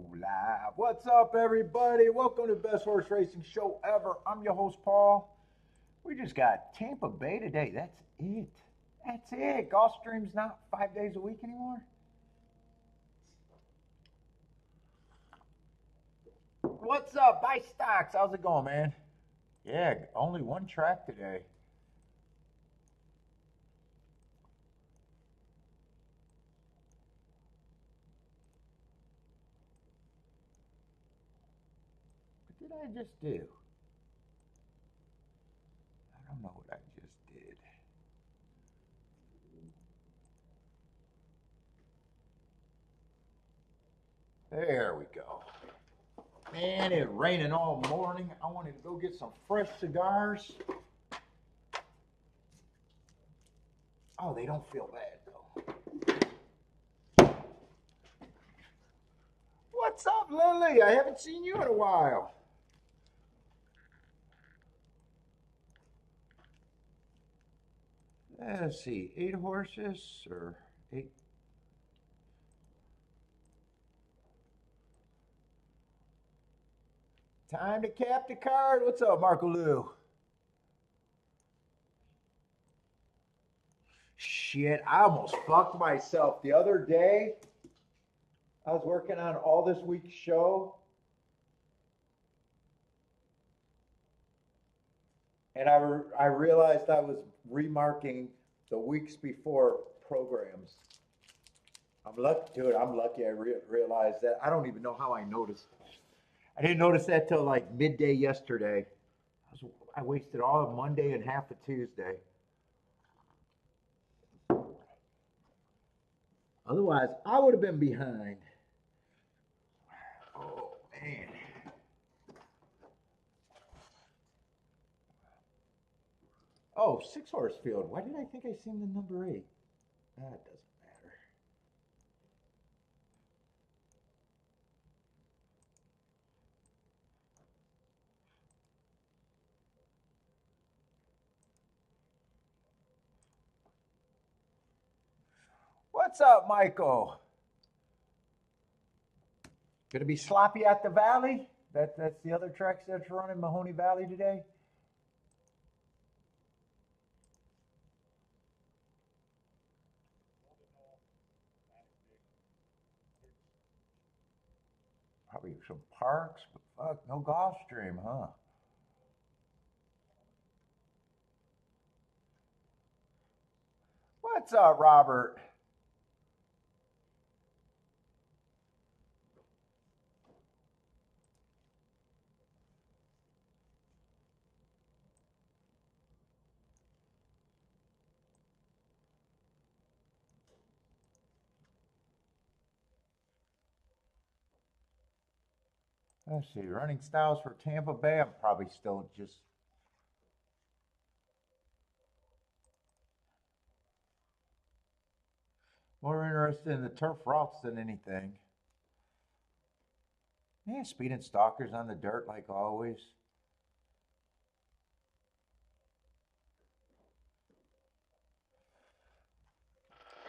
go live. What's up, everybody? Welcome to the best horse racing show ever. I'm your host, Paul. We just got Tampa Bay today. That's it. That's it. Gulfstream's not 5 days a week anymore. What's up, Buy Stocks? How's it going, man? Yeah, only one track today. What did I just do? I don't know what I just did. There we go. Man, it's raining all morning. I wanted to go get some fresh cigars. Oh, they don't feel bad, though. What's up, Lily? I haven't seen you in a while. Let's see, 8 horses or 8? Time to cap the card. What's up, Marco Lou? Shit, I almost fucked myself the other day. I was working on all this week's show. And I realized I was remarking the weeks before programs. I'm lucky, dude. I'm lucky I realized that. I don't even know how I noticed. I didn't notice that till like midday yesterday. I wasted all of Monday and half of Tuesday. Otherwise, I would have been behind. Oh, man. Oh, 6-horse field. Why did I think I seen the number 8? That doesn't matter. What's up, Michael? Gonna be sloppy at the Valley? That's the other tracks that's running Mahoney Valley today? Probably some parks, but fuck, no Gulfstream, huh? What's up, Robert? Let's see, running styles for Tampa Bay. I'm probably still just more interested in the turf routes than anything. Yeah, speeding stalkers on the dirt like always.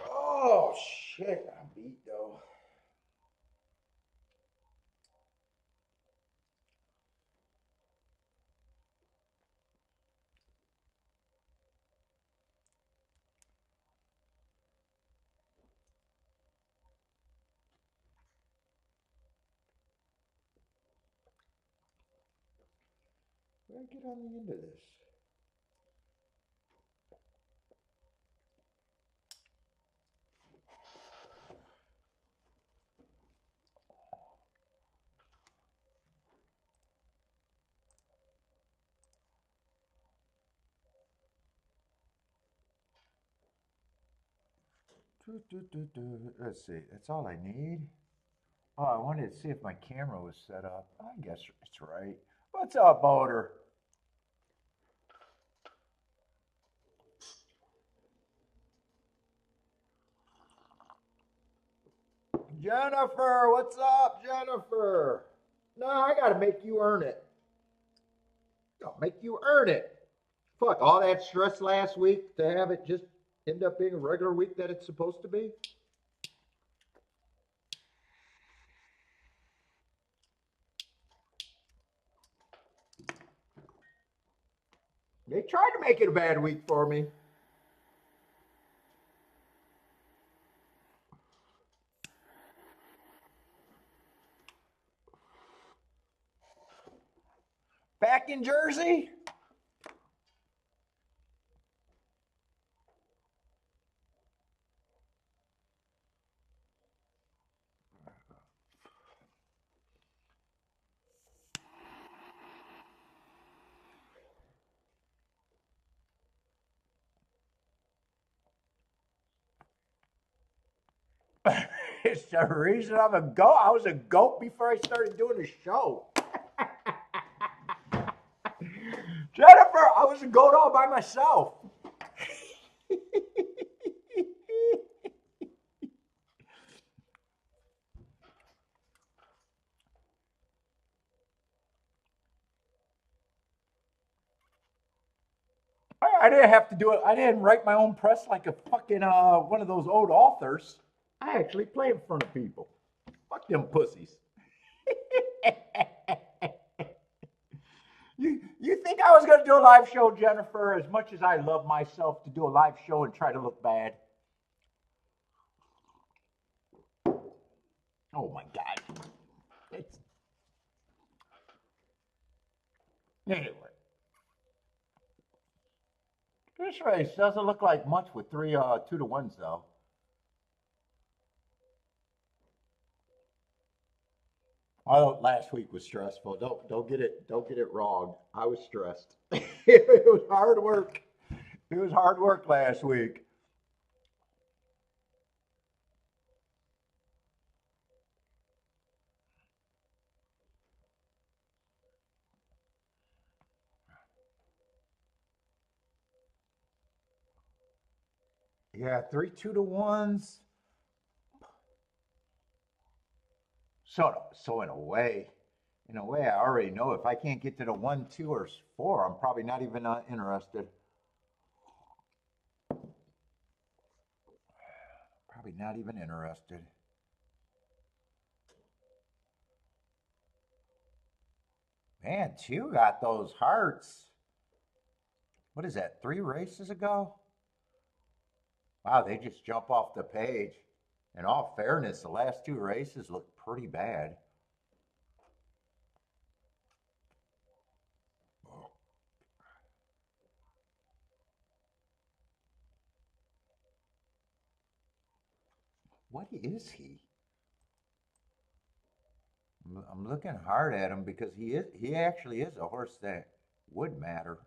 Oh shit, I'm beat though. Where did I get on the end of this? Let's see, that's all I need. Oh, I wanted to see if my camera was set up. I guess it's right. What's up, Boulder? Jennifer, what's up, Jennifer? No, I gotta make you earn it. I'll make you earn it. Fuck, all that stress last week to have it just end up being a regular week that it's supposed to be. They tried to make it a bad week for me. Back in Jersey? It's the reason I'm a goat. I was a goat before I started doing the show. Jennifer, I was a goat all by myself. I didn't have to do it. I didn't write my own press like a fucking one of those old authors. I actually play in front of people. Fuck them pussies. You think I was gonna do a live show, Jennifer? As much as I love myself to do a live show and try to look bad. Oh my God. It's anyway. This race doesn't look like much with 2-1s though. I thought last week was stressful. Don't get it wrong. I was stressed. It was hard work. It was hard work last week. Yeah, 3 2-1s. So in a way, I already know if I can't get to the 1, 2, or 4, I'm probably not even interested. Probably not even interested. Man, 2 got those hearts. What is that? 3 races ago? Wow, they just jump off the page. In all fairness, the last 2 races look pretty bad. What is he? I'm looking hard at him because he actually is a horse that would matter.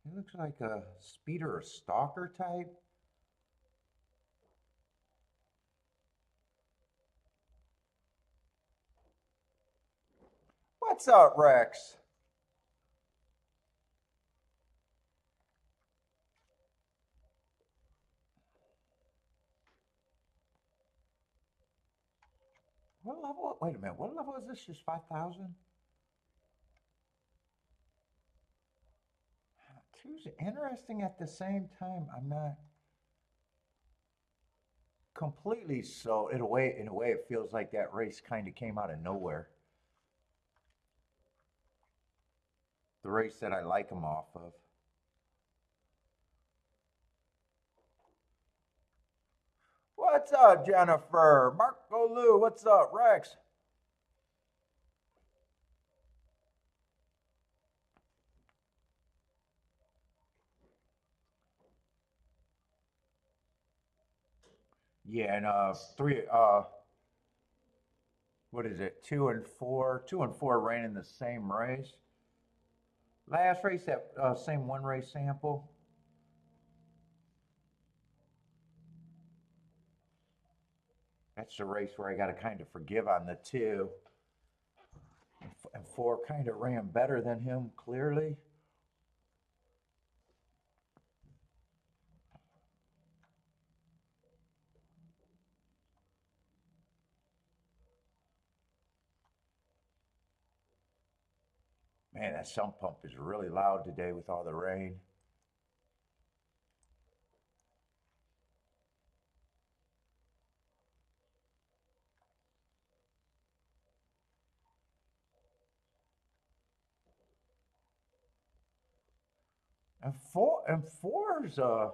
He looks like a speeder or stalker type. What's up, Rex? What level? Wait a minute. What level is this? Just 5,000? Two's interesting at the same time. I'm not completely so. In a way, it feels like that race kind of came out of nowhere. The race that I like him off of. What's up, Jennifer? Marco Lou, what's up, Rex? Yeah, and 3 what is it? 2 and 4. 2 and 4 ran in the same race. Last race, that same one race sample. That's the race where I got to kind of forgive on the 2. And 4 kind of ran better than him, clearly. Man, that sump pump is really loud today with all the rain. And four's a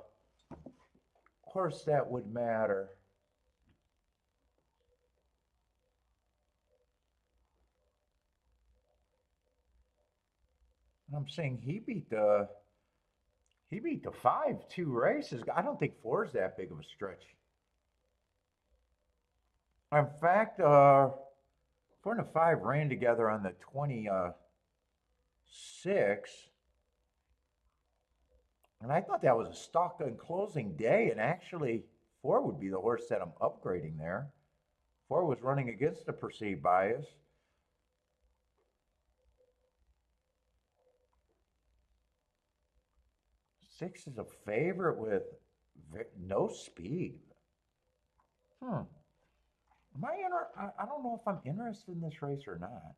horse that would matter. I'm saying he beat the 5 2 races. I don't think four's that big of a stretch. In fact, 4 and 5 ran together on the 26, and I thought that was a stock and closing day. And actually, four would be the horse that I'm upgrading there. Four was running against the perceived bias. 6 is a favorite with no speed. Hmm. I don't know if I'm interested in this race or not.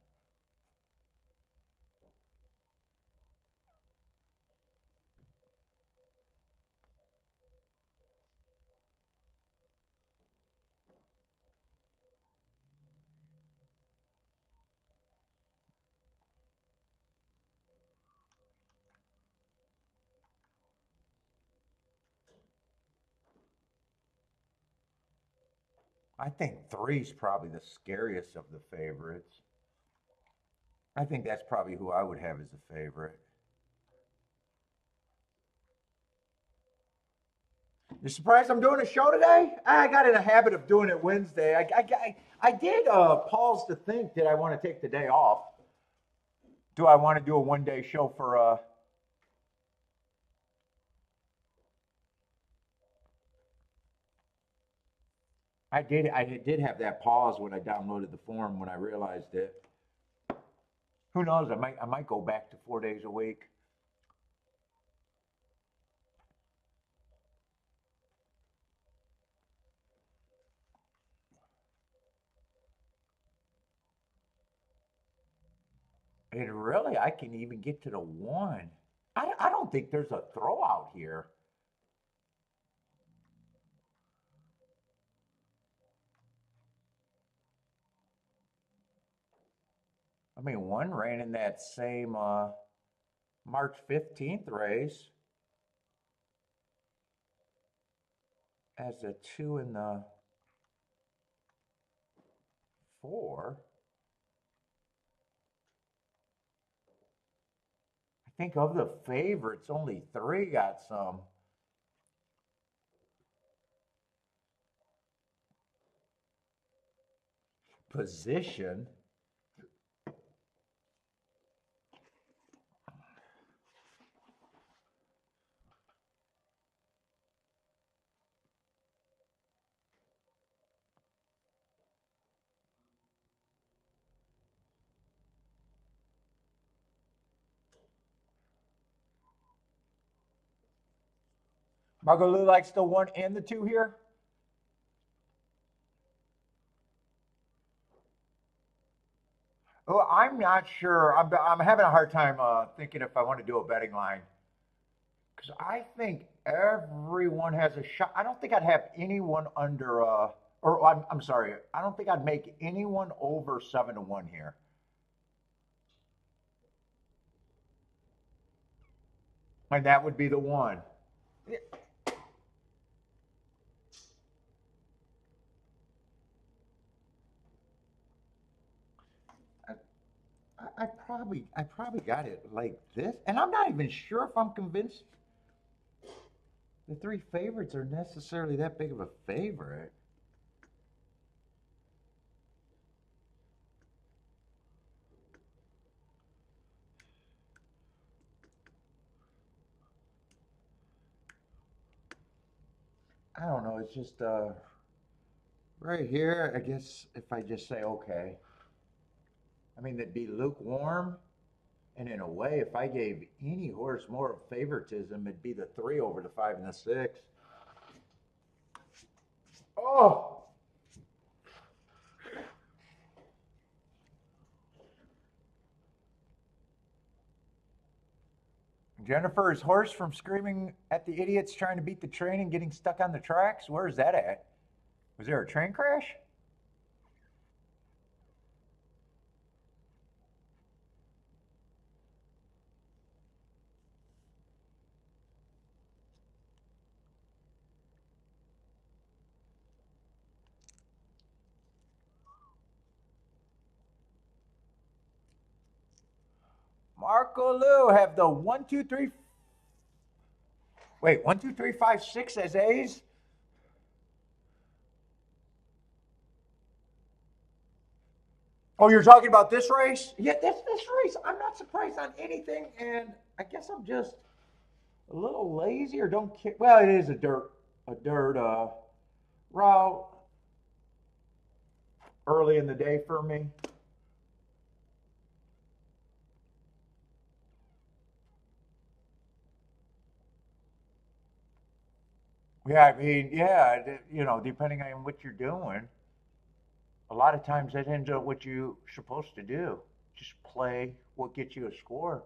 I think three's probably the scariest of the favorites. I think that's probably who I would have as a favorite. You surprised I'm doing a show today? I got in a habit of doing it Wednesday. I did pause to think, did I want to take the day off? Do I want to do a 1 day show for I did have that pause when I downloaded the form when I realized it. Who knows? I might go back to 4 days a week. And really, I can even get to the one. I don't think there's a throw out here. I mean, one ran in that same March 15th race as the 2 and the 4. I think of the favorites, only 3 got some position. Margot Lou likes the 1 and the 2 here. Oh, I'm not sure. I'm having a hard time thinking if I want to do a betting line because I think everyone has a shot. I don't think I'd have anyone under or I'm sorry. I don't think I'd make anyone over 7 to 1 here. And that would be the one. I probably got it like this, and I'm not even sure if I'm convinced the 3 favorites are necessarily that big of a favorite. I don't know. It's just right here. I guess if I just say okay, I mean it'd be lukewarm, and in a way, if I gave any horse more favoritism, it'd be the 3 over the 5 and the 6. Oh, Jennifer's horse from screaming at the idiots trying to beat the train and getting stuck on the tracks. Where's that at? Was there a train crash? Marco Lou have the 1, 2, 3. Wait, 1, 2, 3, 5, 6 as A's? Oh, you're talking about this race? Yeah, this race. I'm not surprised on anything, and I guess I'm just a little lazy or don't care. Well, it is a dirt route early in the day for me. Yeah, I mean, yeah, depending on what you're doing, a lot of times that ends up what you're supposed to do. Just play what gets you a score.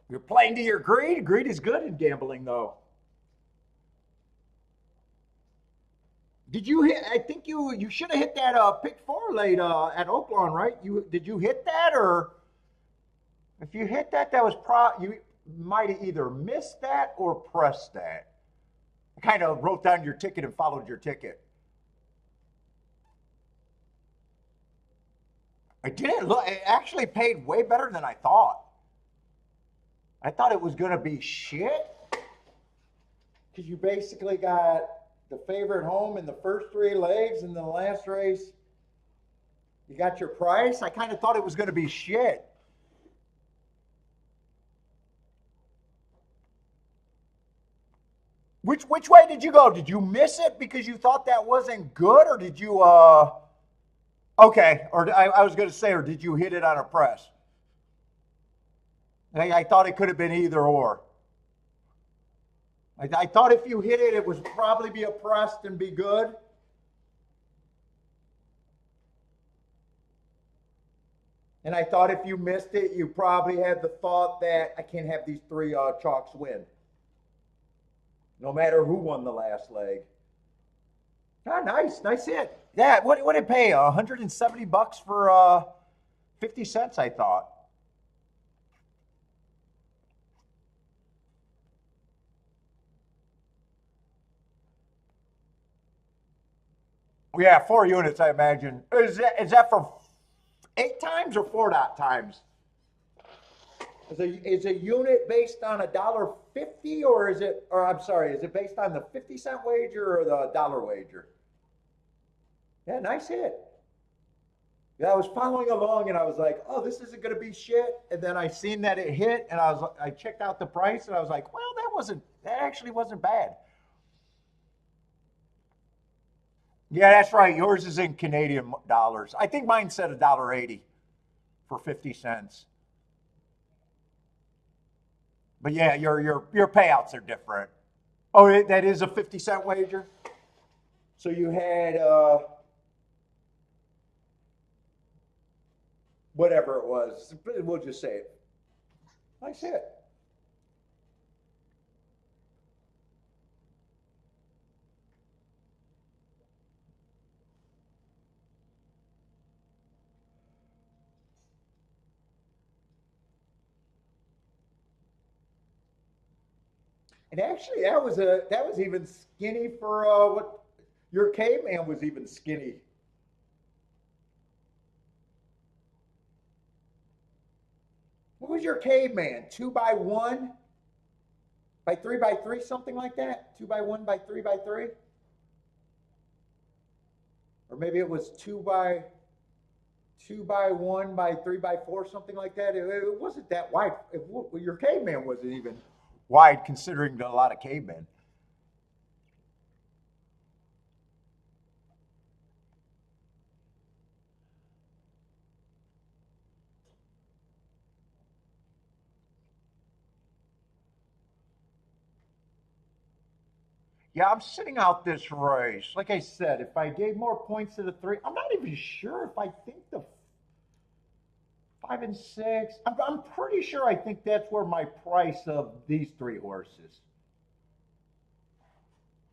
You're playing to your greed. Greed is good in gambling, though. Did you hit? I think you should have hit that pick four late at Oaklawn, right? Did you hit that, or if you hit that, that was you might have either missed that or pressed that. I kind of wrote down your ticket and followed your ticket. I didn't look. It actually paid way better than I thought. I thought it was going to be shit because you basically got the favorite home in the first three legs, and then the last race, you got your price. I kind of thought it was going to be shit. Which way did you go? Did you miss it because you thought that wasn't good, or did you okay? Or I was going to say, or did you hit it on a press? I thought it could have been either or. I thought if you hit it, it would probably be a pressed and be good. And I thought if you missed it, you probably had the thought that I can't have these three chalks win, no matter who won the last leg. Ah, nice hit. Yeah, what did it pay? $170 for 50 cents, I thought. Yeah, 4 units, I imagine. Is that for 8 times or 4 times? Is a unit based on $1.50, or is it? Or I'm sorry, is it based on the 50-cent wager or the dollar wager? Yeah, nice hit. Yeah, I was following along and I was like, oh, this isn't going to be shit. And then I seen that it hit, and I checked out the price and I was like, well, that actually wasn't bad. Yeah, that's right. Yours is in Canadian dollars. I think mine said $1.80 for 50 cents. But yeah, your payouts are different. Oh, that is a 50-cent wager. So you had whatever it was. We'll just say it. Nice hit. And actually, that was even skinny for what your caveman was even skinny. What was your caveman? 2x1 by 3x3, something like that. 2x1 by 3x3, or maybe it was 2x1 by 3x4, something like that. It wasn't that wide. Your caveman wasn't even wide, considering a lot of cavemen. Yeah, I'm sitting out this race. Like I said, if I gave more points to the three, I'm not even sure if I think the 5 and 6. I'm pretty sure I think that's where my price of these three horses.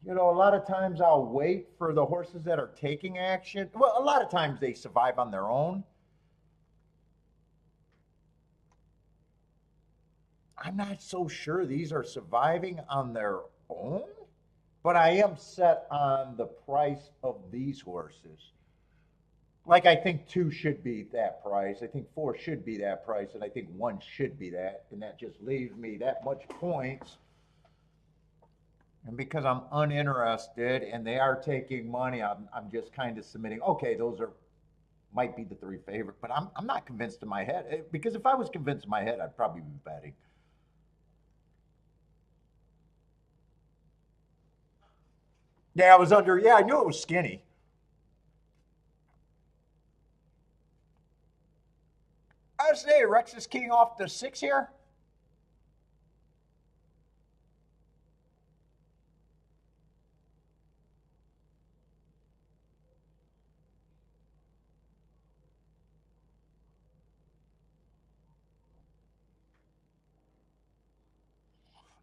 A lot of times I'll wait for the horses that are taking action. Well, a lot of times they survive on their own. I'm not so sure these are surviving on their own, but I am set on the price of these horses. Like I think two should be that price. I think four should be that price, and I think one should be that, and that just leaves me that much points. And because I'm uninterested and they are taking money, I'm just kind of submitting. Okay, those are might be the three favorite, but I'm not convinced in my head because if I was convinced in my head, I'd probably be betting. Yeah, I was under. Yeah, I knew it was skinny. I say Rex is keying off the six here.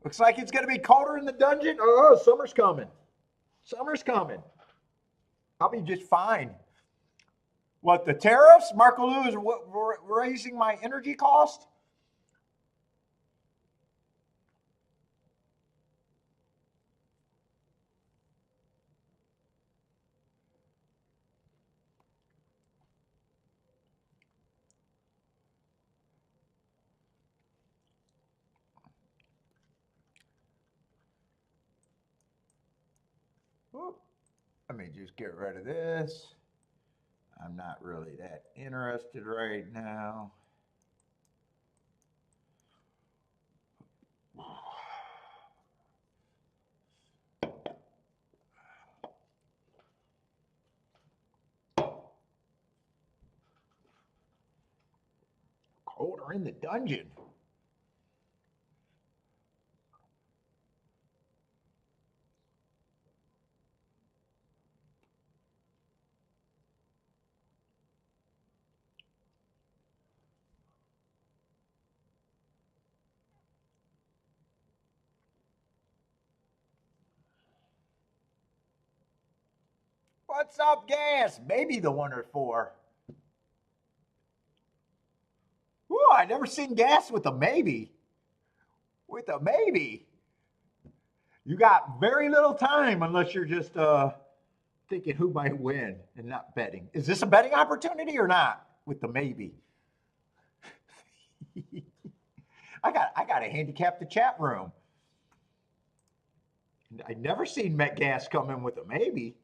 Looks like it's going to be colder in the dungeon. Oh, summer's coming. Summer's coming. I'll be just fine. What, the tariffs? Marco Lou is raising my energy cost? Whoop. Let me just get rid of this. I'm not really that interested right now. Colder in the dungeon. What's up, gas? Maybe the one or four. Ooh, I never seen gas with a maybe. With a maybe. You got very little time unless you're just thinking who might win and not betting. Is this a betting opportunity or not? With the maybe. I got to handicap the chat room. I never seen Met Gas come in with a maybe.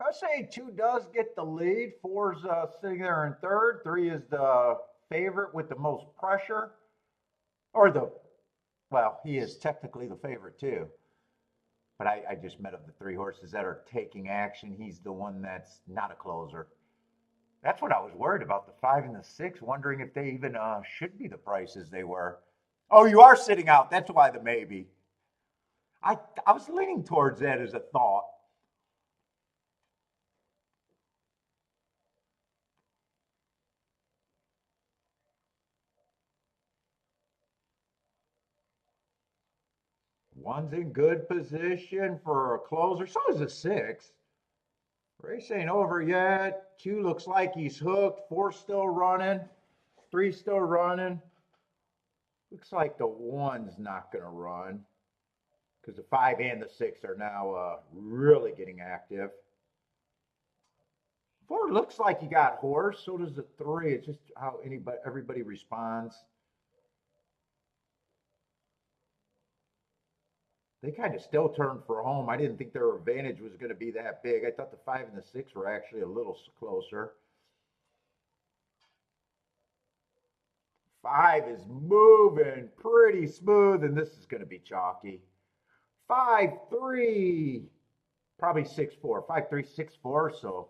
I say two does get the lead. Four's sitting there in third. Three is the favorite with the most pressure. Or well, he is technically the favorite too. But I just met of the three horses that are taking action. He's the one that's not a closer. That's what I was worried about, the five and the six, wondering if they even should be the prices they were. Oh, you are sitting out. That's why the maybe. I was leaning towards that as a thought. One's in good position for a closer. So is a six. Race ain't over yet. Two looks like he's hooked. Four's still running. Three's still running. Looks like the one's not going to run because the five and the six are now really getting active. Four looks like you got horse. So does the three. It's just how everybody responds. They kind of still turned for home. I didn't think their advantage was going to be that big. I thought the five and the six were actually a little closer. Five is moving pretty smooth, and this is going to be chalky. 5-3, probably 6-4. 5-3, 6-4. So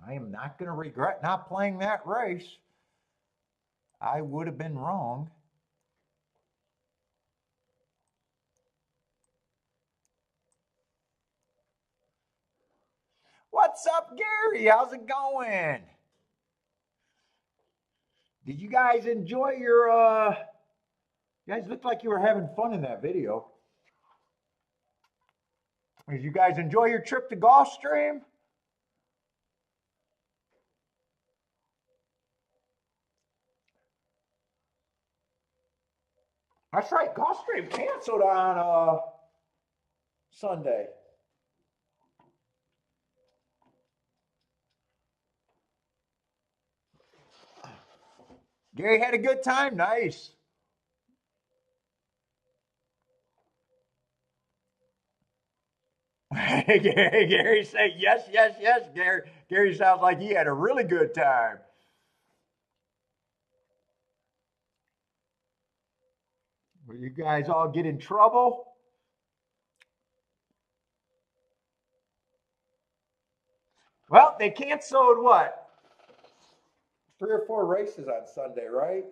I am not going to regret not playing that race. I would have been wrong. What's up, Gary? How's it going? Did you guys enjoy your you guys looked like you were having fun in that video. Did you guys enjoy your trip to Gulfstream? That's right. Gulfstream canceled on Sunday. Gary had a good time. Nice. Gary say yes, yes, yes. Gary sounds like he had a really good time. Will you guys all get in trouble? Well, they canceled what? 3 or 4 races on Sunday, right?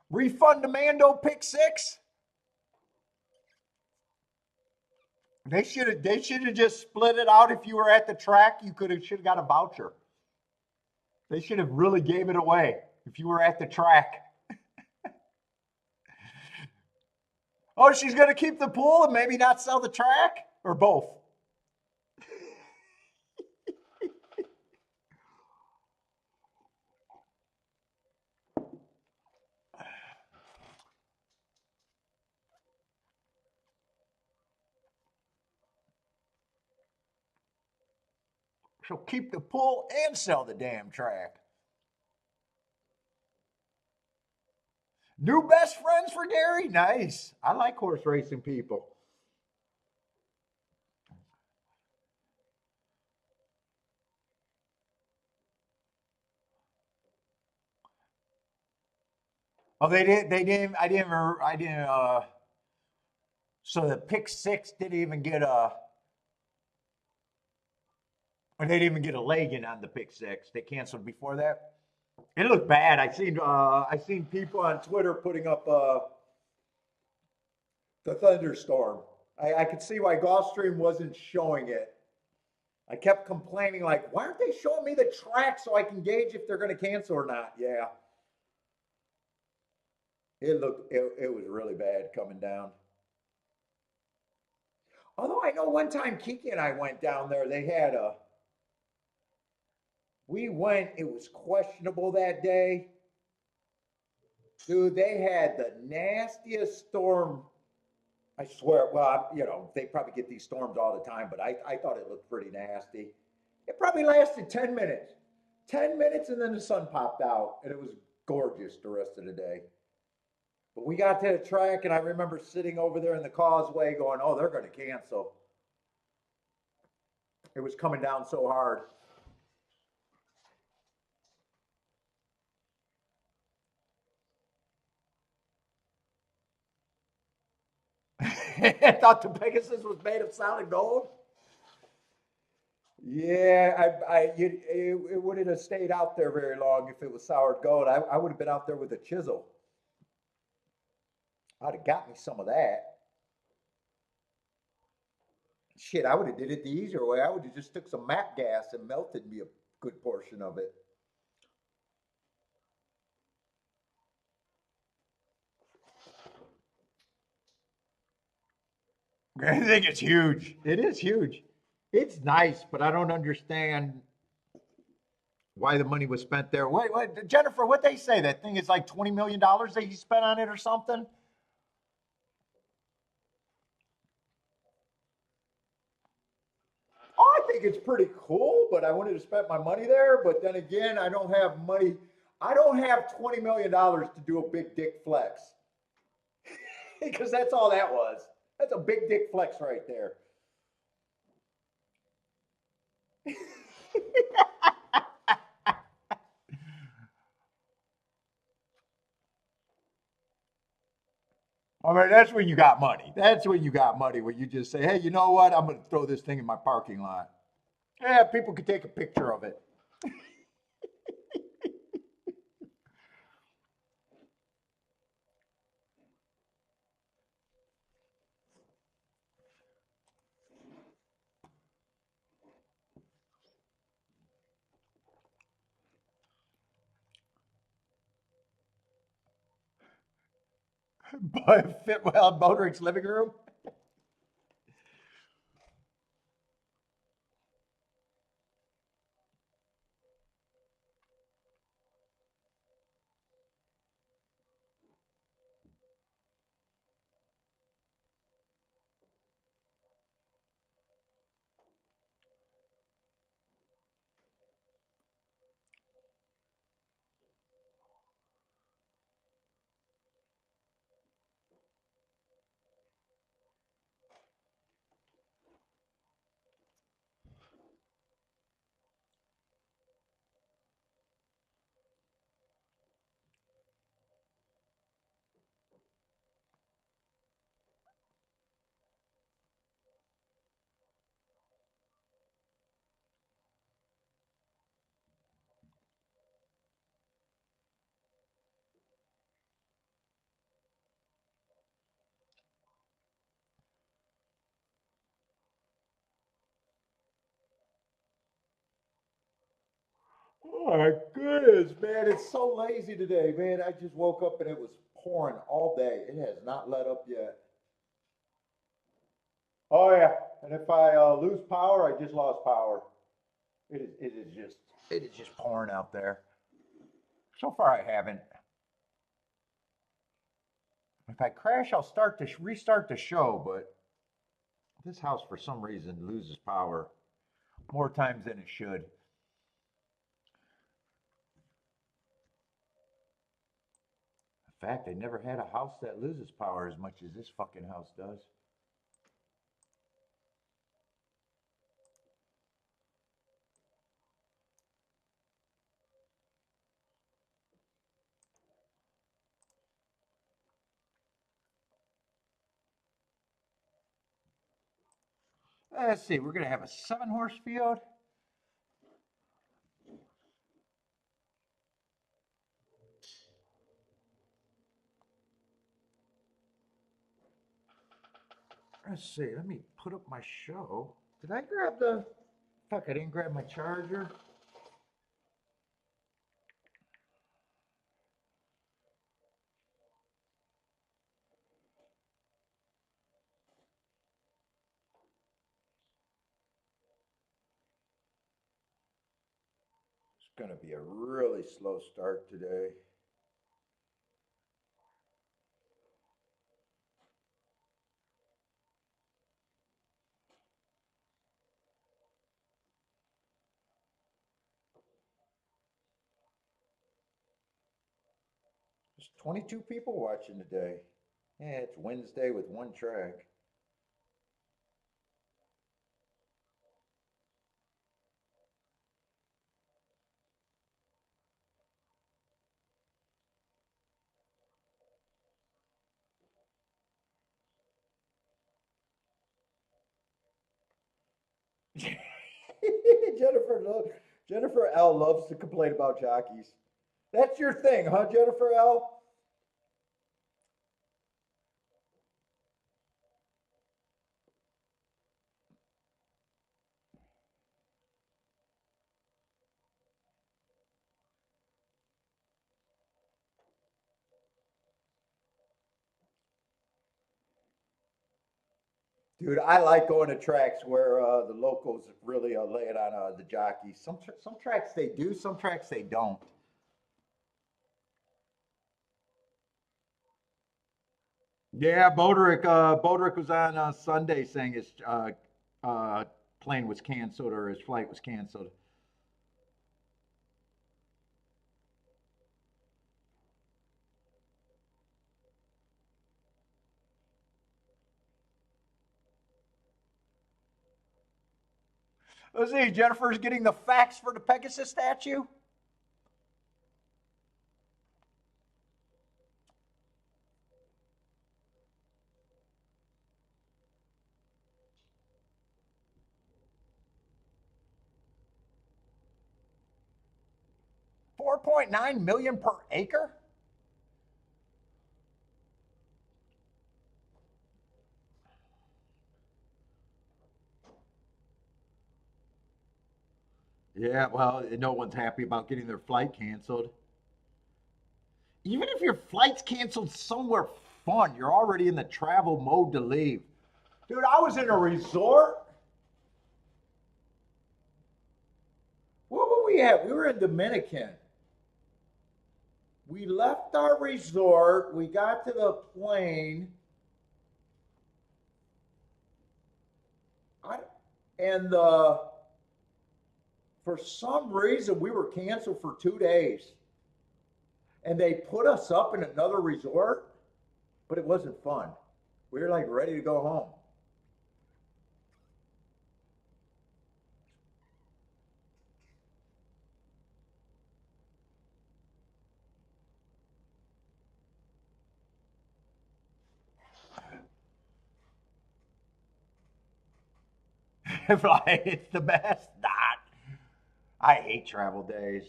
Refund Mando pick six. They should have just split it out. If you were at the track, you should have got a voucher. They should have really gave it away if you were at the track. Oh, she's gonna keep the pool and maybe not sell the track, or both. She'll keep the pool and sell the damn track. New best friends for Gary? Nice. I like horse racing people. Oh, they didn't. They didn't. I didn't. I didn't. So the pick six didn't even get a. Or they didn't even get a leg in on the pick six. They canceled before that. It looked bad. I seen people on Twitter putting up the thunderstorm. I could see why Gulfstream wasn't showing it. I kept complaining, like, why aren't they showing me the track so I can gauge if they're going to cancel or not? Yeah, it was really bad coming down. Although I know one time Kiki and I went down there, we went, it was questionable that day. Dude, they had the nastiest storm. I swear, well, they probably get these storms all the time, but I thought it looked pretty nasty. It probably lasted 10 minutes. 10 minutes and then the sun popped out and it was gorgeous the rest of the day. But we got to the track and I remember sitting over there in the causeway going, oh, they're going to cancel. It was coming down so hard. I thought the Pegasus was made of solid gold. Yeah, it wouldn't have stayed out there very long if it was solid gold. I would have been out there with a chisel. I'd have got me some of that. Shit, I would have did it the easier way. I would have just took some MAP gas and melted me a good portion of it. I think it's huge. It is huge. It's nice, but I don't understand why the money was spent there. Wait, Jennifer, what they say? That thing is like $20 million that you spent on it or something? Oh, I think it's pretty cool, but I wanted to spend my money there. But then again, I don't have money. I don't have $20 million to do a big dick flex because that's all that was. That's a big dick flex right there. I mean, that's when you got money. That's when you got money, when you just say, hey, you know what? I'm going to throw this thing in my parking lot. Yeah, people could take a picture of it. But fit well in Bodrick's living room. Oh my goodness, man, it's so lazy today, man. I just woke up and it was pouring all day. It has not let up yet. Oh yeah, and if I lose power, I just lost power. It is just pouring out there. So far, I haven't. If I crash, I'll start to restart the show, but this house for some reason loses power more times than it should. In fact, I never had a house that loses power as much as this fucking house does. Let's see, we're going to have a 7-horse field. Let's see, let me put up my show. Did I grab the... Fuck, I didn't grab my charger. It's going to be a really slow start today. There's 22 people watching today. Yeah, it's Wednesday with one track. Jennifer, Jennifer L loves to complain about jockeys. That's your thing, huh, Jennifer L? Dude, I like going to tracks where the locals really lay it on the jockeys. Some tracks they do, some tracks they don't. Yeah, Boderick was on Sunday saying his plane was canceled or his flight was canceled. Let's see, Jennifer's getting the facts for the Pegasus statue. $4.9 million per acre. Yeah, well, no one's happy about getting their flight canceled. Even if your flight's canceled somewhere fun, you're already in the travel mode to leave. Dude, I was in a resort. What were we at? We were in Dominican. We left our resort. We got to the plane. I, and for some reason, we were canceled for 2 days. And they put us up in another resort, but it wasn't fun. We were like ready to go home. Like, it's the best. Not. I hate travel days.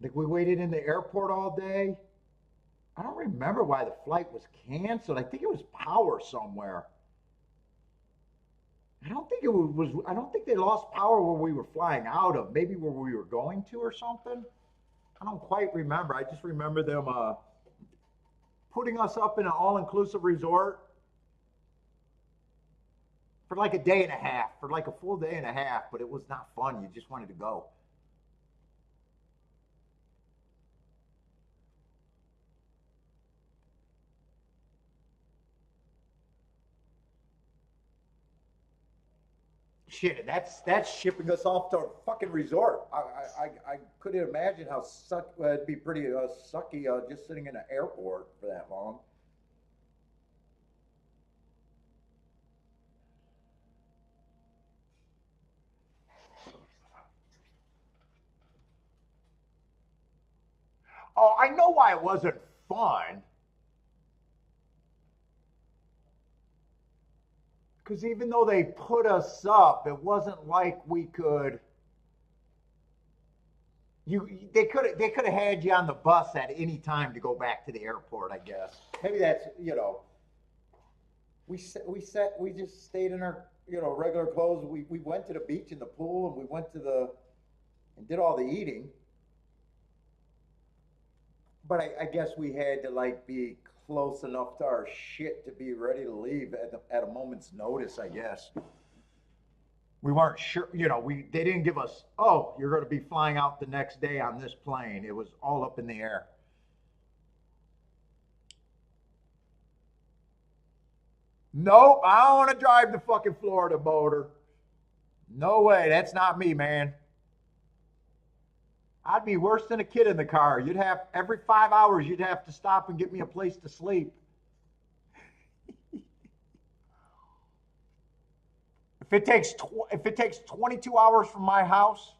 Like we waited in the airport all day. I don't remember why the flight was canceled. I think it was power somewhere. I don't think it was. I don't think they lost power where we were flying out of. Maybe where we were going to or something. I don't quite remember. I just remember them putting us up in an all-inclusive resort for like a day and a half, for like a full day and a half. But it was not fun. You just wanted to go. Shit, that's shipping us off to a fucking resort. I couldn't imagine how it'd be pretty sucky just sitting in an airport for that long. Oh, I know why it wasn't fun. Because even though they put us up, it wasn't like we could. They could have had you on the bus at any time to go back to the airport. I guess maybe that's we just stayed in our regular clothes. We went to the beach and the pool, and we went to the and did all the eating. But I guess we had to like be close enough to our shit to be ready to leave at a moment's notice. I guess we weren't sure. They didn't give us. Oh, you're going to be flying out the next day on this plane. It was all up in the air. Nope, I don't want to drive the fucking Florida motor. No way, that's not me, man. I'd be worse than a kid in the car. You'd have every 5 hours you'd have to stop and get me a place to sleep. If it takes 22 hours from my house,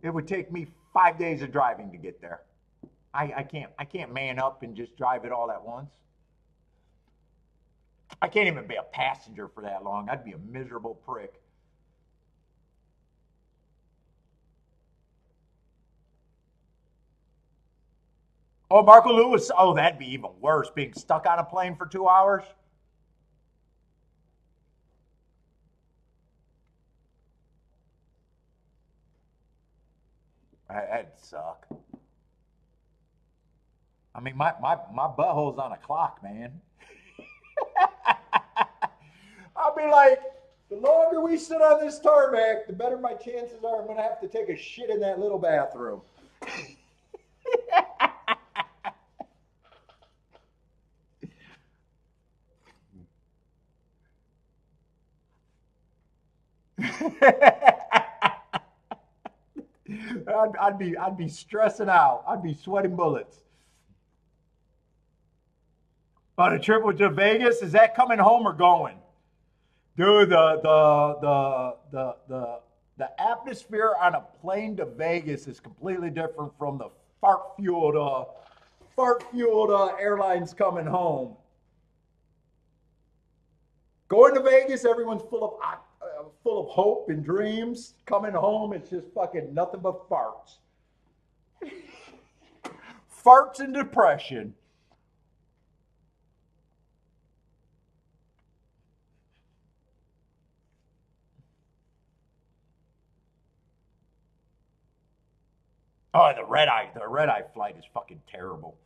it would take me 5 days of driving to get there. I can't man up and just drive it all at once. I can't even be a passenger for that long. I'd be a miserable prick. Oh, Marco Lewis. Oh, that'd be even worse. Being stuck on a plane for 2 hours. That'd suck. I mean, my butthole's on a clock, man. I'll be like, the longer we sit on this tarmac, the better my chances are I'm going to have to take a shit in that little bathroom. I'd be stressing out. I'd be sweating bullets. On a trip to Vegas, is that coming home or going? Dude, the atmosphere on a plane to Vegas is completely different from the fart fueled airlines coming home. Going to Vegas, everyone's full of hope and dreams. Coming home, it's just fucking nothing but farts, farts and depression. Oh, the red eye flight is fucking terrible.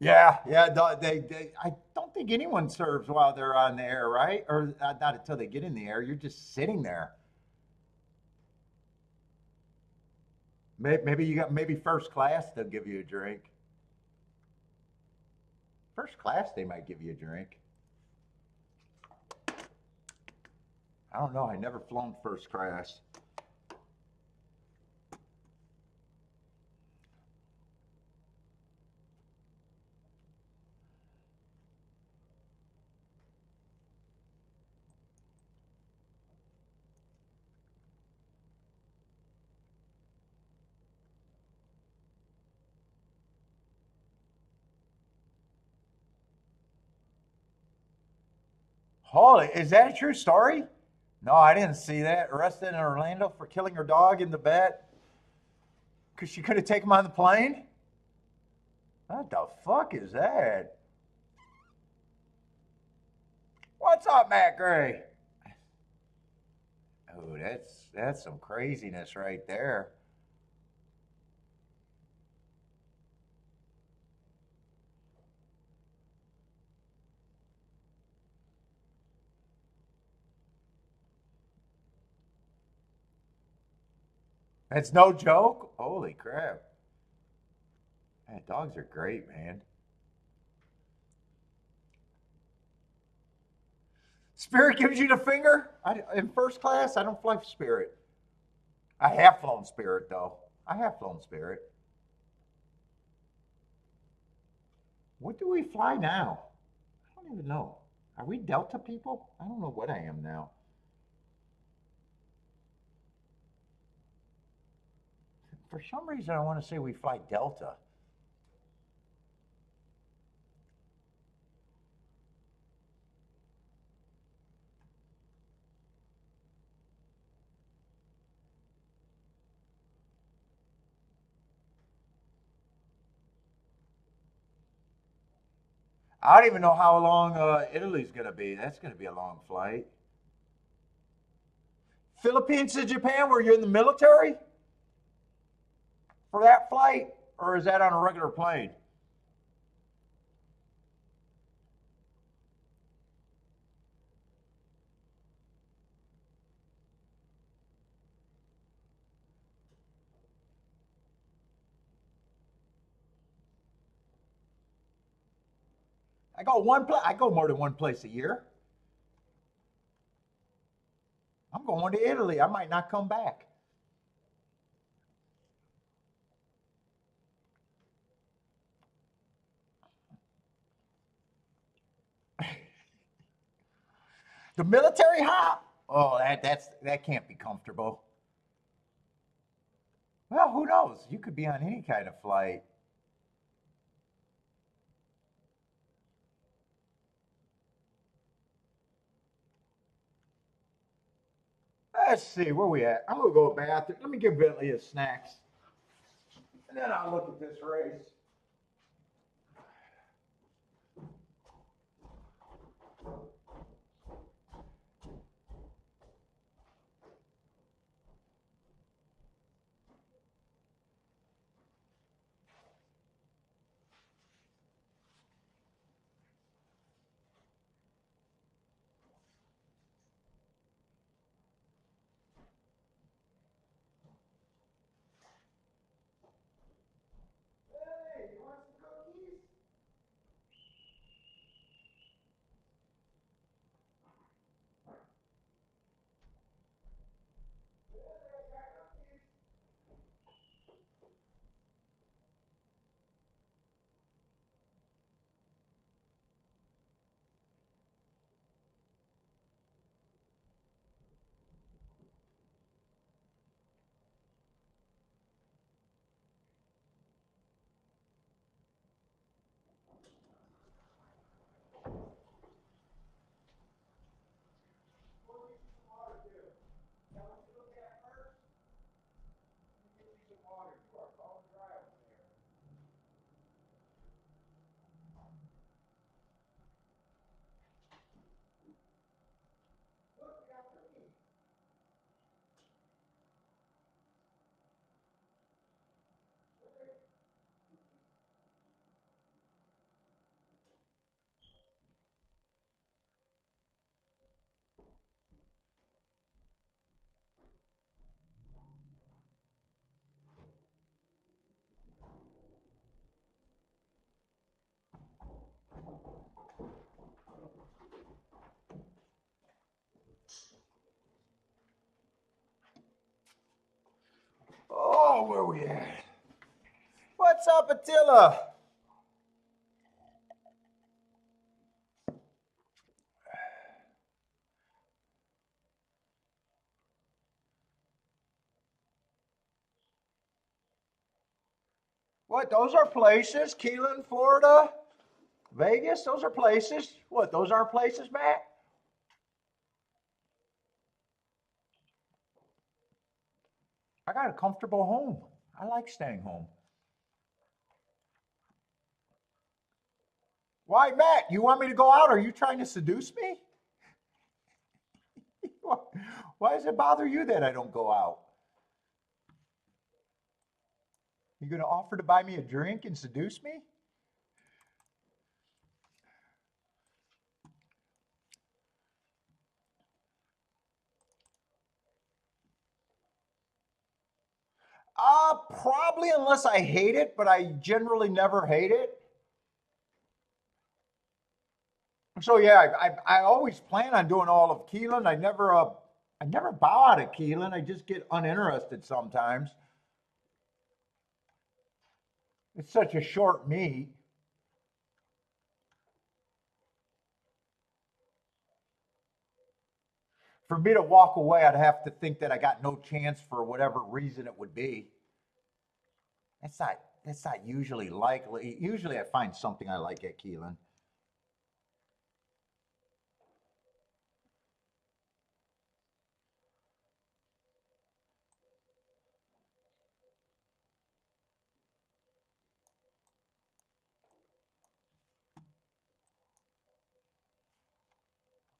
Yeah, yeah. I don't think anyone serves while they're on the air, right? Or not until they get in the air. You're just sitting there. Maybe you got maybe first class. They'll give you a drink. First class, they might give you a drink. I don't know. I never flown first class. Holy, is that a true story? No, I didn't see that. Arrested in Orlando for killing her dog in the bed because she could have taken him on the plane? What the fuck is that? What's up, Matt Gray? Oh, that's some craziness right there. That's no joke. Holy crap. Man, dogs are great, man. Spirit gives you the finger? In first class, I don't fly Spirit. I have flown Spirit, though. I have flown Spirit. What do we fly now? I don't even know. Are we Delta people? I don't know what I am now. For some reason, I want to say we fly Delta. I don't even know how long Italy's going to be. That's going to be a long flight. Philippines to Japan, were you in the military for that flight? Or is that on a regular plane? I go one place. I go more than one place a year. I'm going to Italy. I might not come back. The military hop? Oh, that can't be comfortable. Well, who knows? You could be on any kind of flight. Let's see, where we at? I'm gonna go to the bathroom. Let me give Bentley his snacks. And then I'll look at this race. Hey, you want some cookies? Oh, where we at? What's up, Attila? What, those are places? Keelan, Florida? Vegas? Those are places. What, those are places, Matt? I got a comfortable home. I like staying home. Why, Matt? You want me to go out? Are you trying to seduce me? Why does it bother you that I don't go out? You going to offer to buy me a drink and seduce me? Probably unless I hate it, but I generally never hate it. So yeah, I always plan on doing all of Keelan. I never bow out of Keelan. I just get uninterested sometimes. It's such a short meet. For me to walk away, I'd have to think that I got no chance for whatever reason it would be. That's not usually likely. Usually I find something I like at Keelan.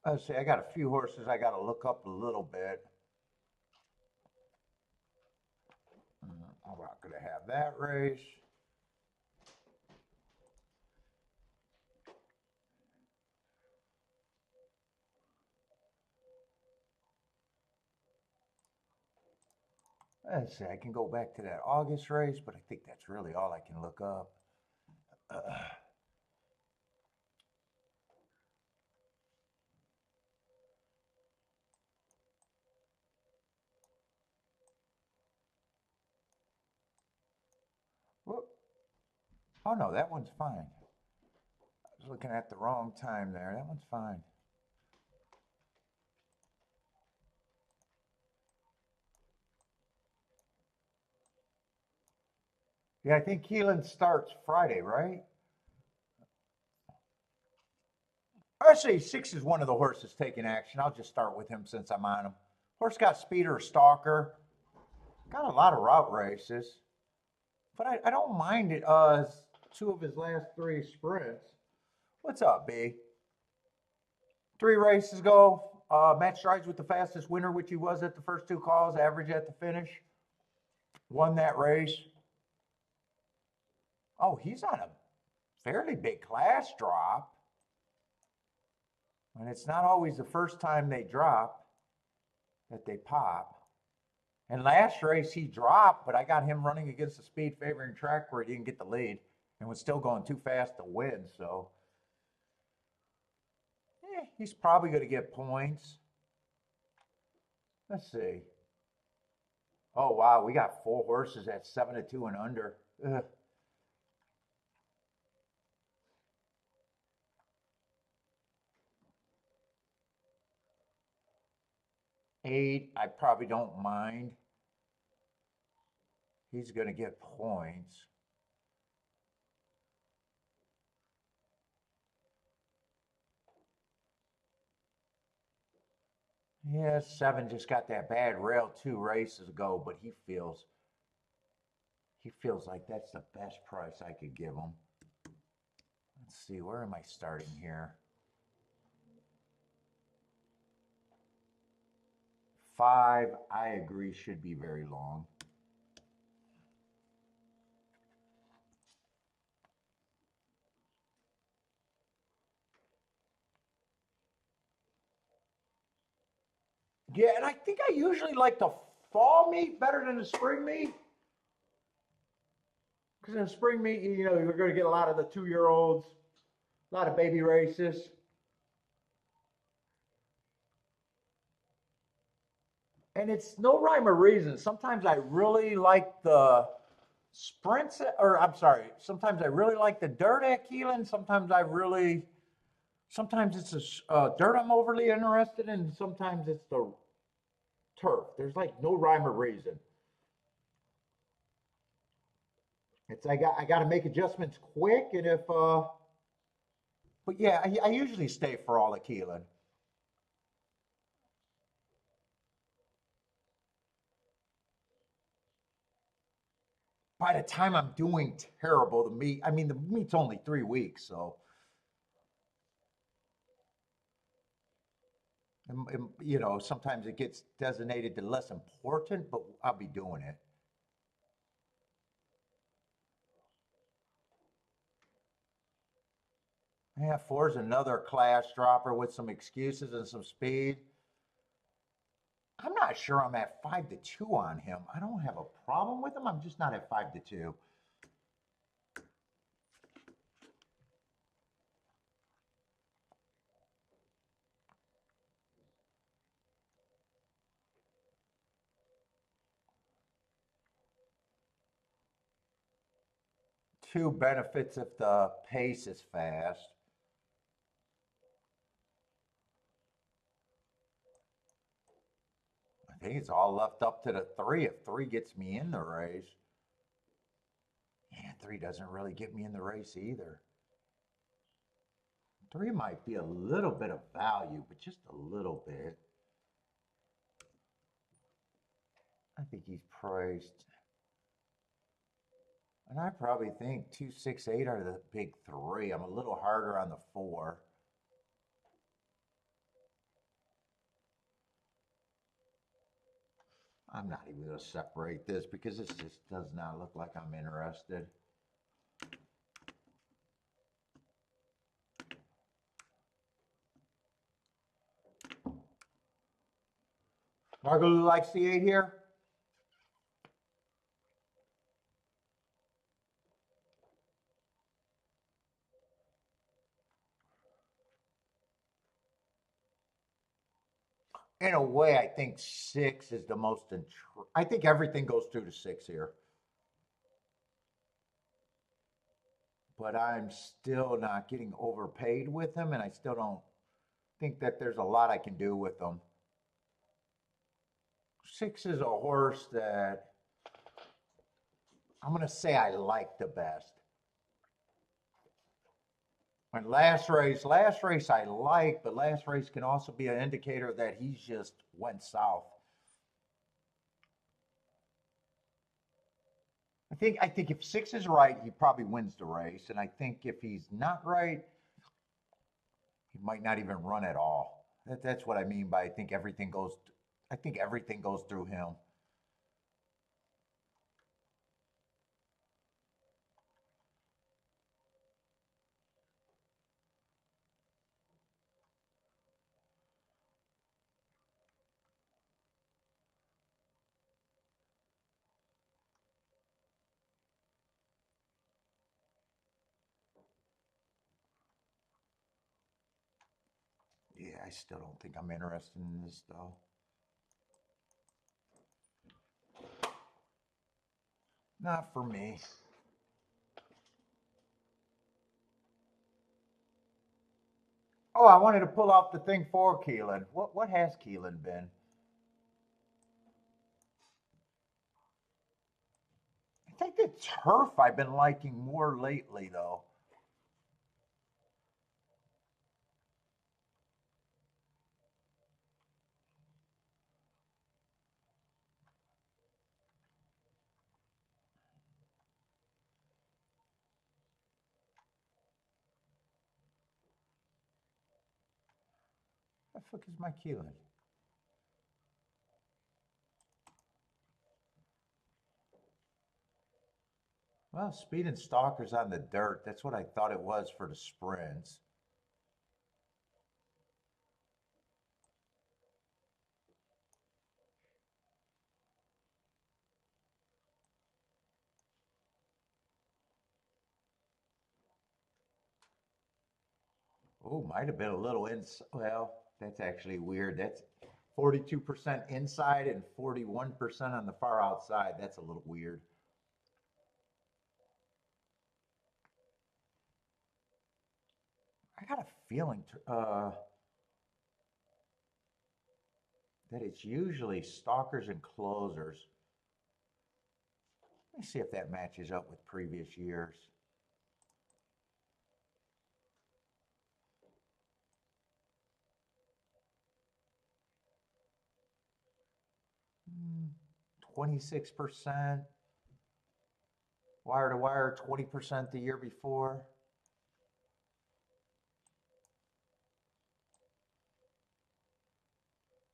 Let's see, I got a few horses I got to look up a little bit. I'm not going to have that race. Let's see, I can go back to that August race, but I think that's really all I can look up. Whoop. Oh no, that one's fine. I was looking at the wrong time there. That one's fine. Yeah, I think Keelan starts Friday, right? Actually, 6 is one of the horses taking action. I'll just start with him since I'm on him. Horse got speed or stalker. Got a lot of route races. But I don't mind it. 2 of his last 3 sprints. What's up, B? 3 races ago, Matt Strides with the fastest winner, which he was at the first 2 calls, average at the finish. Won that race. Oh, he's on a fairly big class drop. And it's not always the first time they drop that they pop. And last race he dropped, but I got him running against the speed favoring track where he didn't get the lead and was still going too fast to win. So he's probably going to get points. Let's see. Oh, wow. We got 4 horses at 7-2 and under. Ugh. 8, I probably don't mind. He's going to get points. Yeah, 7 just got that bad rail 2 races ago, but he feels like that's the best price I could give him. Let's see, where am I starting here? 5, I agree, should be very long. Yeah, and I think I usually like the fall meet better than the spring meet. Because in the spring meet, you know, you're going to get a lot of the 2-year-olds, a lot of baby races. And it's no rhyme or reason. Sometimes I really like the sprints, or I'm sorry, sometimes I really like the dirt at Keelan. Sometimes it's the dirt I'm overly interested in. Sometimes it's the turf. There's like no rhyme or reason. It's I got to make adjustments quick, and if but yeah, I usually stay for all of Keelan. by the time I'm doing terrible, the meat, I mean, the meat's only 3 weeks, so. You know, sometimes it gets designated to less important, but I'll be doing it. Yeah, four's another class dropper with some excuses and some speed. I'm not sure I'm at 5-2 on him. I don't have a problem with him. I'm just not at 5-2. Two benefits if the pace is fast. I think it's all left up to the three. If three gets me in the race, yeah, three doesn't really get me in the race either. Three might be a little bit of value, but just a little bit. I think he's priced. And I probably think 2, 6, 8 are the big three. I'm a little harder on the four. I'm not even going to separate this because this just does not look like I'm interested. Margaloo likes the 8 here. In a way, I think 6 is the most. I think everything goes through to 6 here. But I'm still not getting overpaid with him, and I still don't think that there's a lot I can do with him. 6 is a horse that I'm going to say I like the best. And last race I like, but last race can also be an indicator that he's just went south. I think if 6 is right, he probably wins the race, and I think if he's not right, he might not even run at all. That's what I mean by I think everything goes. I think everything goes through him. Yeah, I still don't think I'm interested in this though. Not for me. Oh, I wanted to pull off the thing for Keelan. What has Keelan been? I think the turf I've been liking more lately though. What the fuck is my Keelan? Well, speed and stalkers on the dirt. That's what I thought it was for the sprints. Oh, might have been a little well, that's actually weird. That's 42% inside and 41% on the far outside. That's a little weird. I got a feeling that it's usually stalkers and closers. Let me see if that matches up with previous years. Hmm, 26%. Wire to wire, 20% the year before.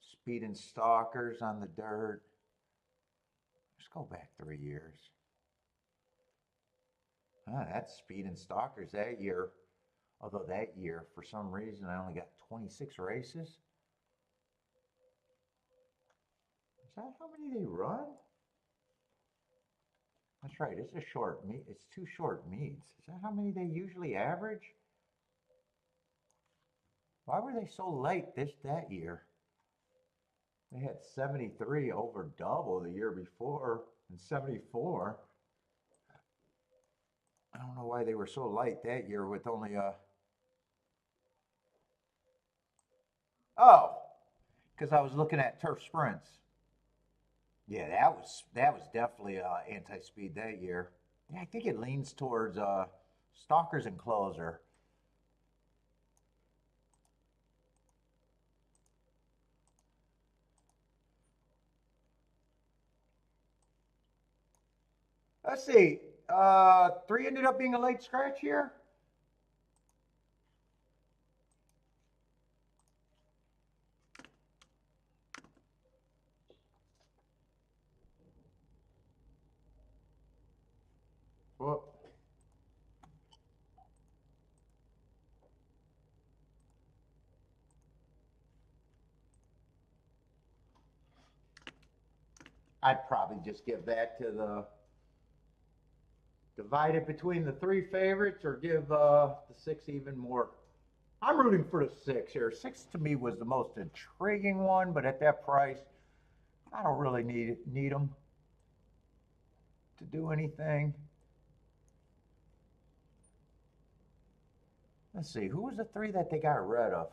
Speed and stalkers on the dirt. Let's go back 3 years. That's speed and stalkers that year. Although that year, for some reason, I only got 26 races. Is that how many they run? That's right, it's a short meet. It's 2 short meets. Is that how many they usually average? Why were they so late that year? They had 73 over double the year before and 74. I don't know why they were so light that year with only oh, because I was looking at turf sprints. Yeah, that was definitely anti-speed that year. Yeah, I think it leans towards stalkers and closer. Let's see. 3 ended up being a late scratch here. Well, I'd probably just give that to the divide it between the 3 favorites or give the 6 even more. I'm rooting for the 6 here. 6 to me was the most intriguing one, but at that price, I don't really need them to do anything. Let's see, who was the 3 that they got rid of?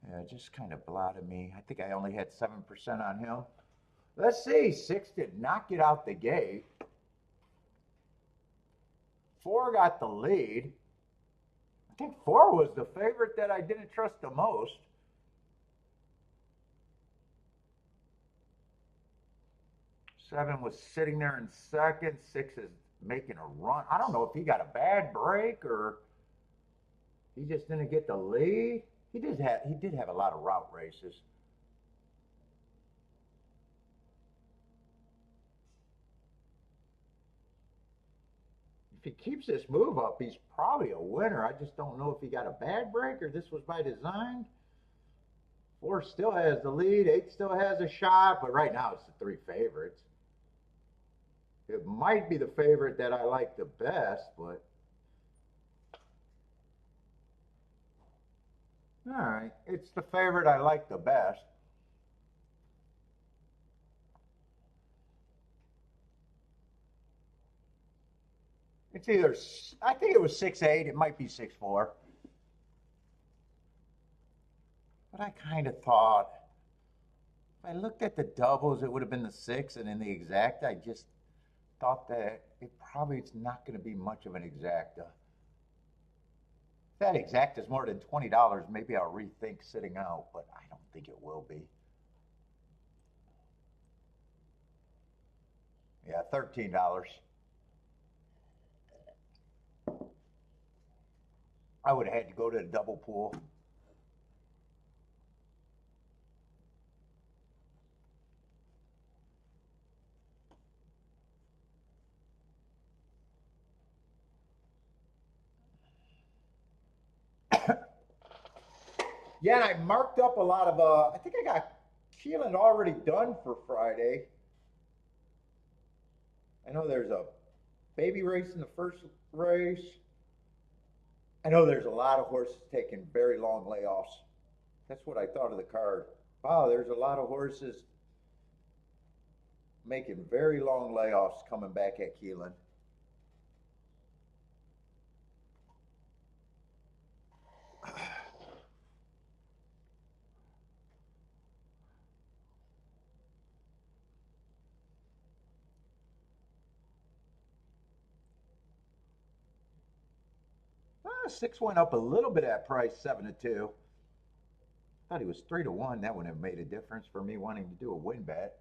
Yeah, it just kind of blotted me. I think I only had 7% on him. Let's see, 6 did not get out the gate. 4 got the lead. I think 4 was the favorite that I didn't trust the most. 7 was sitting there in second. 6 is making a run. I don't know if he got a bad break or he just didn't get the lead. He did have a lot of route races. If he keeps this move up, he's probably a winner. I just don't know if he got a bad break or this was by design. 4 still has the lead. 8 still has a shot, but right now it's the 3 favorites. It might be the favorite that I like the best, but all right, it's the favorite I like the best. It's either, I think it was 6-8, it might be 6-4. But I kind of thought, if I looked at the doubles, it would have been the 6, and in the exacta, I just thought that it probably is not going to be much of an exacta. If that exacta is more than $20, maybe I'll rethink sitting out, but I don't think it will be. Yeah, $13. I would have had to go to the double pool. Yeah, and I marked up a lot of, I think I got Keelan already done for Friday. I know there's a baby race in the first race. I know there's a lot of horses taking very long layoffs. That's what I thought of the card. Wow, there's a lot of horses making very long layoffs coming back at Keelan. Ah, 6 went up a little bit at price, 7-2. Thought he was 3-1. That wouldn't have made a difference for me wanting to do a win bet.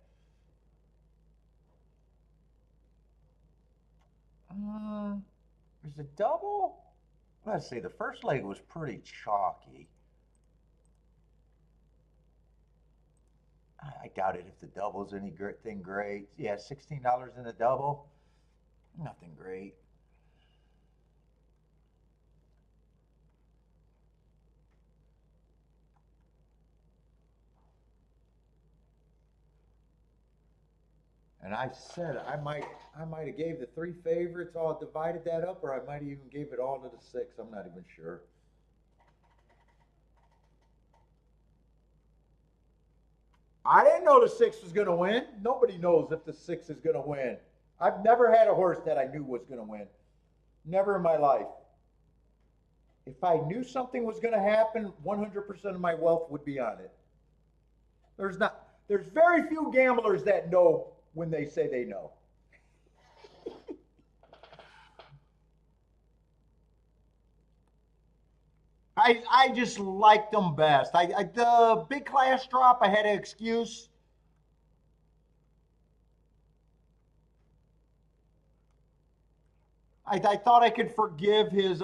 There's a double. Let's see. The first leg was pretty chalky. I doubt it if the double's anything great. Yeah, $16 in a double. Nothing great. And I said I might have gave the 3 favorites, all divided that up, or I might have even gave it all to the 6. I'm not even sure. I didn't know the 6 was going to win. Nobody knows if the 6 is going to win. I've never had a horse that I knew was going to win. Never in my life. If I knew something was going to happen, 100% of my wealth would be on it. There's very few gamblers that know when they say they know. I just liked them best. The big class drop, I had an excuse. I thought I could forgive his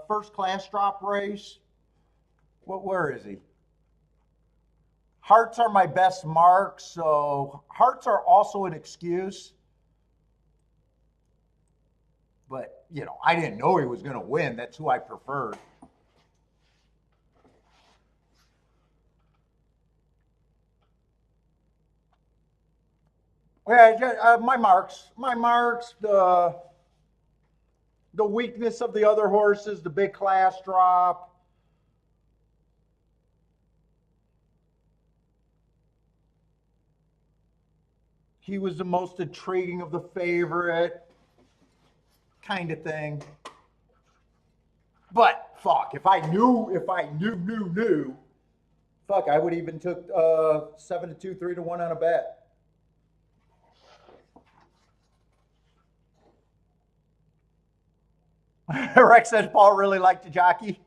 first class drop race. Where is he? Hearts are my best mark, so hearts are also an excuse. But, I didn't know he was going to win. That's who I preferred. Yeah, my marks, the weakness of the other horses, the big class drop. He was the most intriguing of the favorite, kind of thing. But fuck, if I knew, fuck, I would even took 7-2, 3-1 on a bet. Rex says Paul really liked the jockey.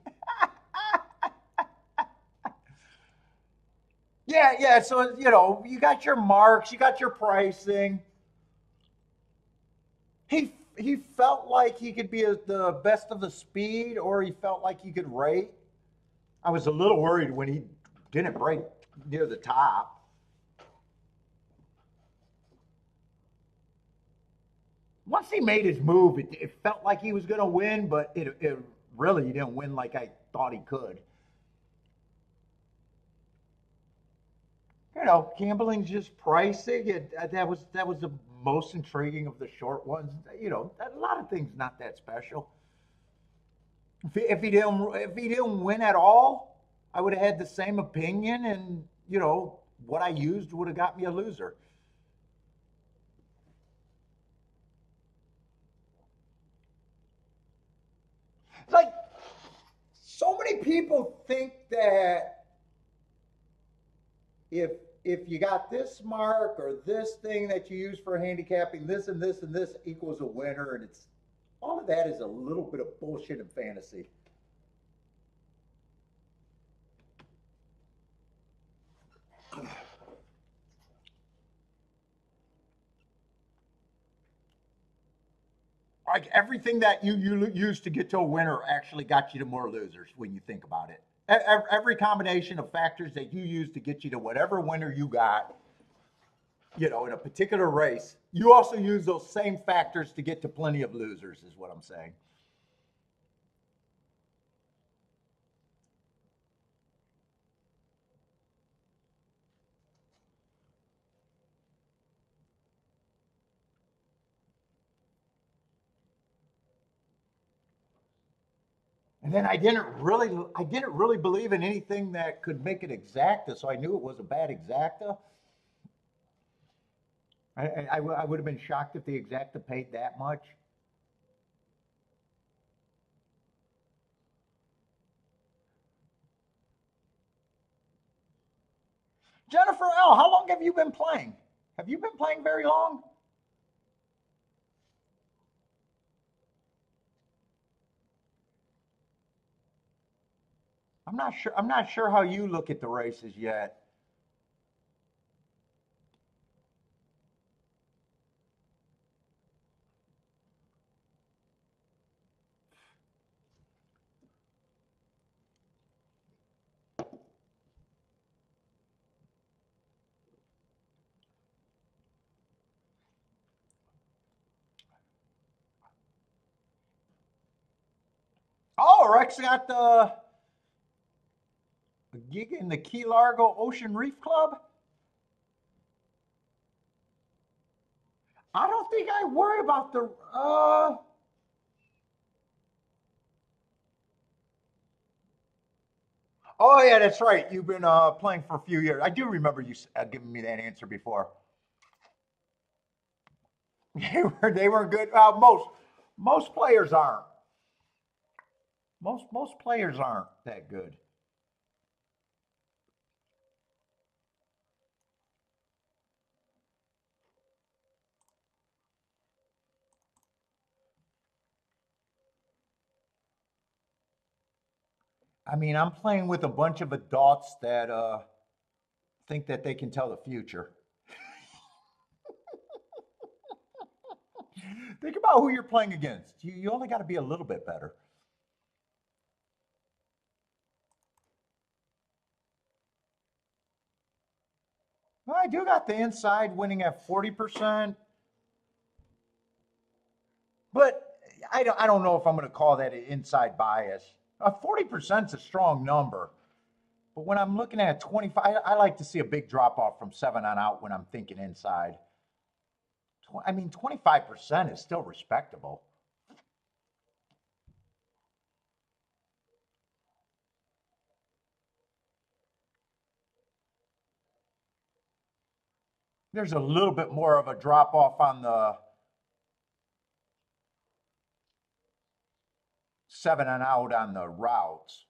Yeah. So you got your marks, you got your pricing. He felt like he could be the best of the speed, or he felt like he could rate. I was a little worried when he didn't break near the top. Once he made his move, it felt like he was going to win, but it really he didn't win like I thought he could. Gambling's just pricing. That was the most intriguing of the short ones. A lot of things not that special. If he didn't win at all, I would have had the same opinion, and what I used would have got me a loser. It's like so many people think that if you got this mark or this thing that you use for handicapping, this and this and this equals a winner, and it's all of that is a little bit of bullshit and fantasy. Like everything that you used to get to a winner actually got you to more losers when you think about it. Every combination of factors that you used to get you to whatever winner you got, in a particular race, you also use those same factors to get to plenty of losers, is what I'm saying. And then I didn't really believe in anything that could make it exacta, so I knew it was a bad exacta. I would have been shocked if the exacta paid that much. Jennifer L., how long have you been playing? Have you been playing very long? I'm not sure how you look at the races yet. Oh, Rex got the a gig in the Key Largo Ocean Reef Club. I don't think I worry about the. Oh yeah, that's right. You've been playing for a few years. I do remember you giving me that answer before. They were good. Most players aren't. Most players aren't that good. I mean, I'm playing with a bunch of adults that think that they can tell the future. Think about who you're playing against. You only got to be a little bit better. Well, I do got the inside winning at 40%, but I don't know if I'm going to call that an inside bias. 40% is a strong number, but when I'm looking at 25, I like to see a big drop off from 7 on out when I'm thinking inside. I mean, 25% is still respectable. There's a little bit more of a drop off on the 7 and out on the routes.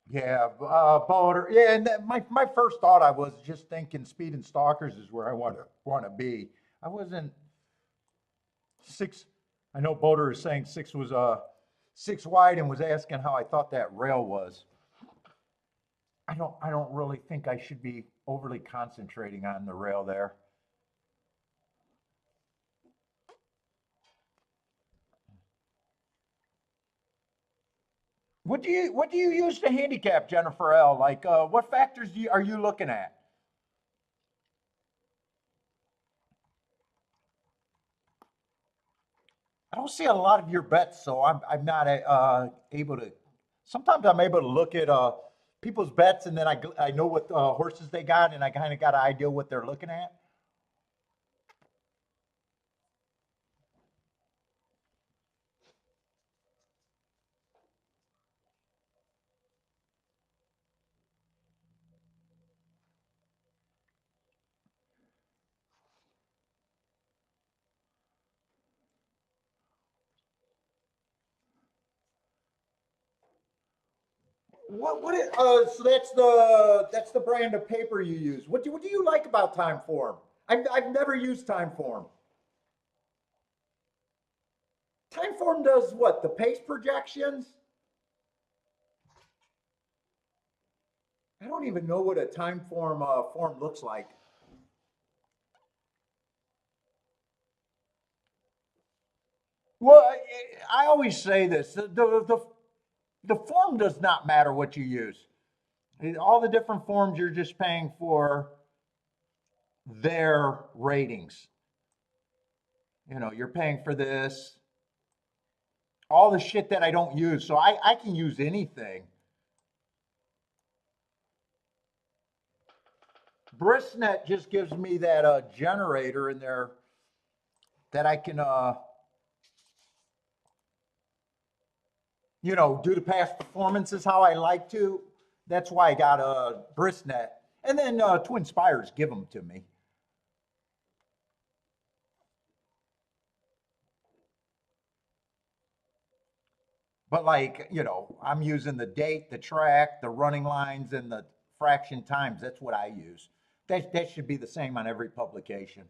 Yeah, boater. Yeah, and my first thought I was just thinking speed and stalkers is where I want to be. I wasn't six. I know boater is saying six was 6 wide and was asking how I thought that rail was. I don't really think I should be overly concentrating on the rail there. What do you use to handicap Jennifer L? Like what factors are you looking at? I don't see a lot of your bets, so I'm not able to. Sometimes I'm able to look at people's bets, and then I know what horses they got, and I kind of got an idea what they're looking at. So that's the brand of paper you use. What do you like about time form? I've never used time form. Time form does what? The pace projections? I don't even know what a time form looks like. Well, I always say this: the form does not matter what you use. All the different forms you're just paying for their ratings. You know, you're paying for this, all the shit that I don't use. So I can use anything. Brisnet just gives me that generator in there that I can, do the past performances how I like to. That's why I got a Brisnet. And then Twin Spires give them to me. But like, I'm using the date, the track, the running lines, and the fraction times. That's what I use. That should be the same on every publication.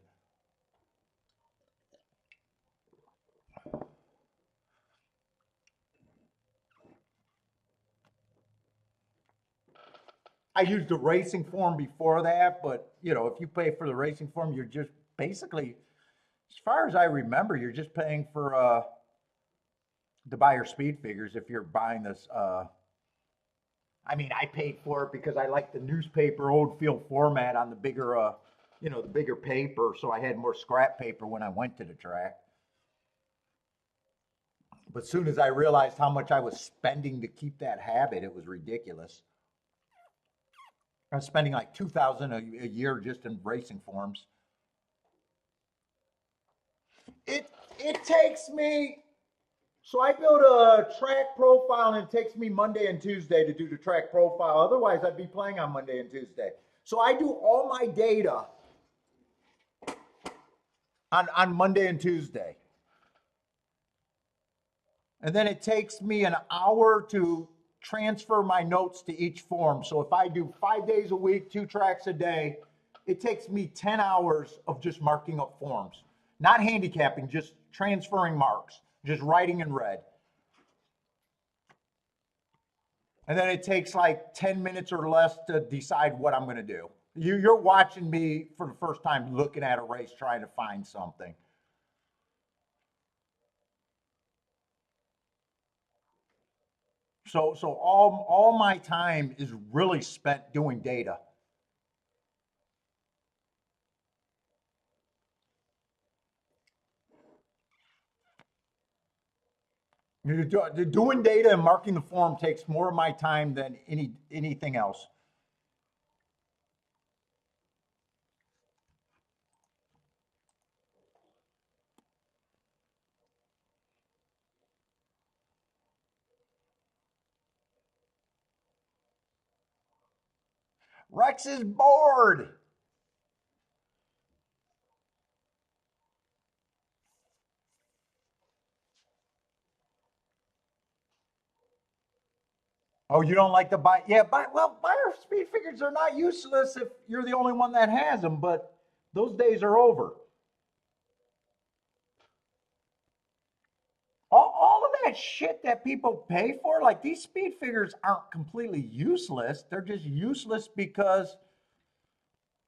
I used the racing form before that, but you know, if you pay for the racing form, you're just basically, as far as I remember, you're just paying for to buy your speed figures if you're buying this. I mean, I paid for it because I like the newspaper old field format on the bigger, you know, the bigger paper, so I had more scrap paper when I went to the track. But as soon as I realized how much I was spending to keep that habit, it was ridiculous. I was spending like 2,000 a year just in racing forms. It takes me, so I build a track profile and it takes me Monday and Tuesday to do the track profile. Otherwise, I'd be playing on Monday and Tuesday. So I do all my data on Monday and Tuesday. And then it takes me an hour to transfer my notes to each form. So if I do 5 days a week, 2 tracks a day, it takes me 10 hours of just marking up forms. Not handicapping, just transferring marks, just writing in red. And then it takes like 10 minutes or less to decide what I'm going to do. You're watching me for the first time looking at a race trying to find something. So all my time is really spent doing data. Doing data and marking the form takes more of my time than anything else. Rex is bored. Oh, you don't like to buy? Yeah, well, buyer speed figures are not useless if you're the only one that has them, but those days are over. All of that shit that people pay for, like these speed figures aren't completely useless. They're just useless because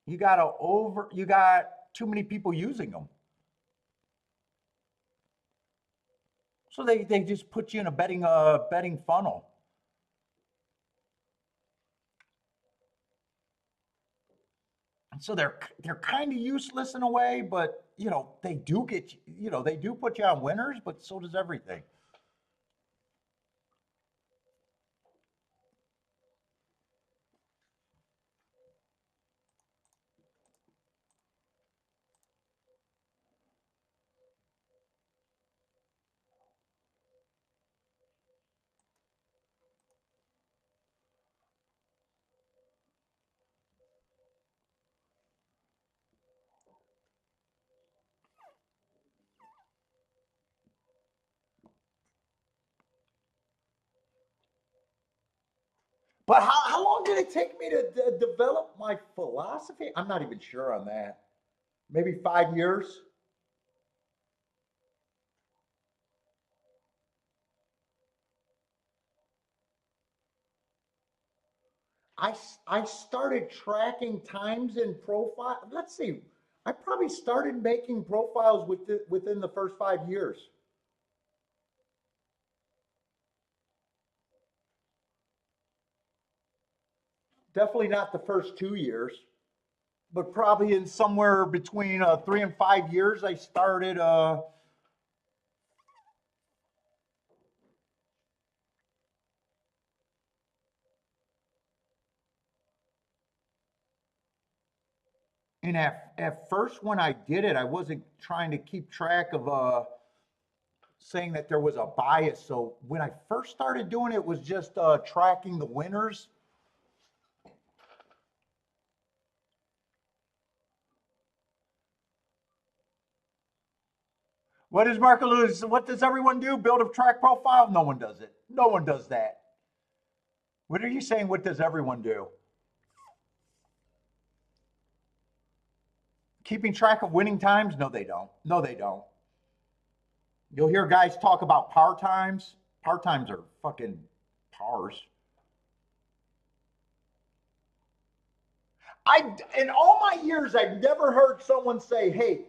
you got too many people using them. So they just put you in a betting funnel. So they're kind of useless in a way, but you know they do get you know they do put you on winners, but so does everything. But how long did it take me to develop my philosophy? I'm not even sure on that. Maybe 5 years. I I started tracking times in profile. Let's see. I probably started making profiles within the first 5 years. Definitely not the first 2 years, but probably in somewhere between 3 and 5 years, I started. And at first, when I did it, I wasn't trying to keep track of saying that there was a bias. So when I first started doing it, was just tracking the winners. What is Marco Lewis? What does everyone do? Build a track profile? No one does it. No one does that. What are you saying? What does everyone do? Keeping track of winning times? No, they don't. No, they don't. You'll hear guys talk about par times. Par times are fucking pars. In all my years, I've never heard someone say, hey,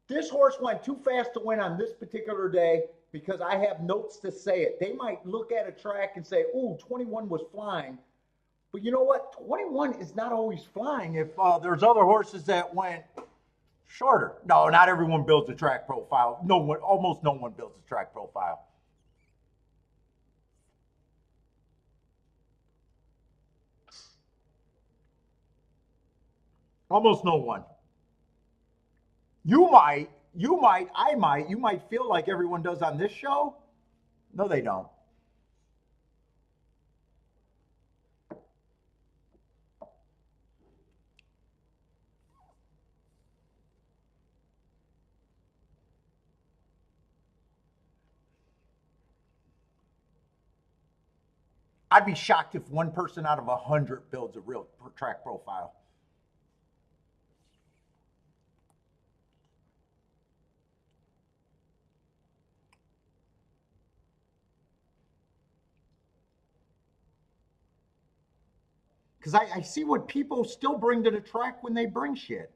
this horse went too fast to win on this particular day because I have notes to say it. They might look at a track and say, ooh, 21 was flying. But you know what? 21 is not always flying if there's other horses that went shorter. No, not everyone builds a track profile. No one, almost no one builds a track profile. Almost no one. You might, I might, you might feel like everyone does on this show. No, they don't. I'd be shocked if one person out of 100 builds a real track profile. Because I see what people still bring to the track when they bring shit.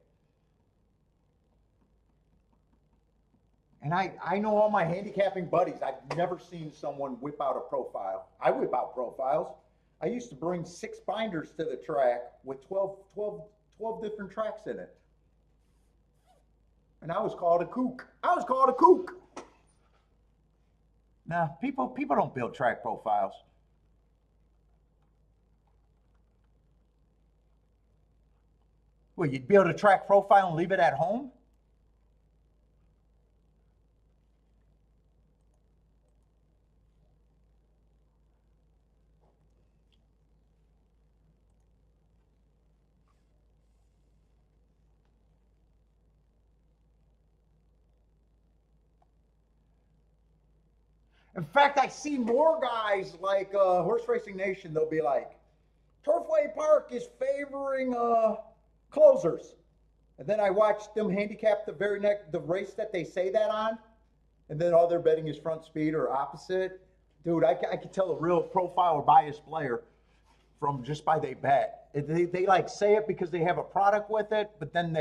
And I know all my handicapping buddies. I've never seen someone whip out a profile. I whip out profiles. I used to bring 6 binders to the track with 12 different tracks in it. And I was called a kook. I was called a kook. Nah, people don't build track profiles. Well, you'd build a track profile and leave it at home? In fact, I see more guys like Horse Racing Nation. They'll be like, Turfway Park is favoring closers. And then I watch them handicap the race that they say that on. And then all they're betting is front speed or opposite. Dude, I can tell a real profile or biased player from just by they bet. They like say it because they have a product with it, but then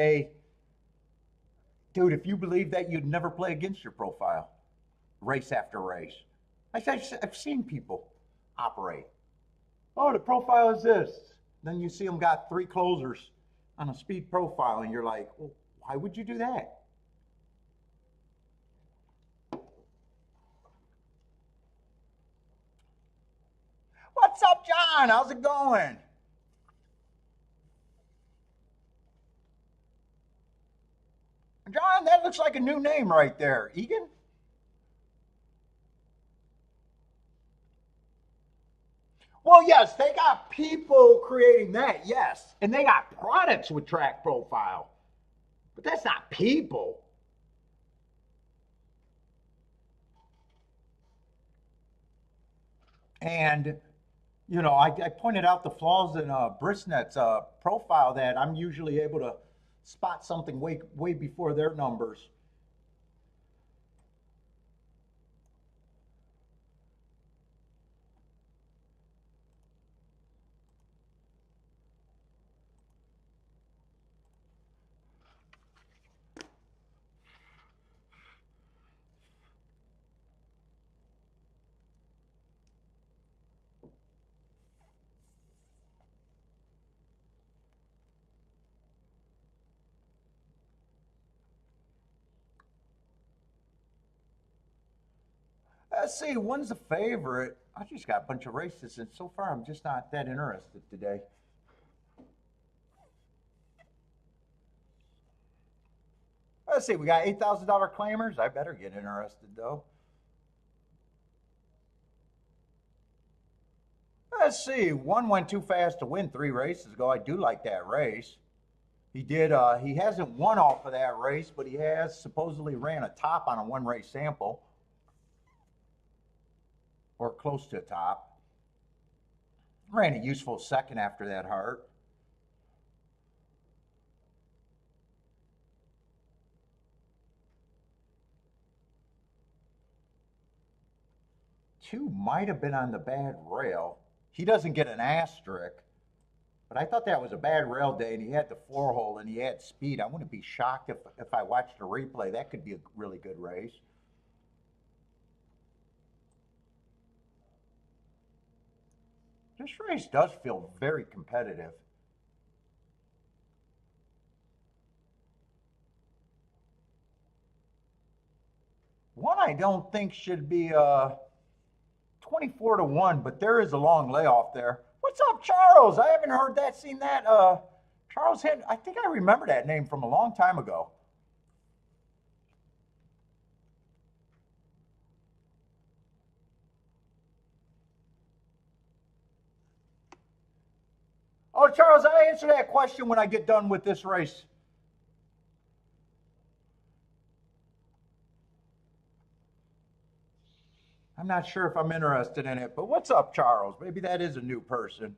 dude, if you believe that, you'd never play against your profile, race after race. I've seen people operate. Oh, the profile is this. Then you see them got 3 closers on a speed profile, and you're like, well, why would you do that? What's up, John? How's it going? John, that looks like a new name right there. Egan? Well, yes, they got people creating that, yes. And they got products with track profile. But that's not people. And, you know, I pointed out the flaws in Brisnet's profile that I'm usually able to spot something way before their numbers. Let's see, one's a favorite. I just got a bunch of races, and so far I'm just not that interested today. Let's see, we got $8,000 claimers. I better get interested, though. Let's see, one went too fast to win 3 races ago. I do like that race. He did. He hasn't won off of that race, but he has supposedly ran a top on a 1-race sample, or close to a top. Ran a useful second after that heart. 2 might have been on the bad rail. He doesn't get an asterisk, but I thought that was a bad rail day, and he had the 4-hole and he had speed. I wouldn't be shocked if I watched a replay. That could be a really good race. This race does feel very competitive. One I don't think should be 24-1, but there is a long layoff there. What's up, Charles? I haven't heard that, seen that. Charles I think I remember that name from a long time ago. Oh, Charles, I answer that question when I get done with this race. I'm not sure if I'm interested in it, but what's up, Charles? Maybe that is a new person.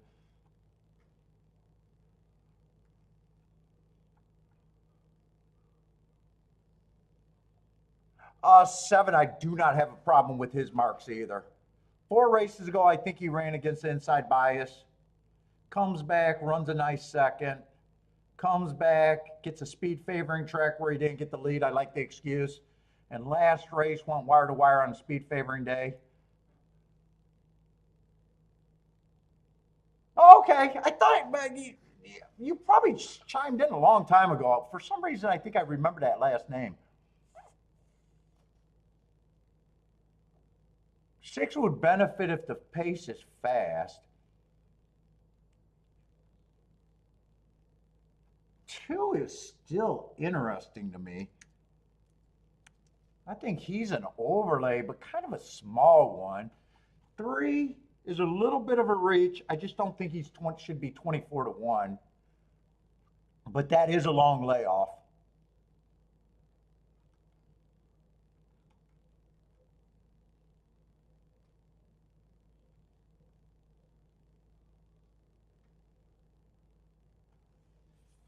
7, I do not have a problem with his marks either. 4 races ago, I think he ran against the inside bias. Comes back, runs a nice second. Comes back, gets a speed favoring track where he didn't get the lead. I like the excuse. And last race went wire to wire on a speed favoring day. Okay, I thought, but you probably chimed in a long time ago. For some reason, I think I remember that last name. 6 would benefit if the pace is fast. 2 is still interesting to me. I think he's an overlay, but kind of a small one. 3 is a little bit of a reach. I just don't think he's should be 24-1. But that is a long layoff.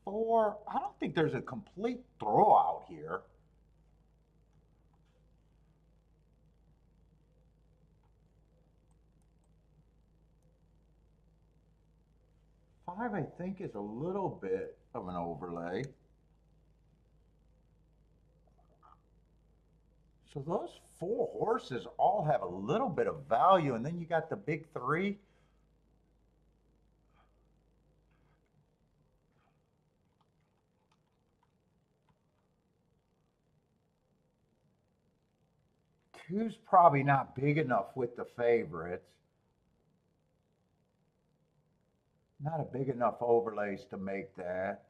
Four, I don't think there's a complete throwout here. Five, I think, is a little bit of an overlay. So those 4 horses all have a little bit of value, and then you got the big 3. Two's probably not big enough with the favorites. Not a big enough overlays to make that.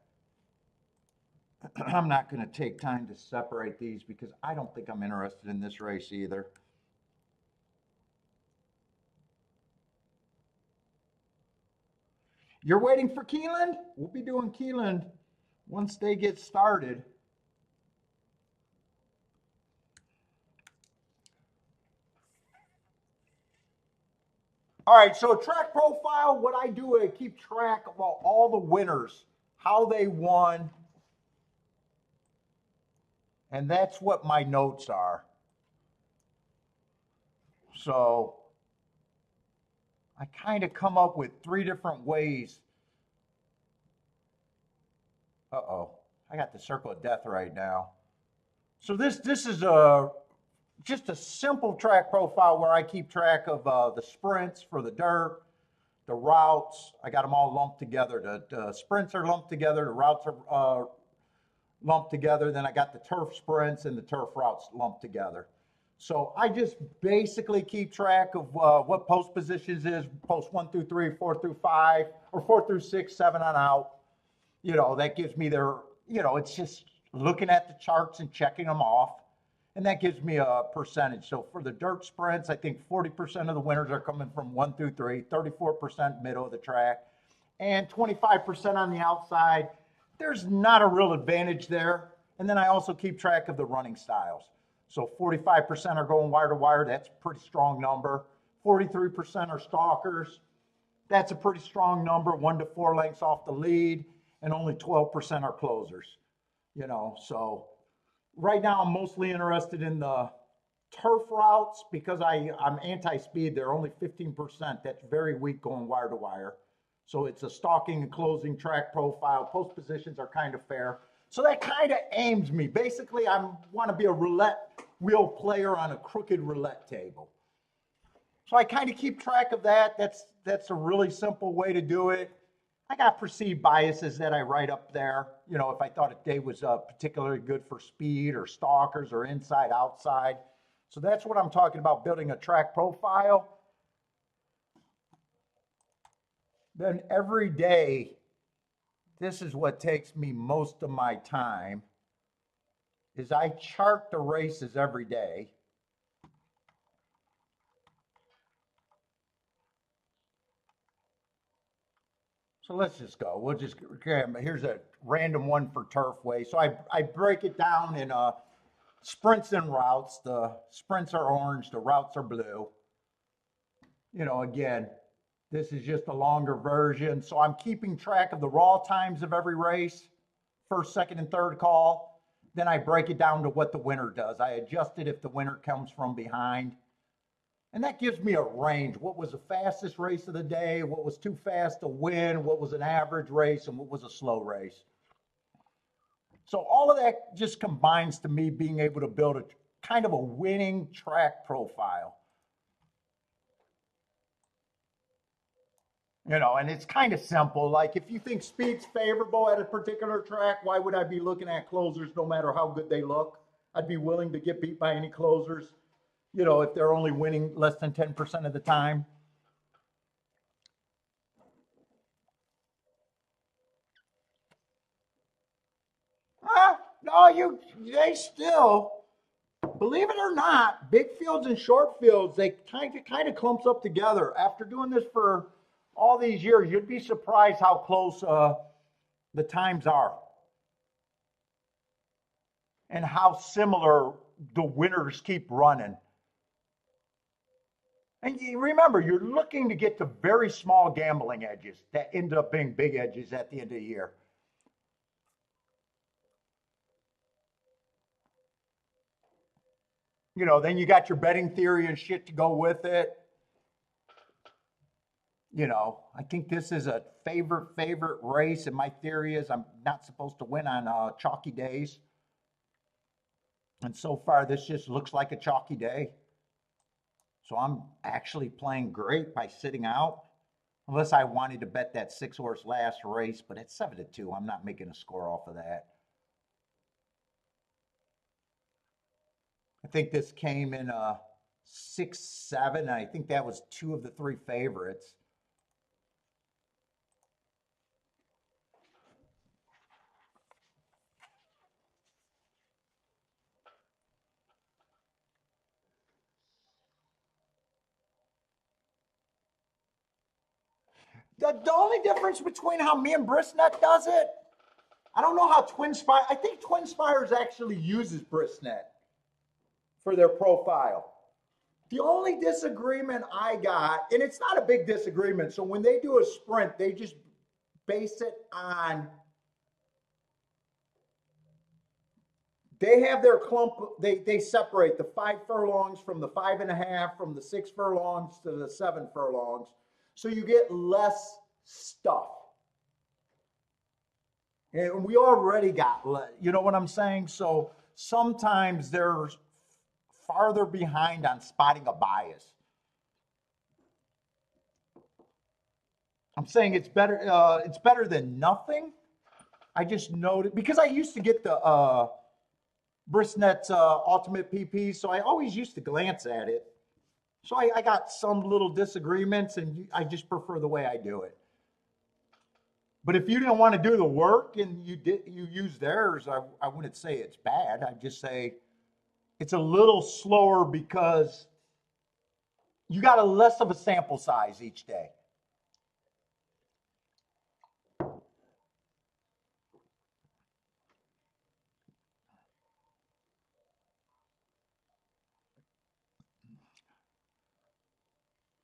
I'm not going to take time to separate these because I don't think I'm interested in this race either. You're waiting for Keeneland? We'll be doing Keeneland once they get started. All right, so track profile, what I do, I keep track of all the winners, how they won, and that's what my notes are. So I kind of come up with 3 different ways. Uh-oh, I got the circle of death right now. So this is just a simple track profile where I keep track of the sprints for the dirt, the routes. I got them all lumped together. The sprints are lumped together. The routes are lumped together. Then I got the turf sprints and the turf routes lumped together. So I just basically keep track of what post positions is, post 1 through 3, 4 through 5, or 4 through 6, 7 on out. You know, that gives me their, you know, it's just looking at the charts and checking them off. And that gives me a percentage. So for the dirt sprints, I think 40% of the winners are coming from 1 through 3, 34% middle of the track, and 25% on the outside. There's not a real advantage there. And then I also keep track of the running styles. So 45% are going wire to wire. That's a pretty strong number. 43% are stalkers. That's a pretty strong number, 1 to 4 lengths off the lead. And only 12% are closers. You know, so right now I'm mostly interested in the turf routes, because I'm anti-speed, they're only 15%. That's very weak going wire to wire. So it's a stalking and closing track profile. Post positions are kind of fair. So that kind of aims me. Basically, I want to be a roulette wheel player on a crooked roulette table. So I kind of keep track of that. That's a really simple way to do it. I got perceived biases that I write up there. You know, if I thought a day was particularly good for speed or stalkers or inside, outside. So that's what I'm talking about, building a track profile. Then every day, this is what takes me most of my time, is I chart the races every day. So let's just go. We'll just, here's a random one for Turfway. So I break it down in sprints and routes. The sprints are orange, the routes are blue. You know, again, this is just a longer version. So I'm keeping track of the raw times of every race, first, second, and third call. Then I break it down to what the winner does. I adjust it if the winner comes from behind. And that gives me a range. What was the fastest race of the day? What was too fast to win? What was an average race? And what was a slow race? So all of that just combines to me being able to build a kind of a winning track profile. You know, and it's kind of simple. Like if you think speed's favorable at a particular track, why would I be looking at closers no matter how good they look? I'd be willing to get beat by any closers, you know, if they're only winning less than 10% of the time. No, they still, believe it or not, big fields and short fields, they kind of clumps up together. After doing this for all these years, you'd be surprised how close the times are and how similar the winners keep running. And you remember, you're looking to get to very small gambling edges that end up being big edges at the end of the year. You know, then you got your betting theory and shit to go with it. You know, I think this is a favorite race, and my theory is I'm not supposed to win on chalky days. And so far, this just looks like a chalky day. So I'm actually playing great by sitting out, unless I wanted to bet that 6-horse last race, but at 7-2, I'm not making a score off of that. I think this came in 6-7. I think that was 2 of the 3 favorites. The only difference between how me and Brisnet does it, I don't know how TwinSpire, I think TwinSpires actually uses Brisnet for their profile. The only disagreement I got, and it's not a big disagreement, so when they do a sprint, they just base it on, they have their clump, they separate the 5 furlongs from the 5.5, from the 6 furlongs to the 7 furlongs. So you get less stuff. And we already got, you know what I'm saying? So sometimes they're farther behind on spotting a bias. I'm saying it's better than nothing. I just noted, because I used to get the Brisnet's Ultimate PP, so I always used to glance at it. So I got some little disagreements, and I just prefer the way I do it. But if you didn't want to do the work and you use theirs, I wouldn't say it's bad. I'd just say it's a little slower because you got a less of a sample size each day.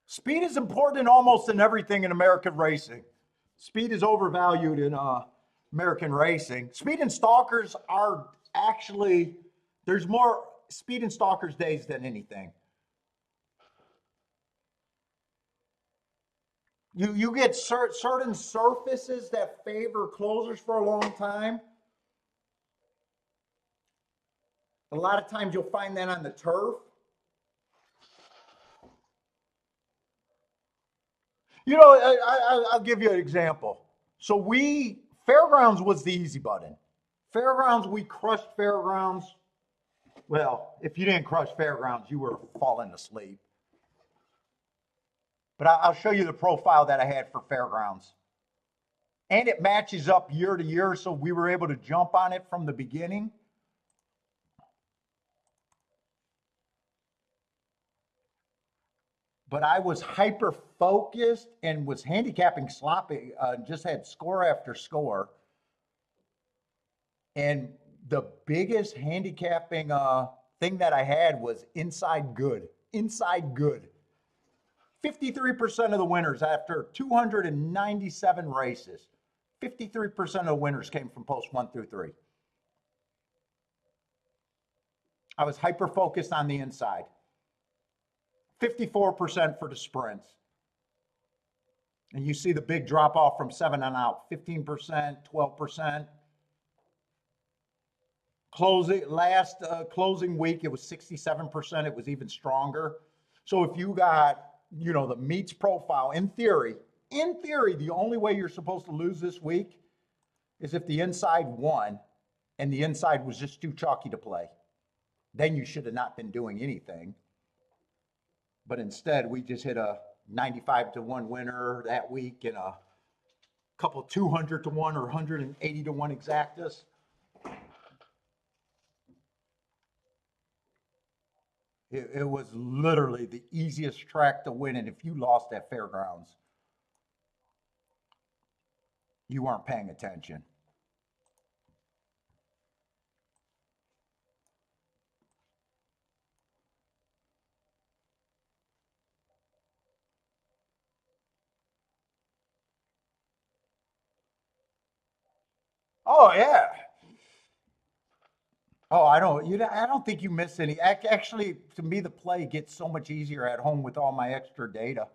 Speed is important almost in everything in American racing. Speed is overvalued in American racing. Speed and stalkers are actually, there's more speed and stalkers days than anything. You get certain surfaces that favor closers for a long time. A lot of times you'll find that on the turf. You know, I'll give you an example. So Fairgrounds was the easy button. Fairgrounds, we crushed Fairgrounds. Well, if you didn't crush Fairgrounds, you were falling asleep. But I'll show you the profile that I had for Fairgrounds. And it matches up year to year, so we were able to jump on it from the beginning. But I was hyper focused and was handicapping sloppy, just had score after score. And the biggest handicapping thing that I had was inside good. Inside good. 53% of the winners after 297 races. 53% of the winners came from posts 1 through 3. I was hyper focused on the inside. 54% for the sprints. And you see the big drop off from 7 on out. 15%, 12%. Closing week, it was 67%. It was even stronger. So if you got, the meets profile, in theory, the only way you're supposed to lose this week is if the inside won and the inside was just too chalky to play. Then you should have not been doing anything. But instead, we just hit a 95-1 winner that week and a couple 200-1 or 180-1 exactas. It was literally the easiest track to win. And if you lost at Fairgrounds, you weren't paying attention. Oh, yeah. Oh, I don't think you miss any. Actually, to me, the play gets so much easier at home with all my extra data.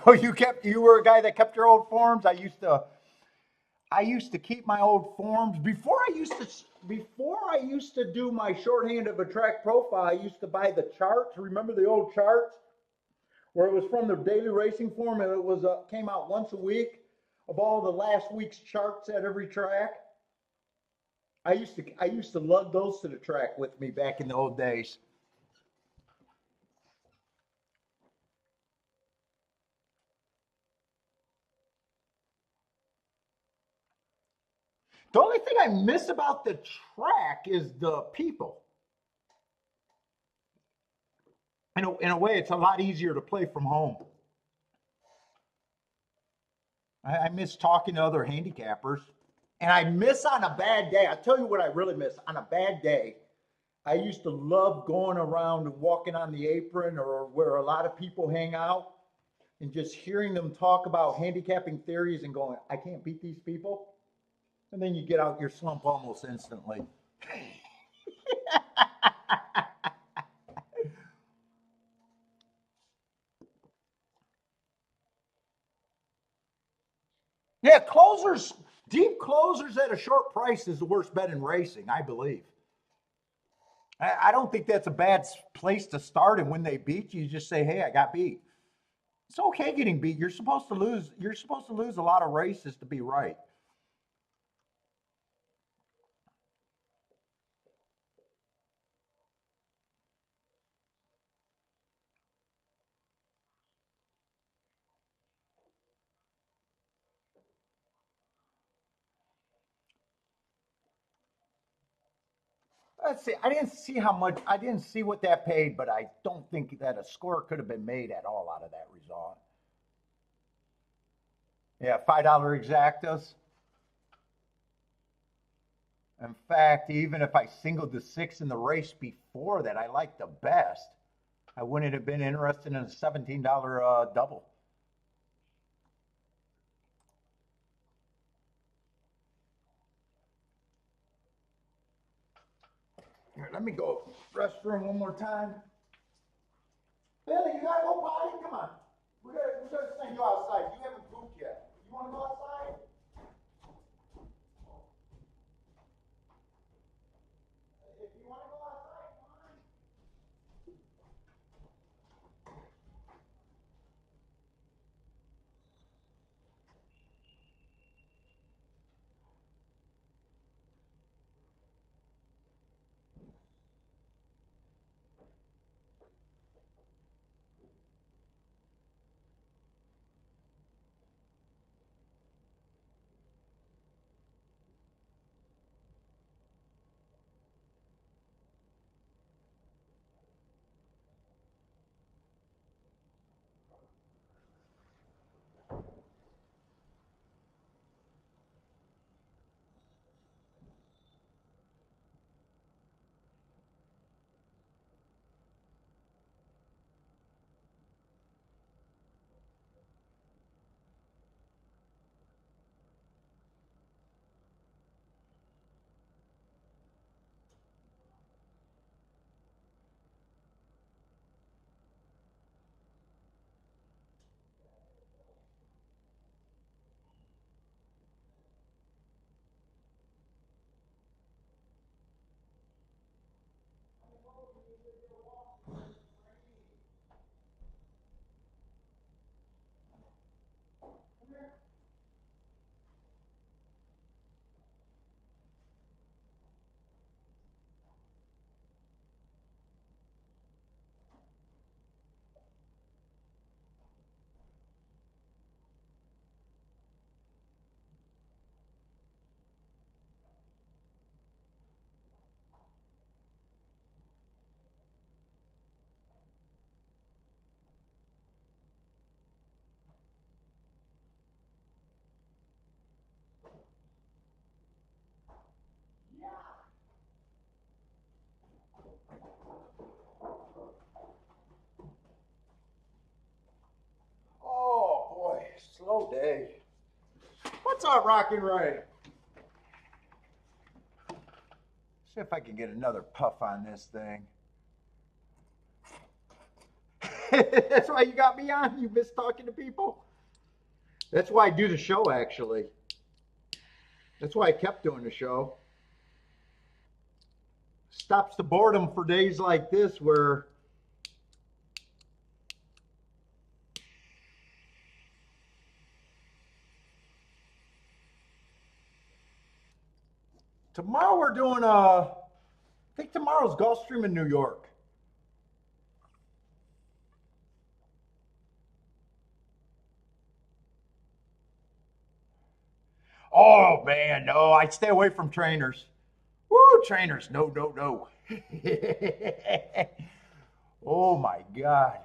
Oh, you were a guy that kept your old forms. I used to keep my old forms before I used to do my shorthand of a track profile. I used to buy the charts. Remember the old charts where it was from the daily racing form and it was came out once a week of all the last week's charts at every track. I used to lug those to the track with me back in the old days. The only thing I miss about the track is the people. In a way, it's a lot easier to play from home. I miss talking to other handicappers. And I miss on a bad day. I tell you what I really miss. On a bad day, I used to love going around and walking on the apron or where a lot of people hang out and just hearing them talk about handicapping theories and going, I can't beat these people. And then you get out your slump almost instantly. Yeah, deep closers at a short price is the worst bet in racing, I believe. I don't think that's a bad place to start. And when they beat you, you just say, "Hey, I got beat." It's okay getting beat. You're supposed to lose. You're supposed to lose a lot of races to be right. Let's see. I didn't see what that paid, but I don't think that a score could have been made at all out of that result. Yeah, $5 exactas. In fact, even if I singled the 6 in the race before that I liked the best, I wouldn't have been interested in a $17 double. Here, let me go restroom one more time. Billy, you gotta go potty? Come on. We're gonna send you outside. You haven't pooped yet. You wanna go outside? If you wanna go outside, come on. Oh boy, slow day. What's up, Rockin' Ray? See if I can get another puff on this thing. That's why you got me on? You miss talking to people? That's why I do the show, actually. That's why I kept doing the show. Stops the boredom for days like this where tomorrow we're doing I think tomorrow's Gulfstream in New York. Oh man, no, I stay away from trainers. Woo, trainers, no, no, no. Oh my God.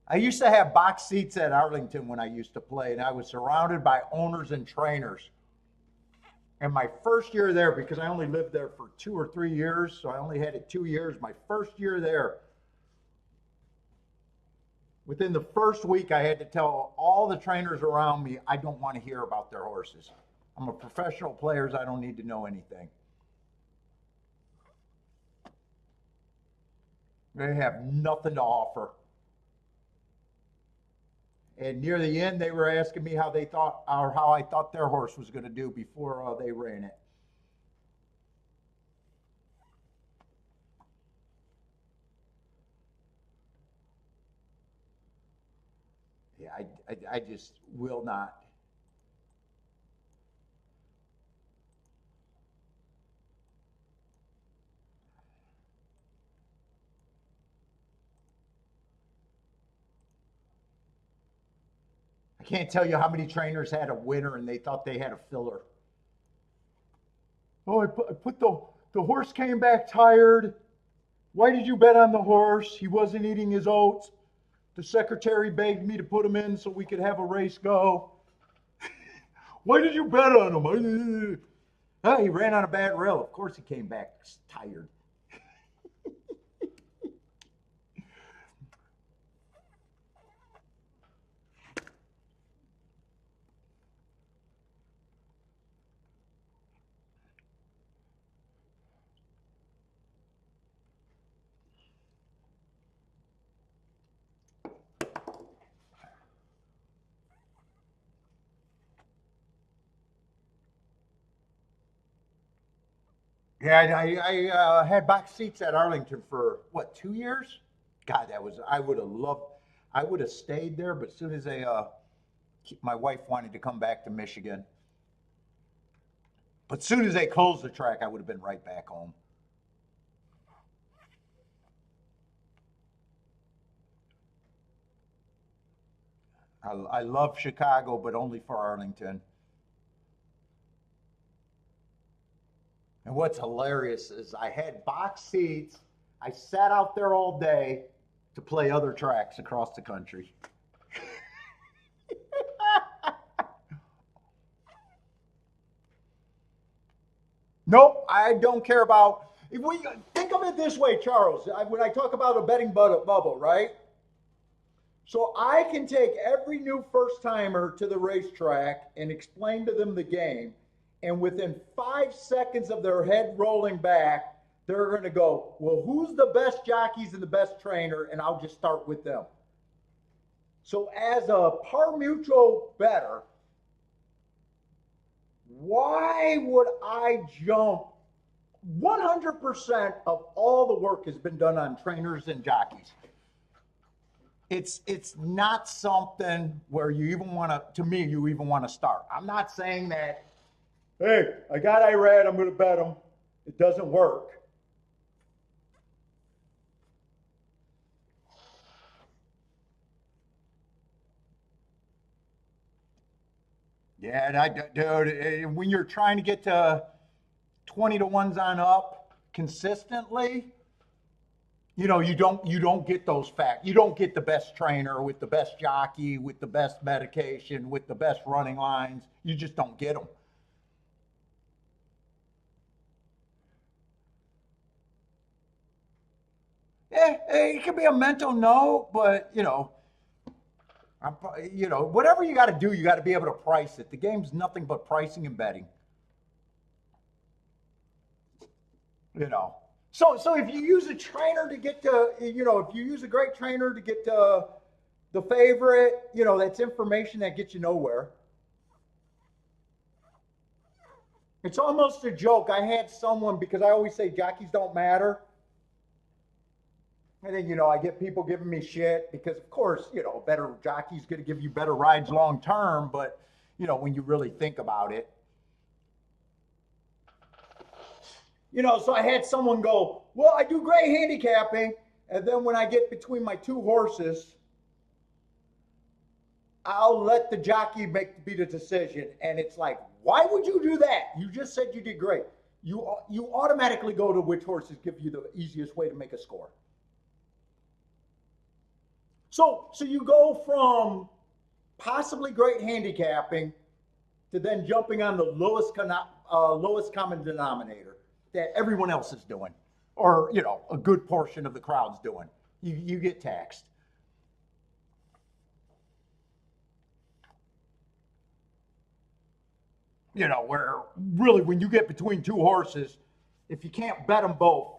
I used to have box seats at Arlington when I used to play, and I was surrounded by owners and trainers. And my first year there, because I only lived there for 2 or 3 years, so I only had it 2 years. My first year there, within the first week, I had to tell all the trainers around me, I don't want to hear about their horses. I'm a professional player, I don't need to know anything. They have nothing to offer. And near the end, they were asking me how they thought, or how I thought their horse was going to do before they ran it. Yeah, I just will not. I can't tell you how many trainers had a winner and they thought they had a filler. Oh, I put the horse came back tired. Why did you bet on the horse? He wasn't eating his oats. The secretary begged me to put him in so we could have a race go. Why did you bet on him? Oh, he ran on a bad rail. Of course he came back tired. Yeah, I had box seats at Arlington for what, 2 years? God, I would have loved. I would have stayed there, but as soon as my wife wanted to come back to Michigan, but as soon as they closed the track, I would have been right back home. I love Chicago, but only for Arlington. And what's hilarious is I had box seats. I sat out there all day to play other tracks across the country. Nope, I don't care about. If we think of it this way, Charles, when I talk about a betting bubble, right? So I can take every new first timer to the racetrack and explain to them the game, and within 5 seconds of their head rolling back, they're going to go, well, who's the best jockeys and the best trainer? And I'll just start with them. So as a par mutual bettor, why would I jump? 100% of all the work has been done on trainers and jockeys. It's not something where you even want to me, you even want to start. I'm not saying that, hey, I got Irad, I'm going to bet him. It doesn't work. Yeah, dude, when you're trying to get to 20 to 1s on up consistently, you don't get those facts. You don't get the best trainer with the best jockey, with the best medication, with the best running lines. You just don't get them. Yeah, it could be a mental note, but whatever you got to do, you got to be able to price it. The game's nothing but pricing and betting. So if you use a trainer to get to, if you use a great trainer to get to the favorite, that's information that gets you nowhere. It's almost a joke. I had someone, because I always say jockeys don't matter. And then, I get people giving me shit because, of course, a better jockey's going to give you better rides long term. But, when you really think about it, so I had someone go, well, I do great handicapping. And then when I get between my two horses, I'll let the jockey be the decision. And it's like, why would you do that? You just said you did great. You automatically go to which horses give you the easiest way to make a score. So you go from possibly great handicapping to then jumping on the lowest common denominator that everyone else is doing, or a good portion of the crowd's doing. You get taxed. Where really when you get between two horses, if you can't bet them both,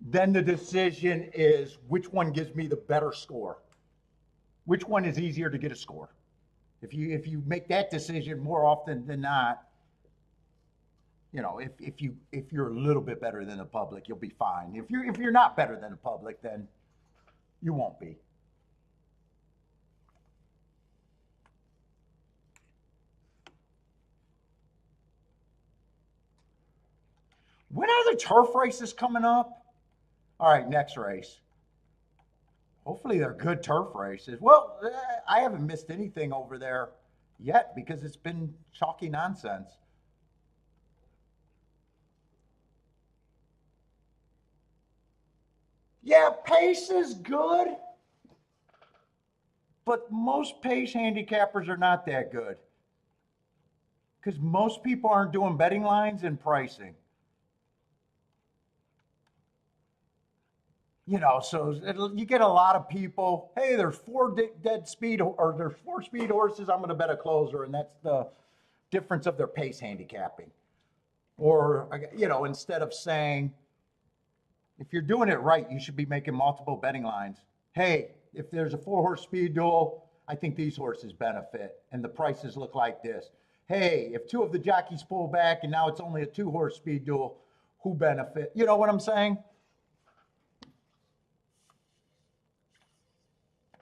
then the decision is which one gives me the better score. Which one is easier to get a score? If you make that decision more often than not, if you're a little bit better than the public, you'll be fine. If you're not better than the public, then you won't be. When are the turf races coming up? All right, next race. Hopefully they're good turf races. Well, I haven't missed anything over there yet because it's been chalky nonsense. Yeah, pace is good. but most pace handicappers are not that good. Because most people aren't doing betting lines and pricing. You know, so you get a lot of people, hey, there's four dead speed, or there's four speed horses, I'm going to bet a closer, and that's the difference of their pace handicapping. Or, you know, instead of saying, if you're doing it right, you should be making multiple betting lines. Hey, if there's a 4-horse speed duel, I think these horses benefit, and the prices look like this. Hey, if 2 of the jockeys pull back and now it's only a 2-horse speed duel, who benefit? You know what I'm saying?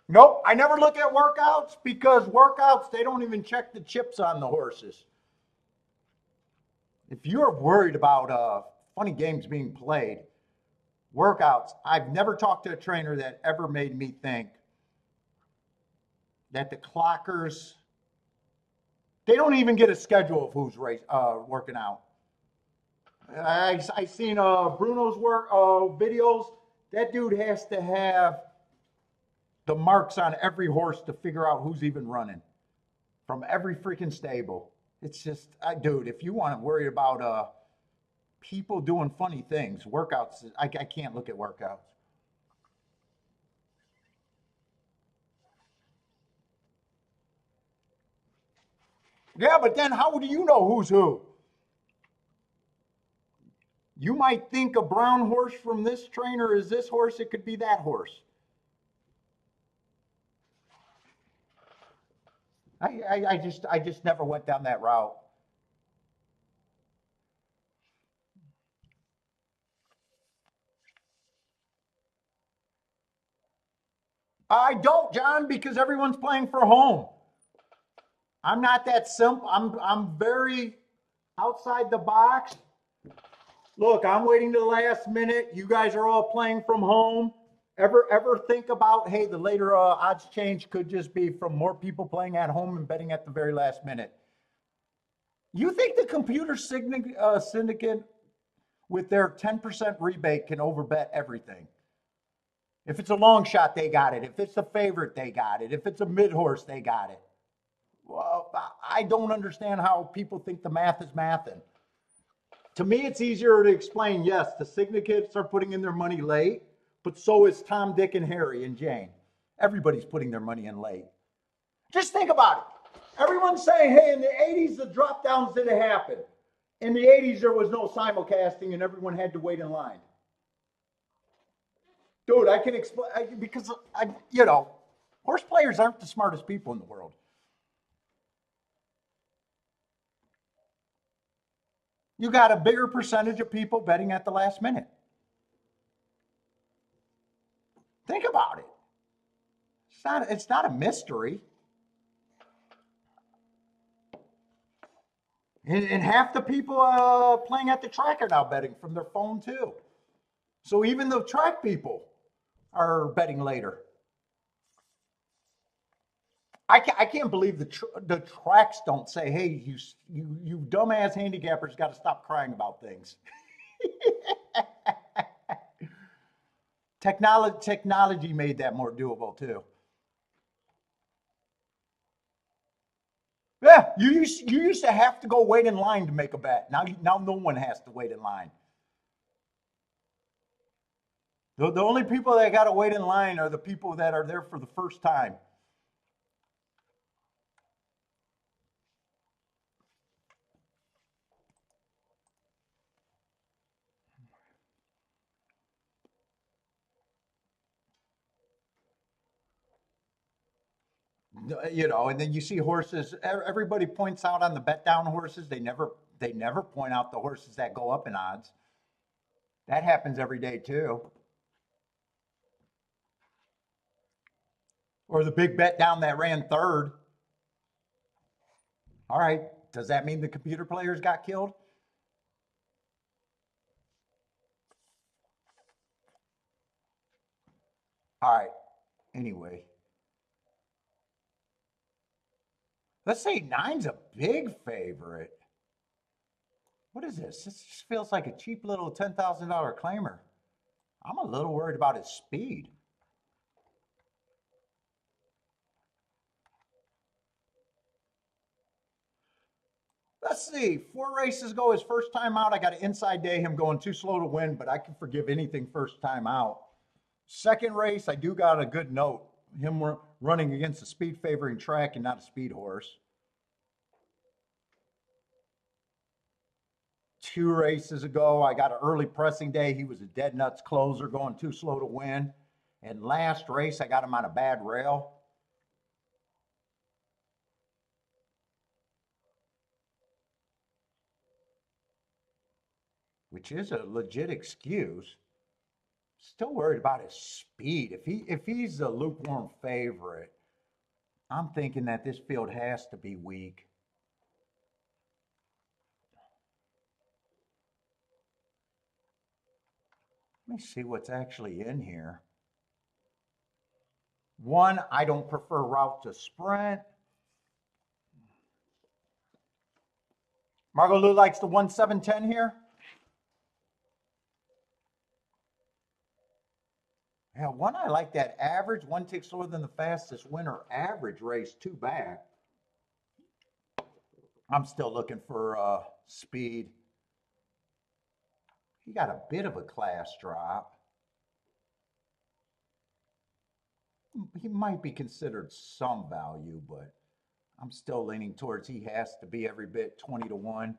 Nope, I never look at workouts because workouts, they don't even check the chips on the horses. If you're worried about funny games being played, workouts, I've never talked to a trainer that ever made me think that the clockers, they don't even get a schedule of who's working out. I seen Bruno's work videos. That dude has to have the marks on every horse to figure out who's even running from every freaking stable. It's just, dude, if you want to worry about people doing funny things, workouts, I can't look at workouts. Yeah, but then how do you know who's who? You might think a brown horse from this trainer is this horse, it could be that horse. I just never went down that route. I don't, John, because everyone's playing for home. I'm not that simple. I'm very outside the box. Look, I'm waiting to the last minute. You guys are all playing from home. Ever think about, hey, the later odds change could just be from more people playing at home and betting at the very last minute. You think the computer syndicate with their 10% rebate can overbet everything? If it's a long shot, they got it. If it's a favorite, they got it. If it's a mid horse, they got it. Well, I don't understand how people think the math is mathing. To me, it's easier to explain, yes, the syndicates are putting in their money late, but so is Tom, Dick, and Harry and Jane. Everybody's putting their money in late. Just think about it. Everyone's saying, hey, in the 80s, the drop downs didn't happen. In the 80s, there was no simulcasting and everyone had to wait in line. Dude, I can explain because, you know, horse players aren't the smartest people in the world. You got a bigger percentage of people betting at the last minute. Think about it. It's not a mystery. And half the people playing at the track are now betting from their phone too. So even the track people are betting later. I can't believe the tracks don't say, hey, you dumbass handicappers got to stop crying about things. Technology made that more doable too. Yeah, you used to have to go wait in line to make a bet. Now no one has to wait in line. The only people that got to wait in line are the people that are there for the first time. You know, and then you see horses. Everybody points out on the bet down horses. They never point out the horses that go up in odds. That happens every day too. Or the big bet down that ran third. All right, does that mean the computer players got killed? All right. Anyway, let's say nine's a big favorite. What is this? This just feels like a cheap little $10,000 claimer. I'm a little worried about his speed. Let's see, 4 races ago, his first time out, I got an inside day, him going too slow to win, but I can forgive anything first time out. Second race, I do got a good note. Him running against a speed favoring track and not a speed horse. 2 races ago, I got an early pressing day. He was a dead nuts closer going too slow to win. And last race, I got him on a bad rail. Which is a legit excuse. Still worried about his speed. If he's a lukewarm favorite, I'm thinking that this field has to be weak. Let me see what's actually in here. One, I don't prefer route to sprint. Margot Lou likes the 1-7-10 here. Yeah, one, I like that average. One ticks slower than the fastest winner average race, 2 back. I'm still looking for speed. He got a bit of a class drop. He might be considered some value, but I'm still leaning towards he has to be every bit 20 to 1.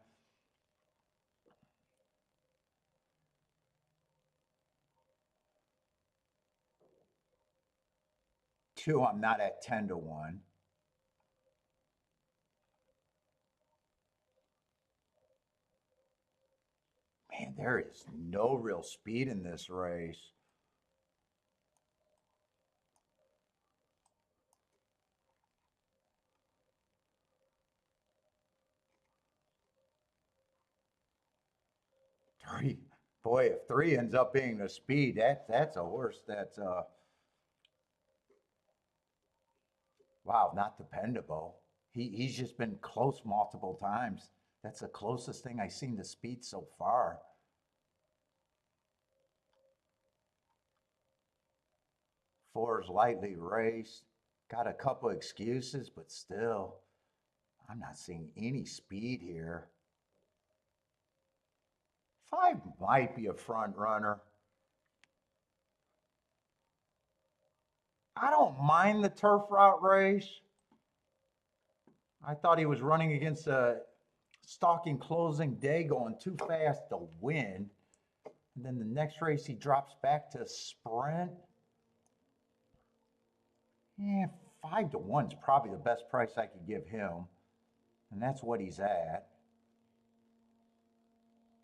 Two, I'm not at 10 to 1. Man, there is no real speed in this race. Three, boy, if 3 ends up being the speed, that's a horse that's wow, not dependable. He's just been close multiple times. That's the closest thing I've seen to speed so far. Four is lightly raced. Got a couple excuses, but still, I'm not seeing any speed here. 5 might be a front runner. I don't mind the turf route race. I thought he was running against a stalking closing day going too fast to win. And then the next race he drops back to sprint. Yeah, 5 to 1 is probably the best price I could give him. And that's what he's at.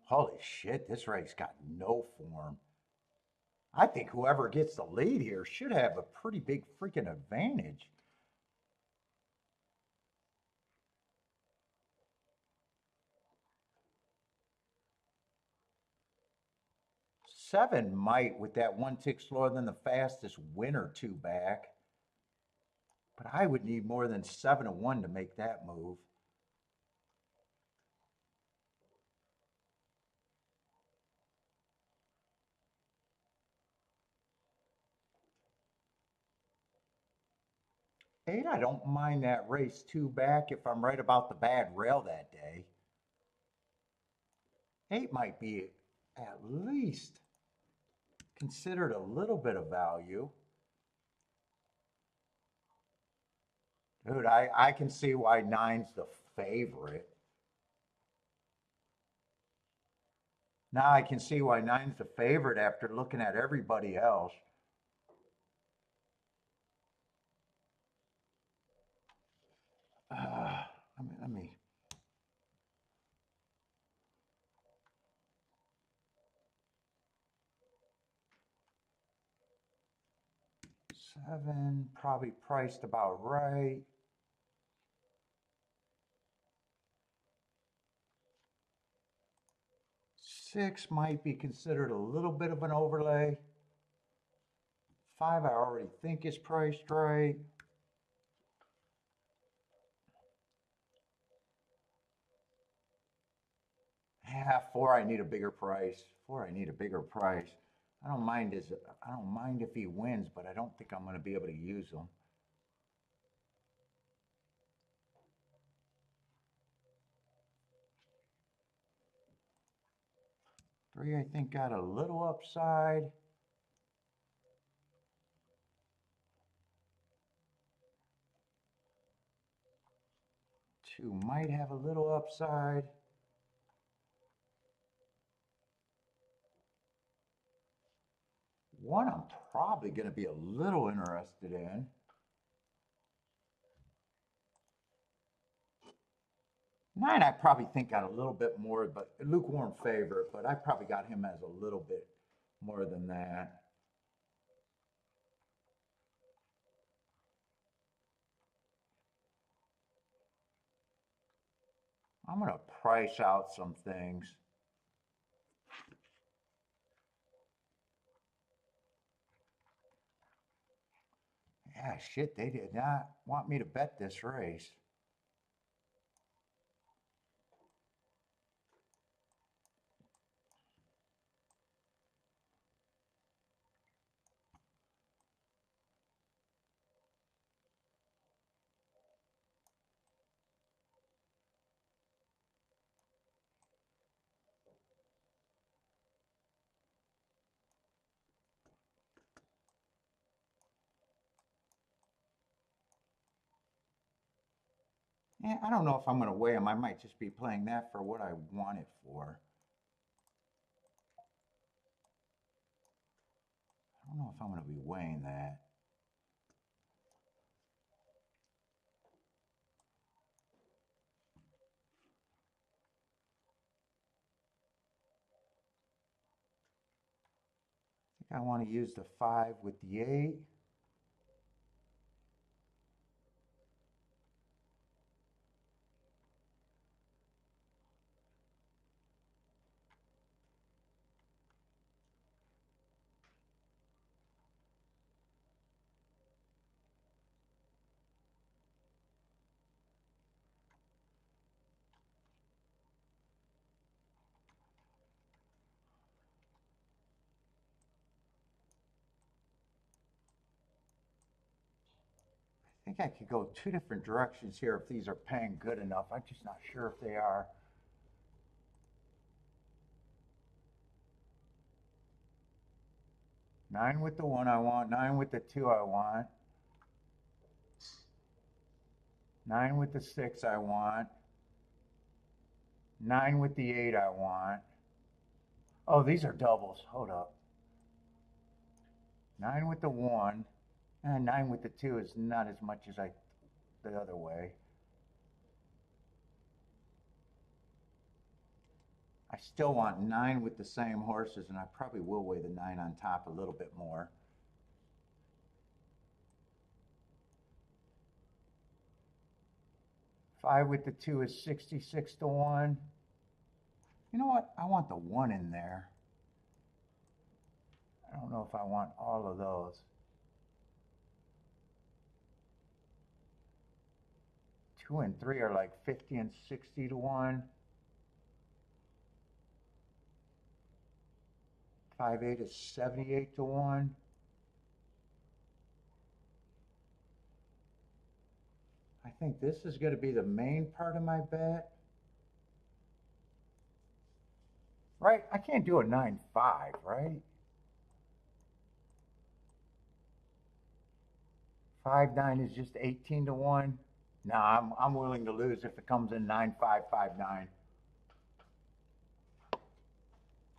Holy shit, this race got no form. I think whoever gets the lead here should have a pretty big freaking advantage. Seven might with that 1 tick slower than the fastest winner 2 back. But I would need more than 7 to 1 to make that move. Eight, I don't mind that race 2 back if I'm right about the bad rail that day. 8 might be at least considered a little bit of value. Dude, I can see why 9's the favorite. Now I can see why 9's the favorite after looking at everybody else. Let me. Seven, probably priced about right. 6 might be considered a little bit of an overlay. 5, I already think is priced right. Yeah, 4, I need a bigger price. 4, I need a bigger price. I don't mind if he wins, but I don't think I'm going to be able to use him. 3, I think, got a little upside. 2 might have a little upside. 1, I'm probably going to be a little interested in. 9, I probably think got a little bit more, but lukewarm favorite, but I probably got him as a little bit more than that. I'm going to price out some things. Yeah, shit, they did not want me to bet this race. Yeah, I don't know if I'm going to weigh them. I might just be playing that for what I want it for. I don't know if I'm going to be weighing that. I think I want to use the 5 with the 8. I think I could go 2 different directions here if these are paying good enough. I'm just not sure if they are. Nine with the 1 I want, 9 with the 2 I want, 9 with the 6 I want, 9 with the 8 I want. Oh, these are doubles. Hold up. 9 with the 1, and 9 with the 2 is not as much as the other way. I still want 9 with the same horses, and I probably will weigh the 9 on top a little bit more. Five with the 2 is 66 to 1. You know what? I want the 1 in there. I don't know if I want all of those. 2 and 3 are like 50 and 60 to 1. 5, 8 is 78 to 1. I think this is going to be the main part of my bet. Right? I can't do a 9-5, right? 5-9 is just 18 to 1. Nah, I'm willing to lose if it comes in 9-5, 5-9.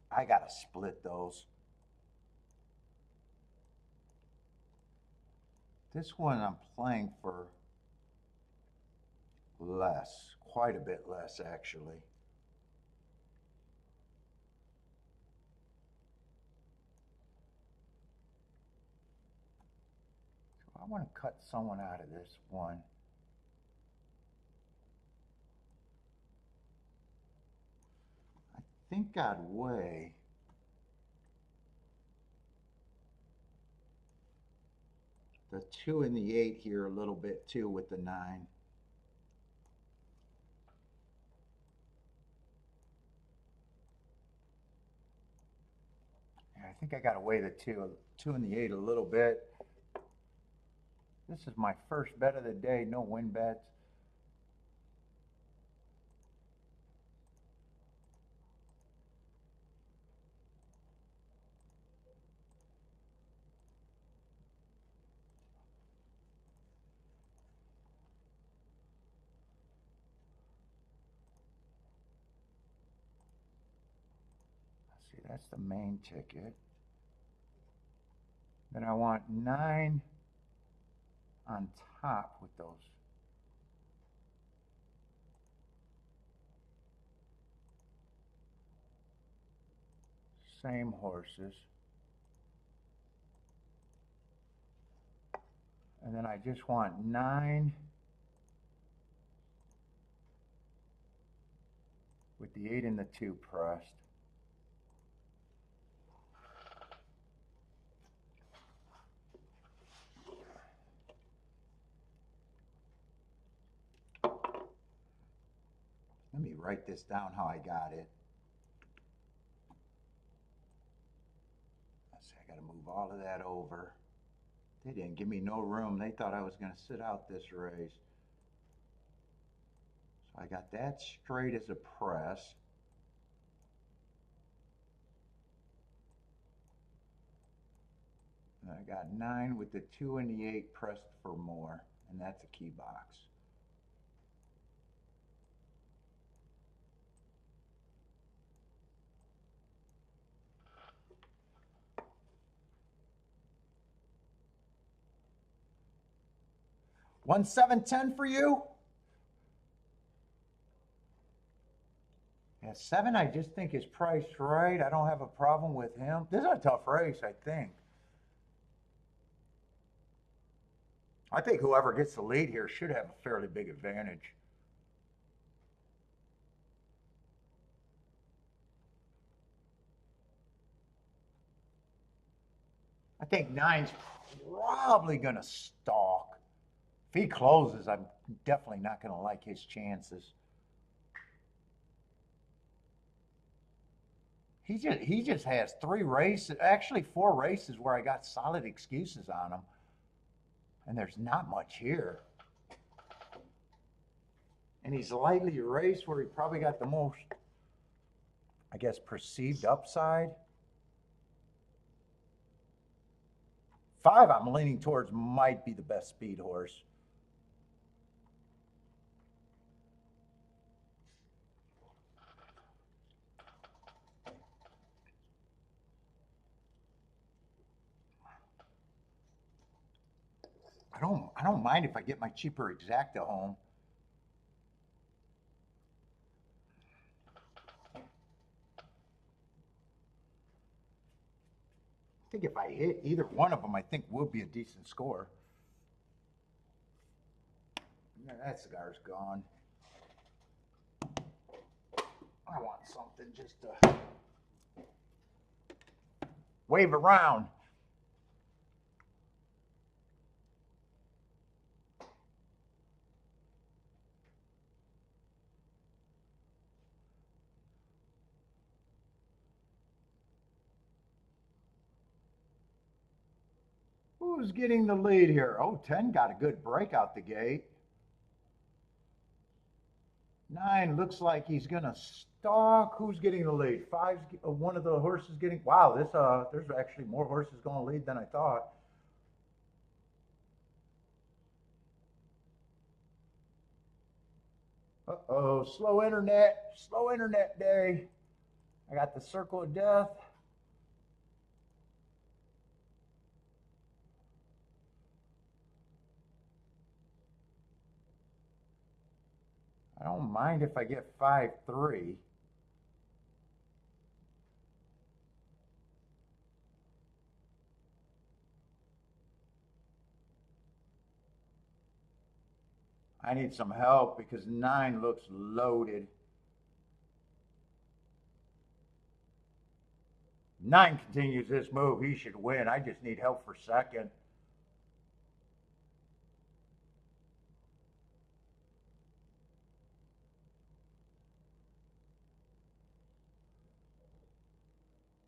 I gotta split those. This one I'm playing for less, quite a bit less actually. So I want to cut someone out of this one. I think I'd weigh the 2 and the 8 here a little bit too with the 9. I think I got to weigh the 2 and the 8 a little bit. This is my first bet of the day, no win bets. That's the main ticket. Then I want 9 on top with those. Same horses. And then I just want 9 with the 8 and the 2 pressed. Let me write this down how I got it. Let's see, I got to move all of that over. They didn't give me no room. They thought I was going to sit out this race. So I got that straight as a press. And I got 9 with the 2 and the 8 pressed for more. And that's a key box. $1,710 for you? Yeah, 7 I just think is priced right. I don't have a problem with him. This is a tough race, I think. I think whoever gets the lead here should have a fairly big advantage. I think 9's probably going to stalk. If he closes, I'm definitely not going to like his chances. He just has 3 races, actually 4 races where I got solid excuses on him. And there's not much here. And he's lightly raced where he probably got the most, I guess, perceived upside. 5 I'm leaning towards might be the best speed horse. I don't mind if I get my cheaper exacta home. I think if I hit either one of them, I think will be a decent score. Yeah, that cigar's gone. I want something just to wave around. Who's getting the lead here? Oh, 10 got a good break out the gate. 9 looks like he's gonna stalk. Who's getting the lead? 5's one of the horses getting. Wow, this there's actually more horses going to lead than I thought. Uh-oh, slow internet day. I got the circle of death. I don't mind if I get 5-3. I need some help because 9 looks loaded. 9 continues this move. He should win. I just need help for second.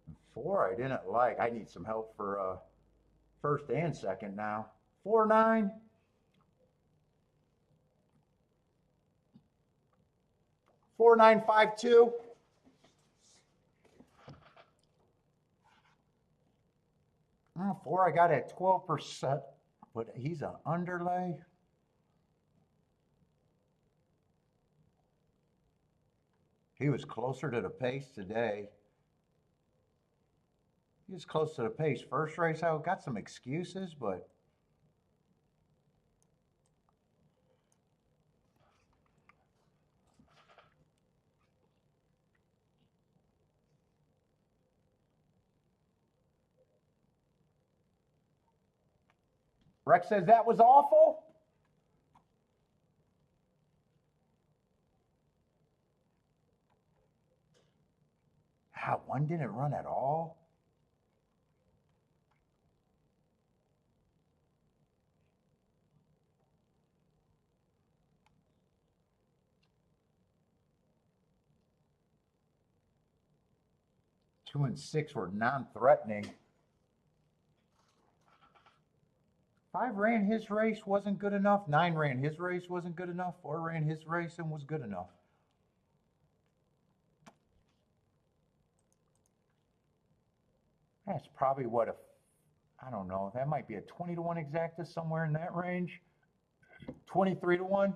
And 4 I didn't like. I need some help for first and second now. 4-9. 4-9-5-2. Oh, 4 I got at 12%, but he's an underlay. He was closer to the pace today. He was close to the pace. First race, I got some excuses, but Rex says that was awful. One didn't run at all. Two and six were non-threatening. 5 ran his race, wasn't good enough. 9 ran his race, wasn't good enough. 4 ran his race and was good enough. That's probably what I don't know. That might be a 20 to 1 exacta, somewhere in that range. 23 to 1.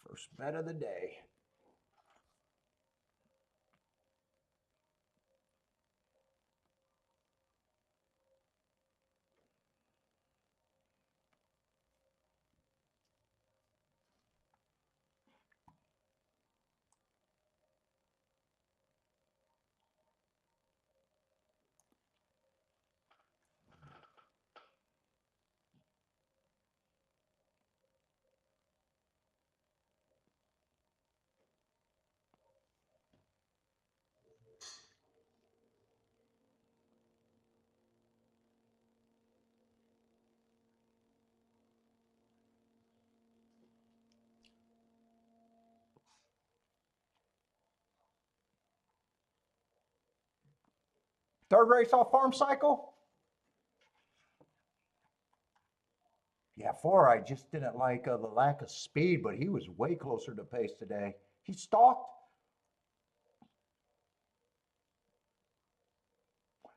First bet of the day. Third race off farm cycle? Yeah, 4, I just didn't like the lack of speed, but he was way closer to pace today. He stalked.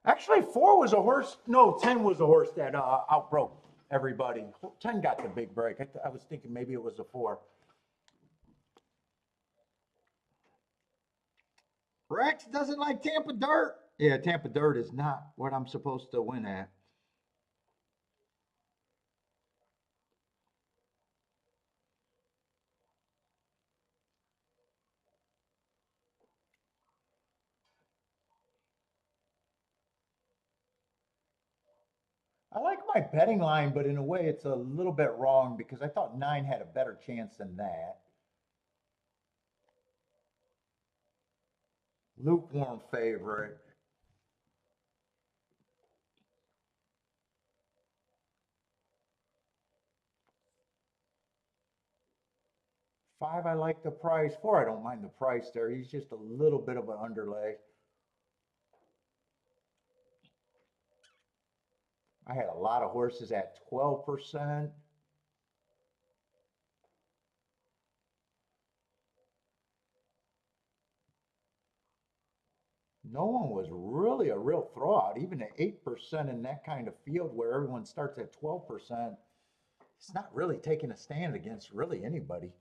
Actually, 4 was a horse. No, 10 was a horse that outbroke everybody. 10 got the big break. I was thinking maybe it was a 4. Rex doesn't like Tampa Dirt. Yeah, Tampa Dirt is not what I'm supposed to win at. I like my betting line, but in a way it's a little bit wrong because I thought 9 had a better chance than that. Lukewarm favorite. 5, I like the price. 4, I don't mind the price there. He's just a little bit of an underlay. I had a lot of horses at 12%. No one was really a real throwout, even at 8% in that kind of field where everyone starts at 12%. It's not really taking a stand against really anybody.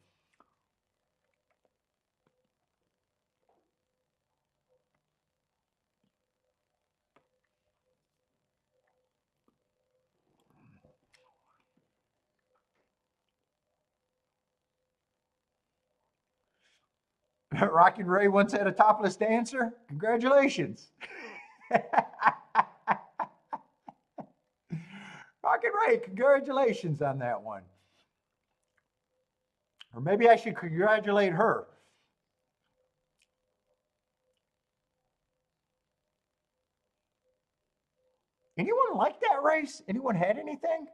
Rockin' Ray once had a topless dancer. Congratulations. Rockin' Ray, congratulations on that one. Or maybe I should congratulate her. Anyone like that race? Anyone had anything?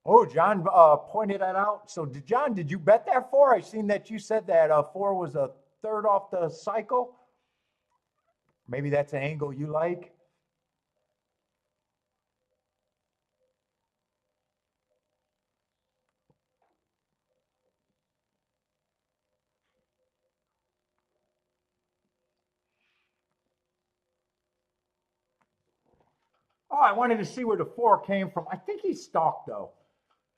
Oh, John pointed that out. So, John, did you bet that 4? I seen that you said that 4 was a third off the cycle. Maybe that's an angle you like. Oh, I wanted to see where the 4 came from. I think he stalked though.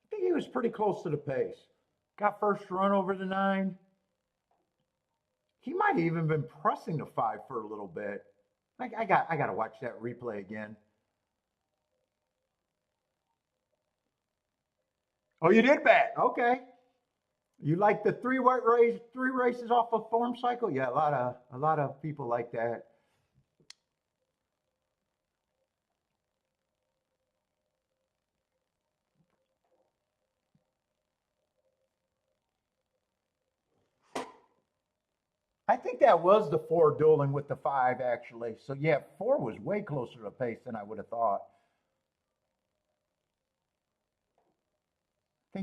I think he was pretty close to the pace. Got first run over the 9. He might have even been pressing the 5 for a little bit. I got to watch that replay again. Oh, you did bet. Okay. You like the three races off of form cycle? Yeah, a lot of people like that. I think that was the 4 dueling with the 5 actually. So yeah, 4 was way closer to pace than I would have thought. I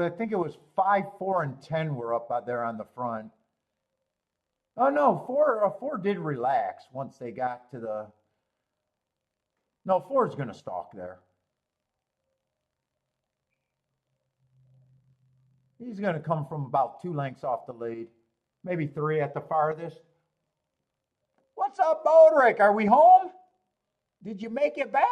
think it was 5, 4, and 10 were up out there on the front. Oh no, 4 did relax once they got to the. No, 4 is going to stalk there. He's going to come from about 2 lengths off the lead, maybe 3 at the farthest. What's up, Bodrick? Are we home? Did you make it back?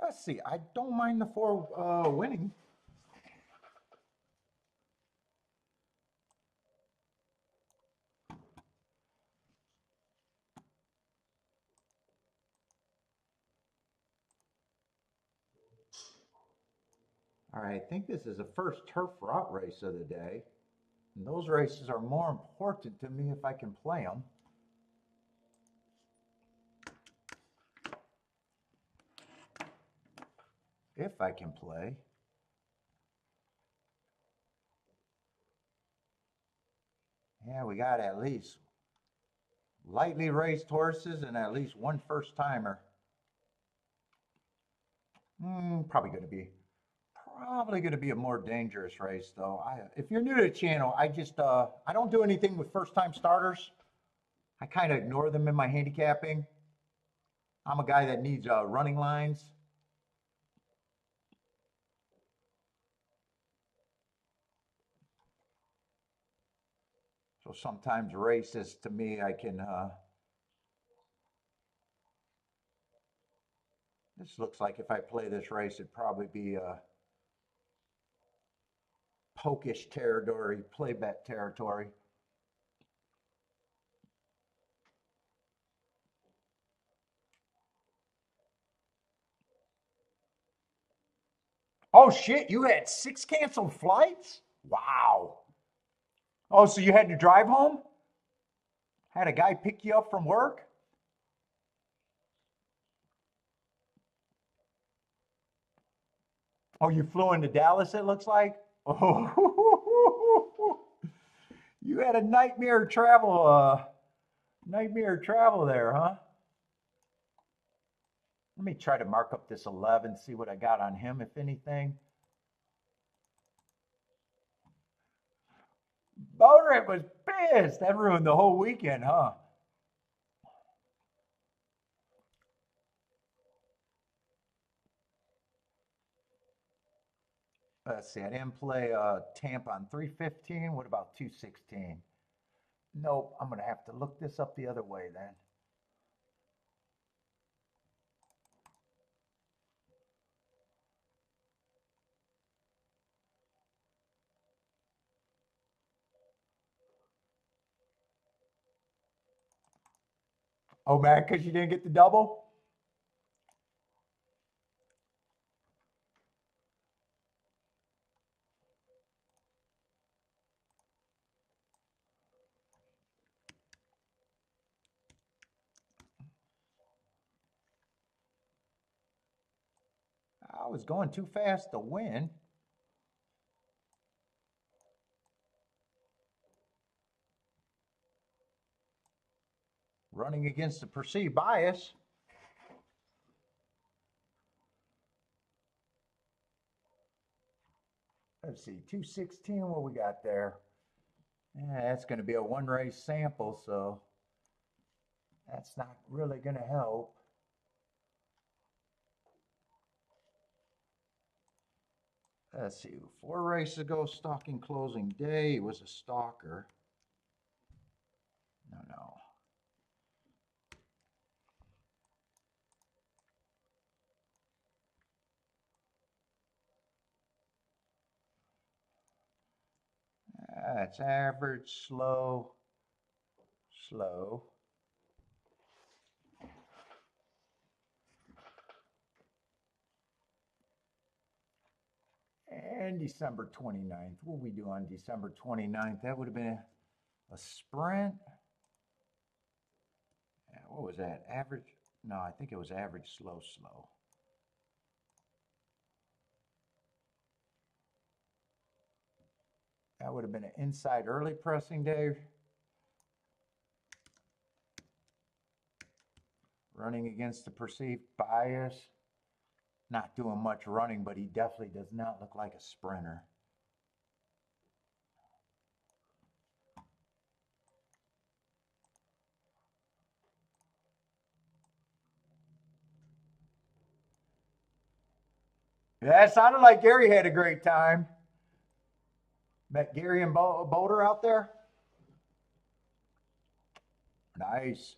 Let's see. I don't mind the 4 winning. All right, I think this is the first turf route race of the day. And those races are more important to me if I can play them. If I can play. Yeah, we got at least lightly raced horses and at least 1 first timer. Probably going to be a more dangerous race though. If you're new to the channel, I don't do anything with first time starters. I kind of ignore them in my handicapping. I'm a guy that needs running lines. So sometimes races to me, I can. This looks like if I play this race, it'd probably be pokish territory, play bet territory. Oh shit, you had 6 canceled flights? Wow. Oh, so you had to drive home? Had a guy pick you up from work? Oh, you flew into Dallas, it looks like? Oh, you had a nightmare travel there, huh? Let me try to mark up this 11, see what I got on him, if anything. Bodrick was pissed. That ruined the whole weekend, huh? Let's see. I didn't play Tampa on 315. What about 216? Nope. I'm going to have to look this up the other way then. Oh, man, because you didn't get the double? I was going too fast to win. running against the perceived bias. Let's see, 216, what we got there? Yeah, that's going to be a one race sample, so that's not really going to help. Let's see, 4 races ago, stalking closing day, he was a stalker. No. It's average, slow. And December 29th, what we do on December 29th? That would have been a sprint. What was that? Average? No, I think it was average, slow. That would have been an inside early pressing day. Running against the perceived bias. Not doing much running, but he definitely does not look like a sprinter. Yeah, it sounded like Gary had a great time. Met Gary and Boulder out there. Nice.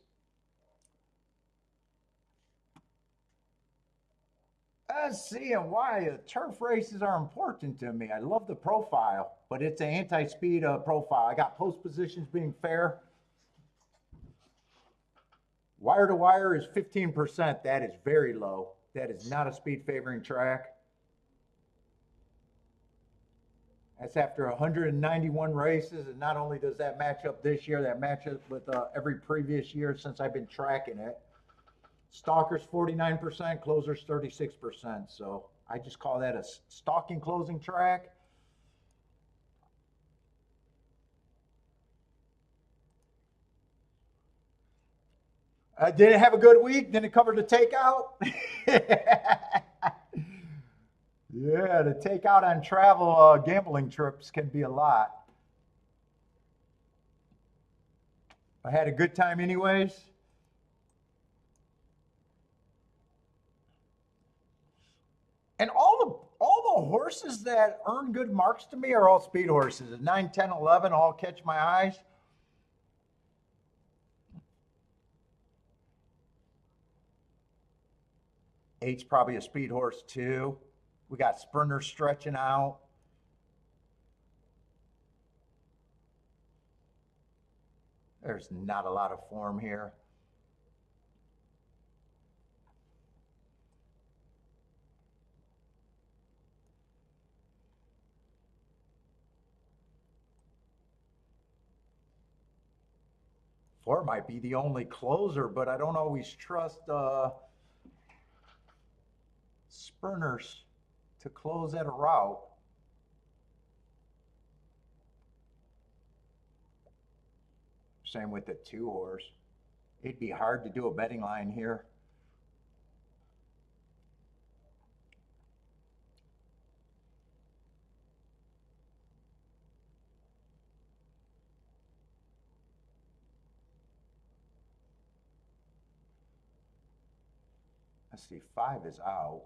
Seeing why turf races are important to me. I love the profile, but it's an anti-speed profile. I got post positions being fair. Wire to wire is 15%. That is very low. That is not a speed favoring track. That's after 191 races, and not only does that match up this year, that matches with every previous year since I've been tracking it. Stalkers 49%, closers 36%. So I just call that a stalking closing track. Did it have a good week? Did it cover the takeout? Yeah, the takeout on travel gambling trips can be a lot. I had a good time anyways. And all the horses that earn good marks to me are all speed horses. 9, 10, 11 all catch my eyes. Eight's probably a speed horse too. We got sprinters stretching out. There's not a lot of form here. Four might be the only closer, but I don't always trust sprinters to close at a route. Same with the 2 horse. It'd be hard to do a betting line here. Let's see, 5 is out.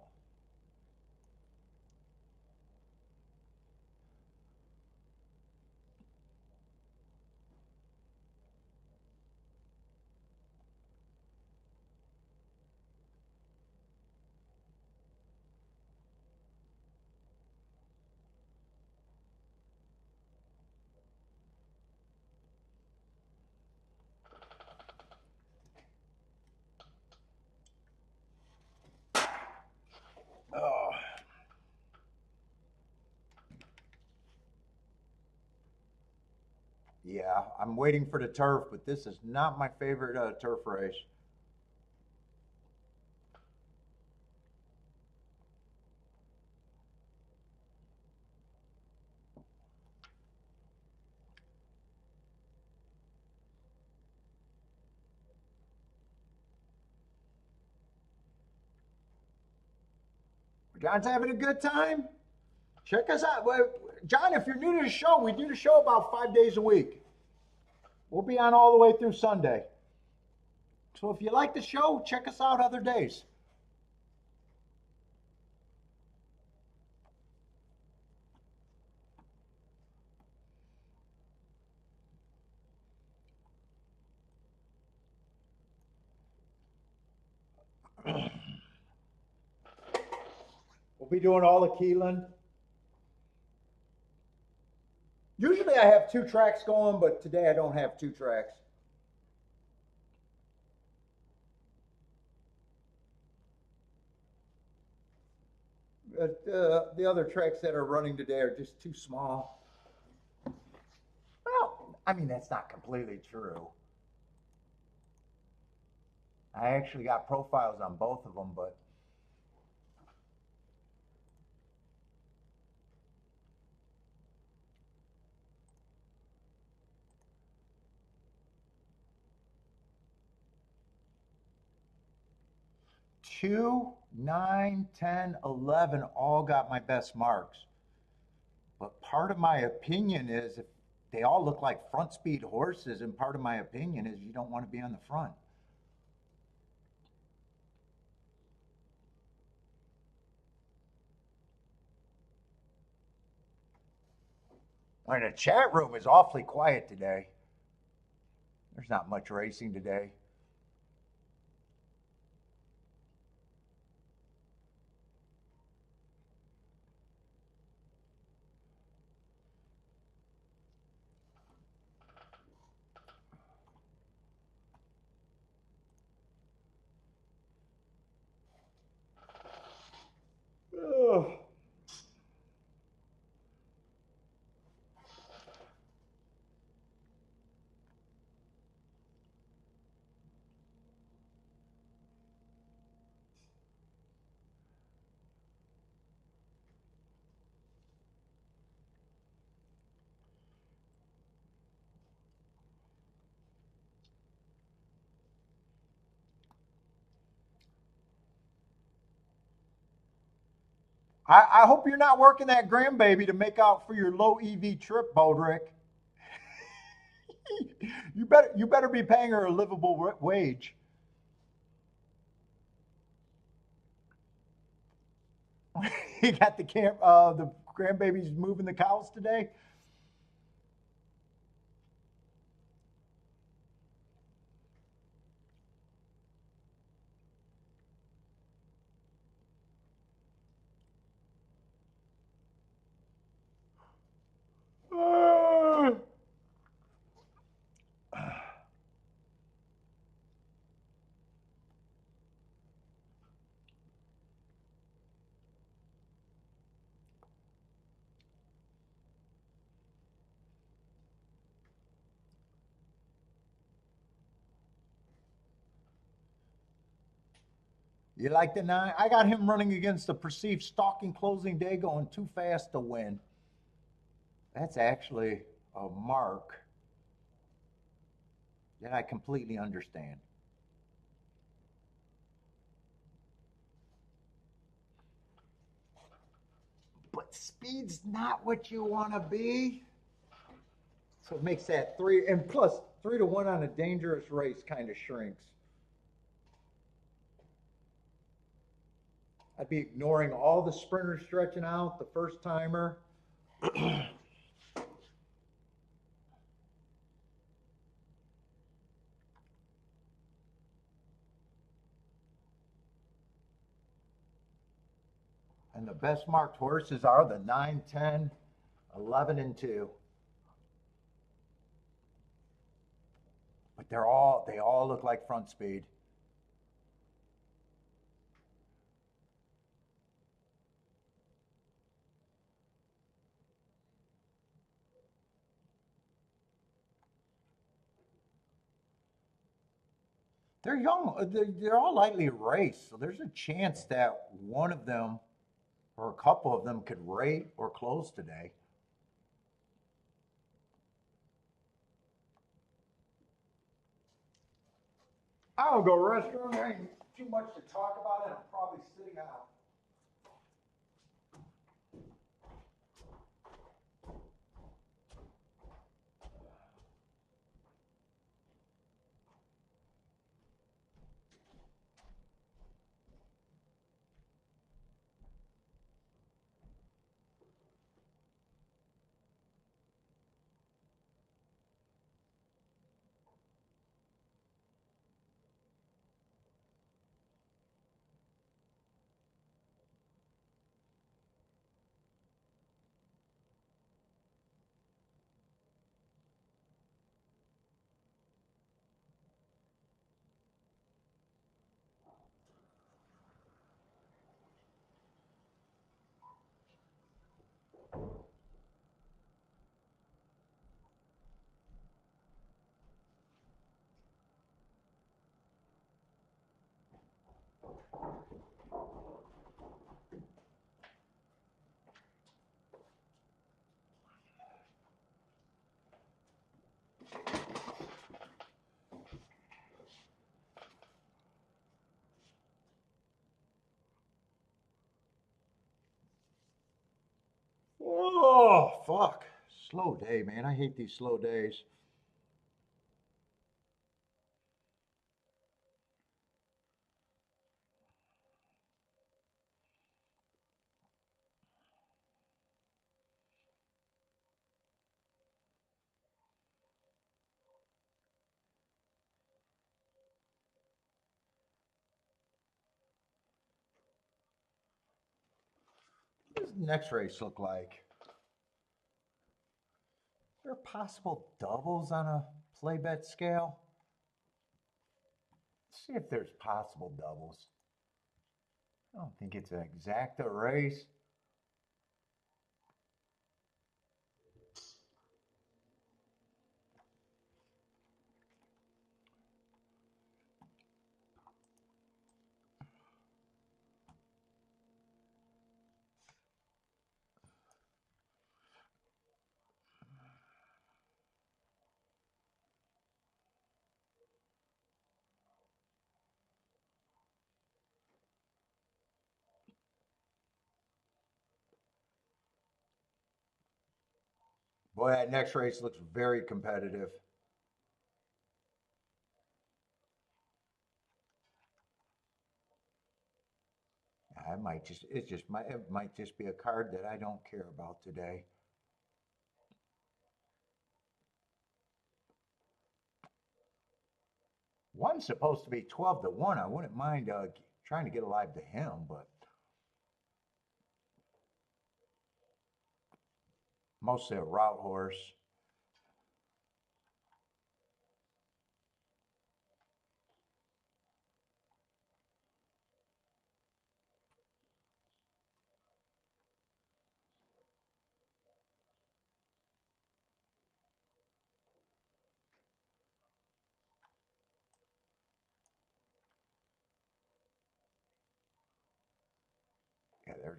Oh. Yeah, I'm waiting for the turf, but this is not my favorite turf race. John's having a good time. Check us out. Well, John, if you're new to the show, we do the show about 5 days a week. We'll be on all the way through Sunday. So if you like the show, check us out other days. We'll be doing all the Keeneland. Usually I have 2 tracks going, but today I don't have 2 tracks. The other tracks that are running today are just too small. Well, I mean, that's not completely true. I actually got profiles on both of them, but two, 9, 10, 11 all got my best marks. But part of my opinion is if they all look like front speed horses, and part of my opinion is you don't want to be on the front. And the chat room is awfully quiet today. There's not much racing today. Ugh. I hope you're not working that grandbaby to make out for your low EV trip, Bodrick. You better be paying her a livable wage. You got the grandbaby's moving the cows today. You like the 9? I got him running against a perceived stalking closing day going too fast to win. That's actually a mark that I completely understand. But speed's not what you want to be. So it makes that 3, and plus 3 to 1 on a dangerous race kind of shrinks. I'd be ignoring all the sprinters stretching out, the first timer. And the best marked horses are the 9, 10, 11, and 2. But they all look like front speed. They're young. They're all lightly raced, so there's a chance that one of them or a couple of them could rate or close today. I'll go restroom. There ain't too much to talk about, and I'm probably sitting out. fuck. Slow day, man. I hate these slow days. What does the next race look like? Is there possible doubles on a play bet scale? Let's see if there's possible doubles. I don't think it's an exacta race. Boy, that next race looks very competitive. It might just be a card that I don't care about today. One's supposed to be 12-1. I wouldn't mind trying to get alive to him, but mostly a route horse. Yeah, there's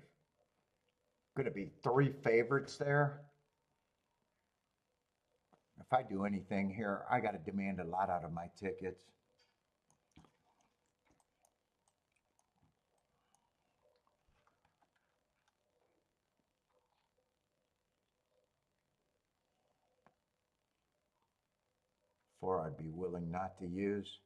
going to be three favorites there. If I do anything here, I got to demand a lot out of my tickets. Four I'd be willing not to use.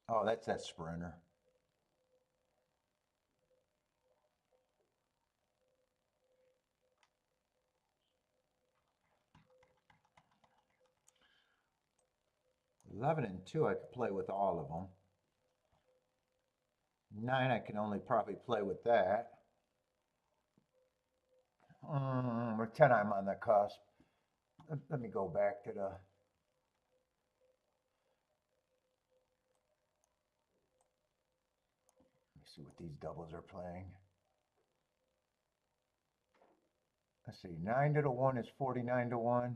Oh, that's that sprinter. Eleven and two, I could play with all of them. Nine, I can only probably play with that. Or 10, I'm on the cusp. Let me go back to the. Let me see what these doubles are playing. Let's see, 9-1 is 49-1.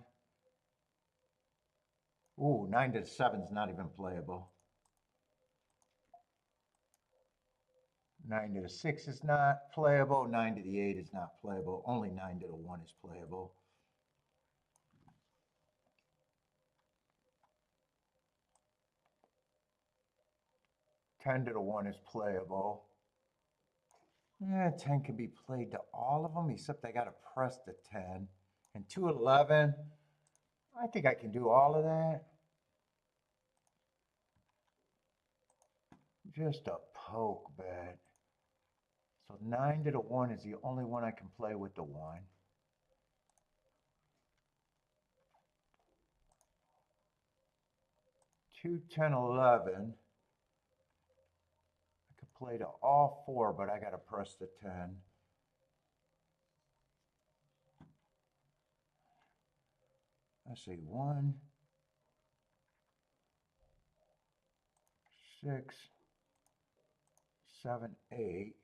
Ooh, 9-7 is not even playable. 9-6 is not playable. 9-8 is not playable. Only 9-1 is playable. Ten to the one is playable. Yeah, 10 can be played to all of them, except I got to press the 10. And 2-11, I think I can do all of that. Just a poke bet. So 9-1 is the only one I can play with the 1. Two, 10, 11. I could play to all 4, but I got to press the 10. Let's see, 1, 6, 7, 8.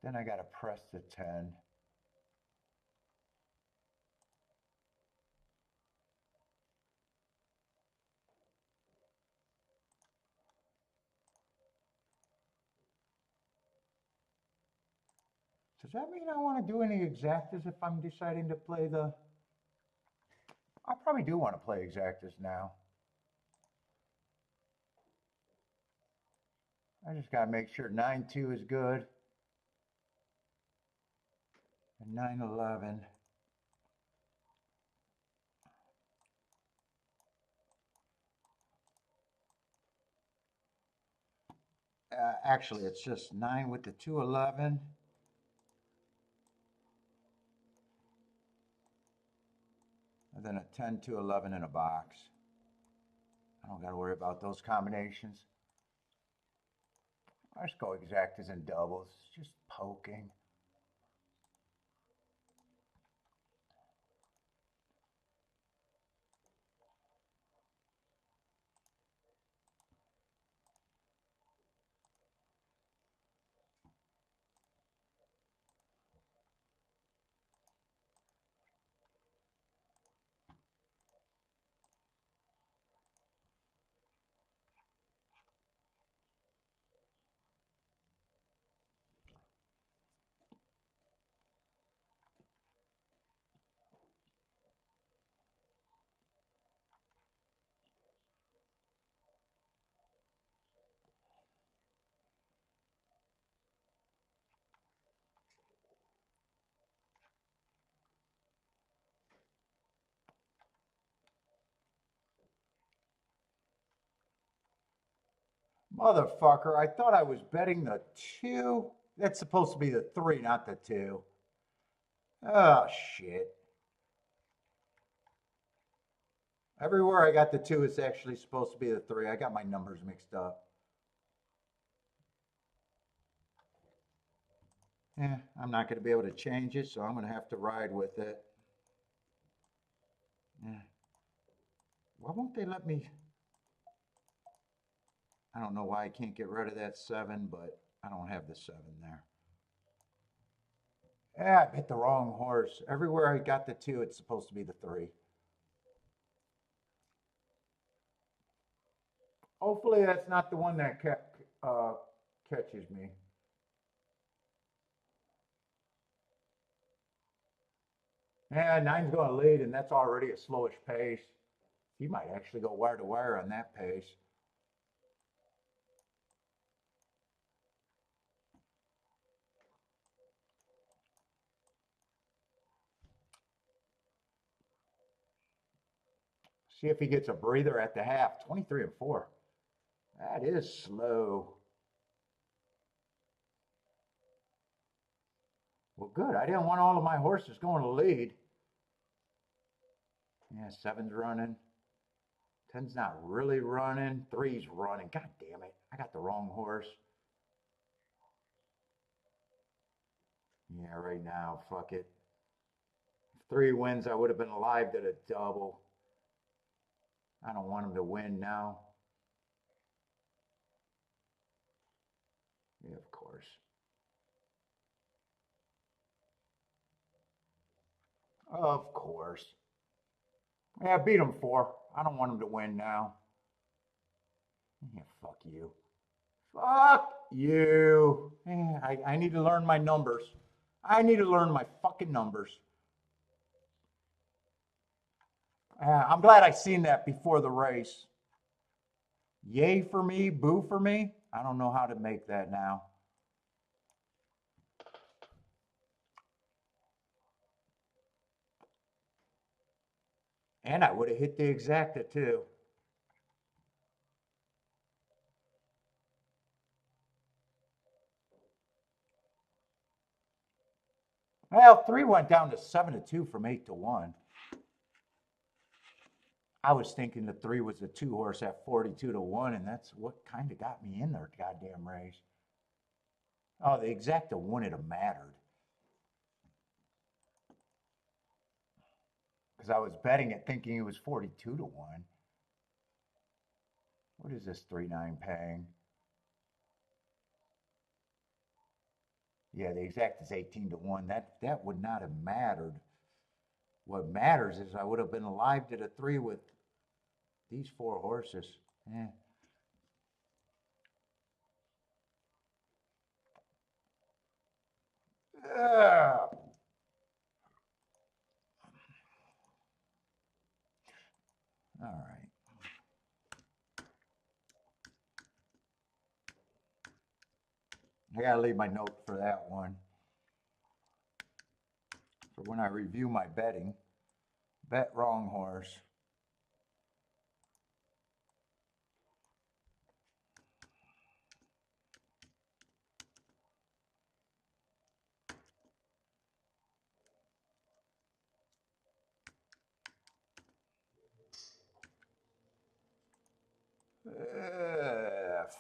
Then I got to press the 10. Does that mean I want to do any exactas if I'm deciding to play the... I probably do want to play exactas now. I just got to make sure 9-2 is good. And 9-11. Actually, it's just 9 with the 2-11. And then a 10-2-11 in a box. I don't got to worry about those combinations. I just go exactas and doubles, just poking. Motherfucker, I thought I was betting the 2. That's supposed to be the 3, not the 2. Oh, shit. Everywhere I got the 2, it's actually supposed to be the 3. I got my numbers mixed up. Yeah, I'm not going to be able to change it, so I'm going to have to ride with it. Yeah. Why won't they let me... I don't know why I can't get rid of that 7, but I don't have the 7 there. Yeah, I hit the wrong horse. Everywhere I got the 2, it's supposed to be the 3. Hopefully that's not the one that catches me. Yeah, 9's going to lead, and that's already a slowish pace. He might actually go wire to wire on that pace. See if he gets a breather at the half. 23-4. That is slow. Well, good. I didn't want all of my horses going to lead. Yeah, 7's running. 10's not really running. 3's running. God damn it. I got the wrong horse. Yeah, right now, fuck it. If 3 wins, I would have been alive to the double. I don't want him to win now. Yeah, of course. Of course. Yeah, beat him 4. I don't want him to win now. Yeah, fuck you. Fuck you. Yeah, I need to learn my numbers. I need to learn my fucking numbers. I'm glad I seen that before the race. Yay for me, boo for me. I don't know how to make that now. And I would have hit the exacta too. Well, 3 went down to 7-2 from 8-1. I was thinking the 3 was the 2 horse at 42-1, and that's what kind of got me in their goddamn race. Oh, the exacta wouldn't have mattered. Because I was betting it thinking it was 42-1. What is this 3-9 paying? Yeah, the exact is 18-1. That would not have mattered. What matters is I would have been alive to the 3 with these 4 horses. Eh. Ugh. All right. I gotta leave my note for that one. For when I review my betting, bet wrong horse.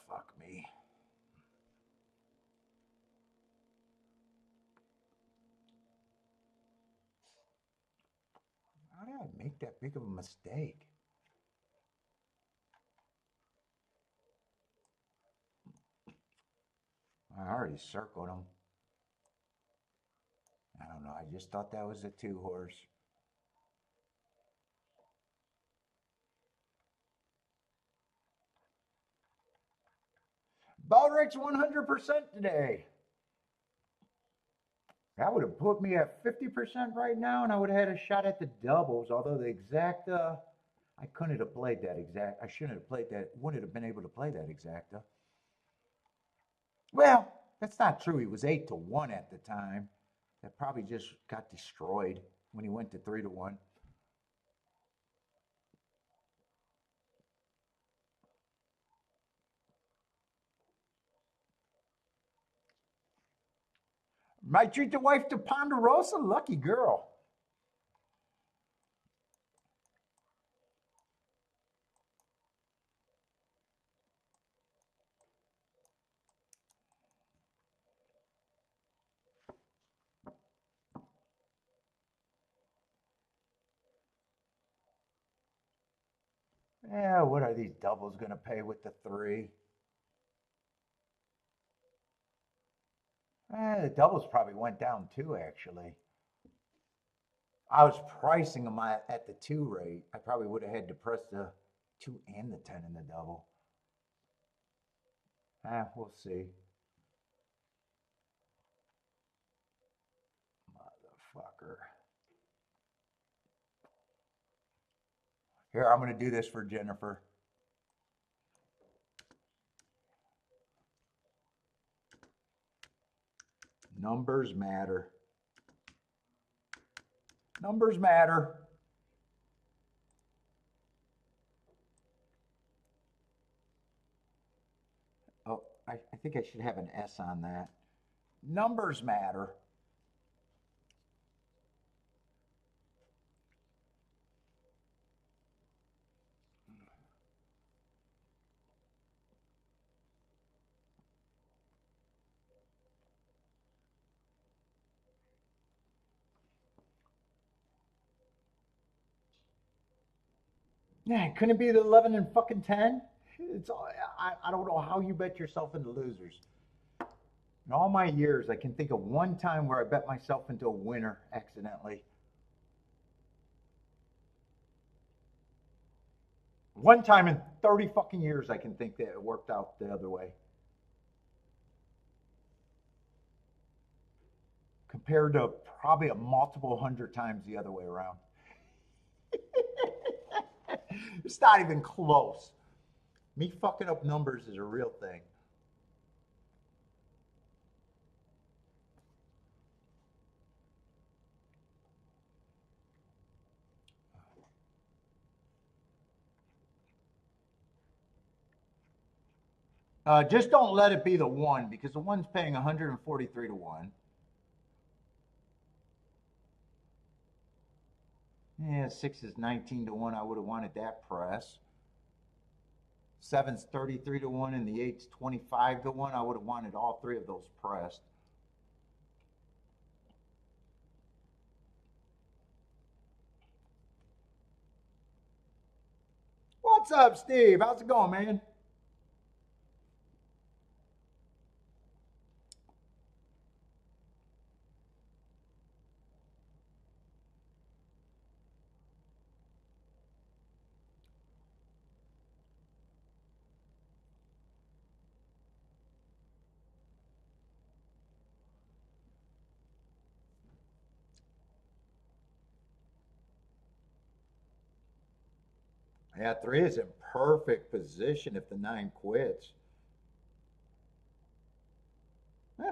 Fuck me. How did I make that big of a mistake? I already circled him. I don't know. I just thought that was a 2 horse. Baldrick's 100% today. That would have put me at 50% right now, and I would have had a shot at the doubles. Although the exacta, I couldn't have played that exact. I shouldn't have played that. Wouldn't have been able to play that exacta. Well, that's not true. He was 8-1 at the time. That probably just got destroyed when he went to 3-1. Might treat the wife to Ponderosa. Lucky girl. Yeah, what are these doubles going to pay with the 3? The doubles probably went down too, actually. I was pricing them at the 2 rate. I probably would have had to press the 2 and the 10 in the double. We'll see. Motherfucker. Here, I'm going to do this for Jennifer. Numbers matter. Numbers matter. Oh, I think I should have an S on that. Numbers matter. Yeah, couldn't it be the 11 and fucking 10? It's all, I don't know how you bet yourself into losers. In all my years, I can think of one time where I bet myself into a winner accidentally. One time in 30 fucking years, I can think that it worked out the other way. Compared to probably a multiple 100 times the other way around. It's not even close. Me fucking up numbers is a real thing. Just don't let it be the 1 because the 1's paying 143-1. Yeah, 6 is 19-1. I would have wanted that press. 7's 33-1 and the 8's 25-1. I would have wanted all 3 of those pressed. What's up, Steve? How's it going, man? Yeah, 3 is in perfect position if the 9 quits.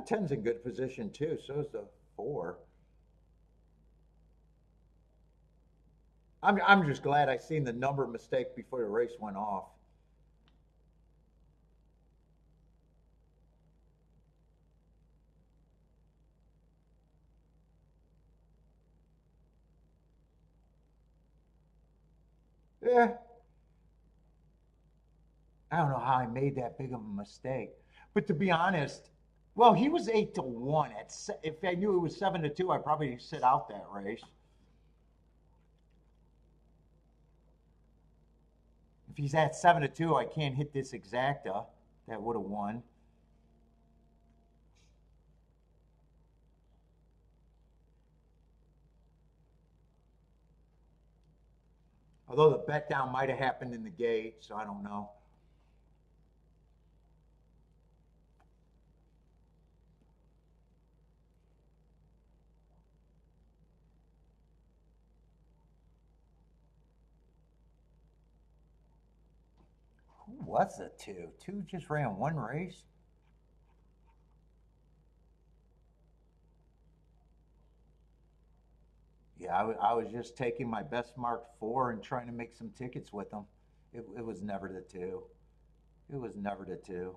10's in good position too, so is the 4. I'm just glad I seen the number mistake before the race went off. Yeah, I don't know how I made that big of a mistake. But to be honest, well, he was 8-1. If I knew it was 7-2, I'd probably sit out that race. If he's at 7-2, I can't hit this exacta. That would have won. Although the bet down might have happened in the gate, so I don't know. Who was the 2? 2 just ran one race? Yeah, I was just taking my best marked 4 and trying to make some tickets with them. It was never the 2. It was never the 2.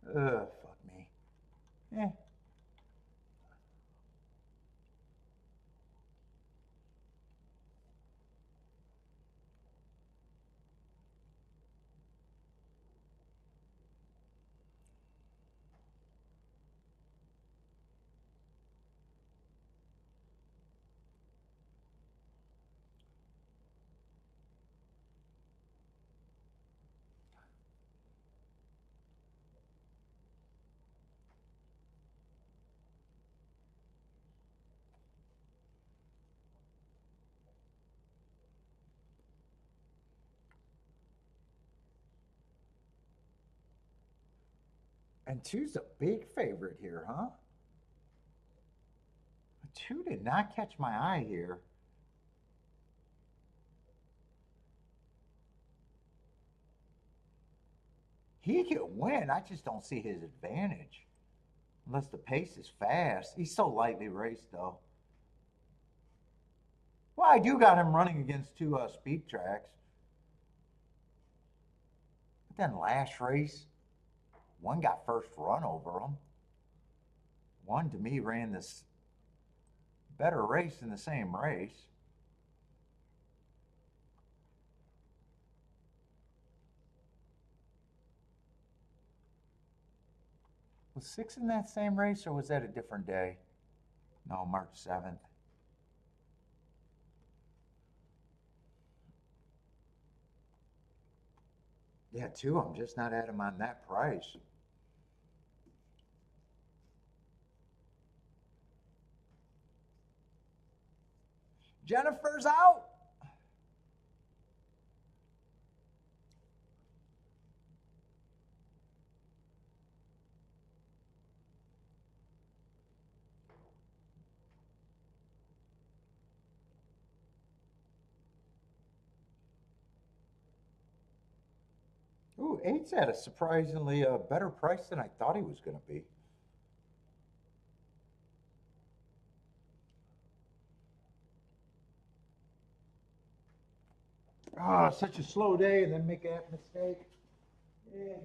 Ugh, fuck me. Eh. And 2's a big favorite here, huh? 2 did not catch my eye here. He could win. I just don't see his advantage. Unless the pace is fast. He's so lightly raced, though. Well, I do got him running against 2 speed tracks. But then last race, 1 got first run over him. 1 to me ran this better race in the same race. Was 6 in that same race or was that a different day? No, March 7th. Yeah, 2, I'm just not at him on that price. Jennifer's out. Ooh, 8's at a surprisingly better price than I thought he was going to be. Ah, oh, such a slow day and then make that mistake. Yeah.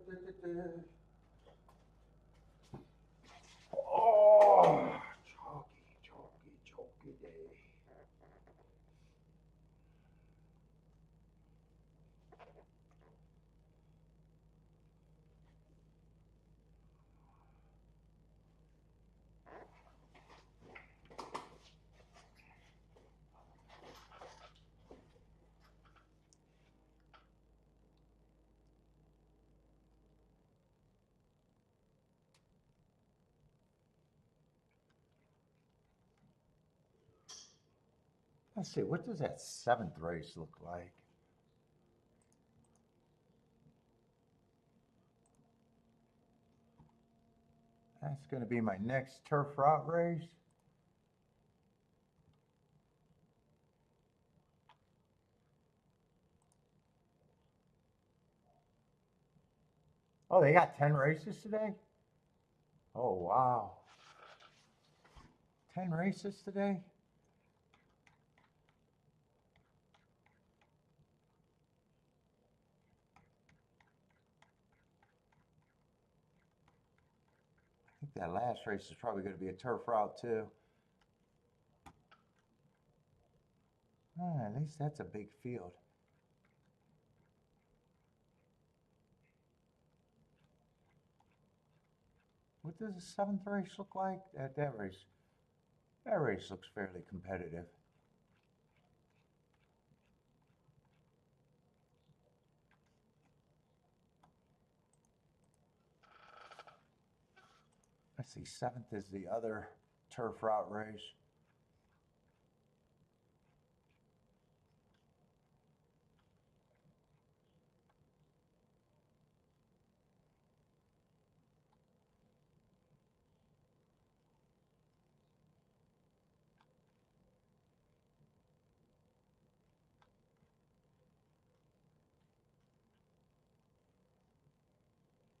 Oh, chalky day. Let's see, what does that seventh race look like? That's going to be my next turf route race. Oh, they got 10 races today? Oh, wow. 10 races today? I think that last race is probably going to be a turf route too. At least that's a big field. What does the seventh race look like? That race looks fairly competitive. Let's see, seventh is the other turf route race.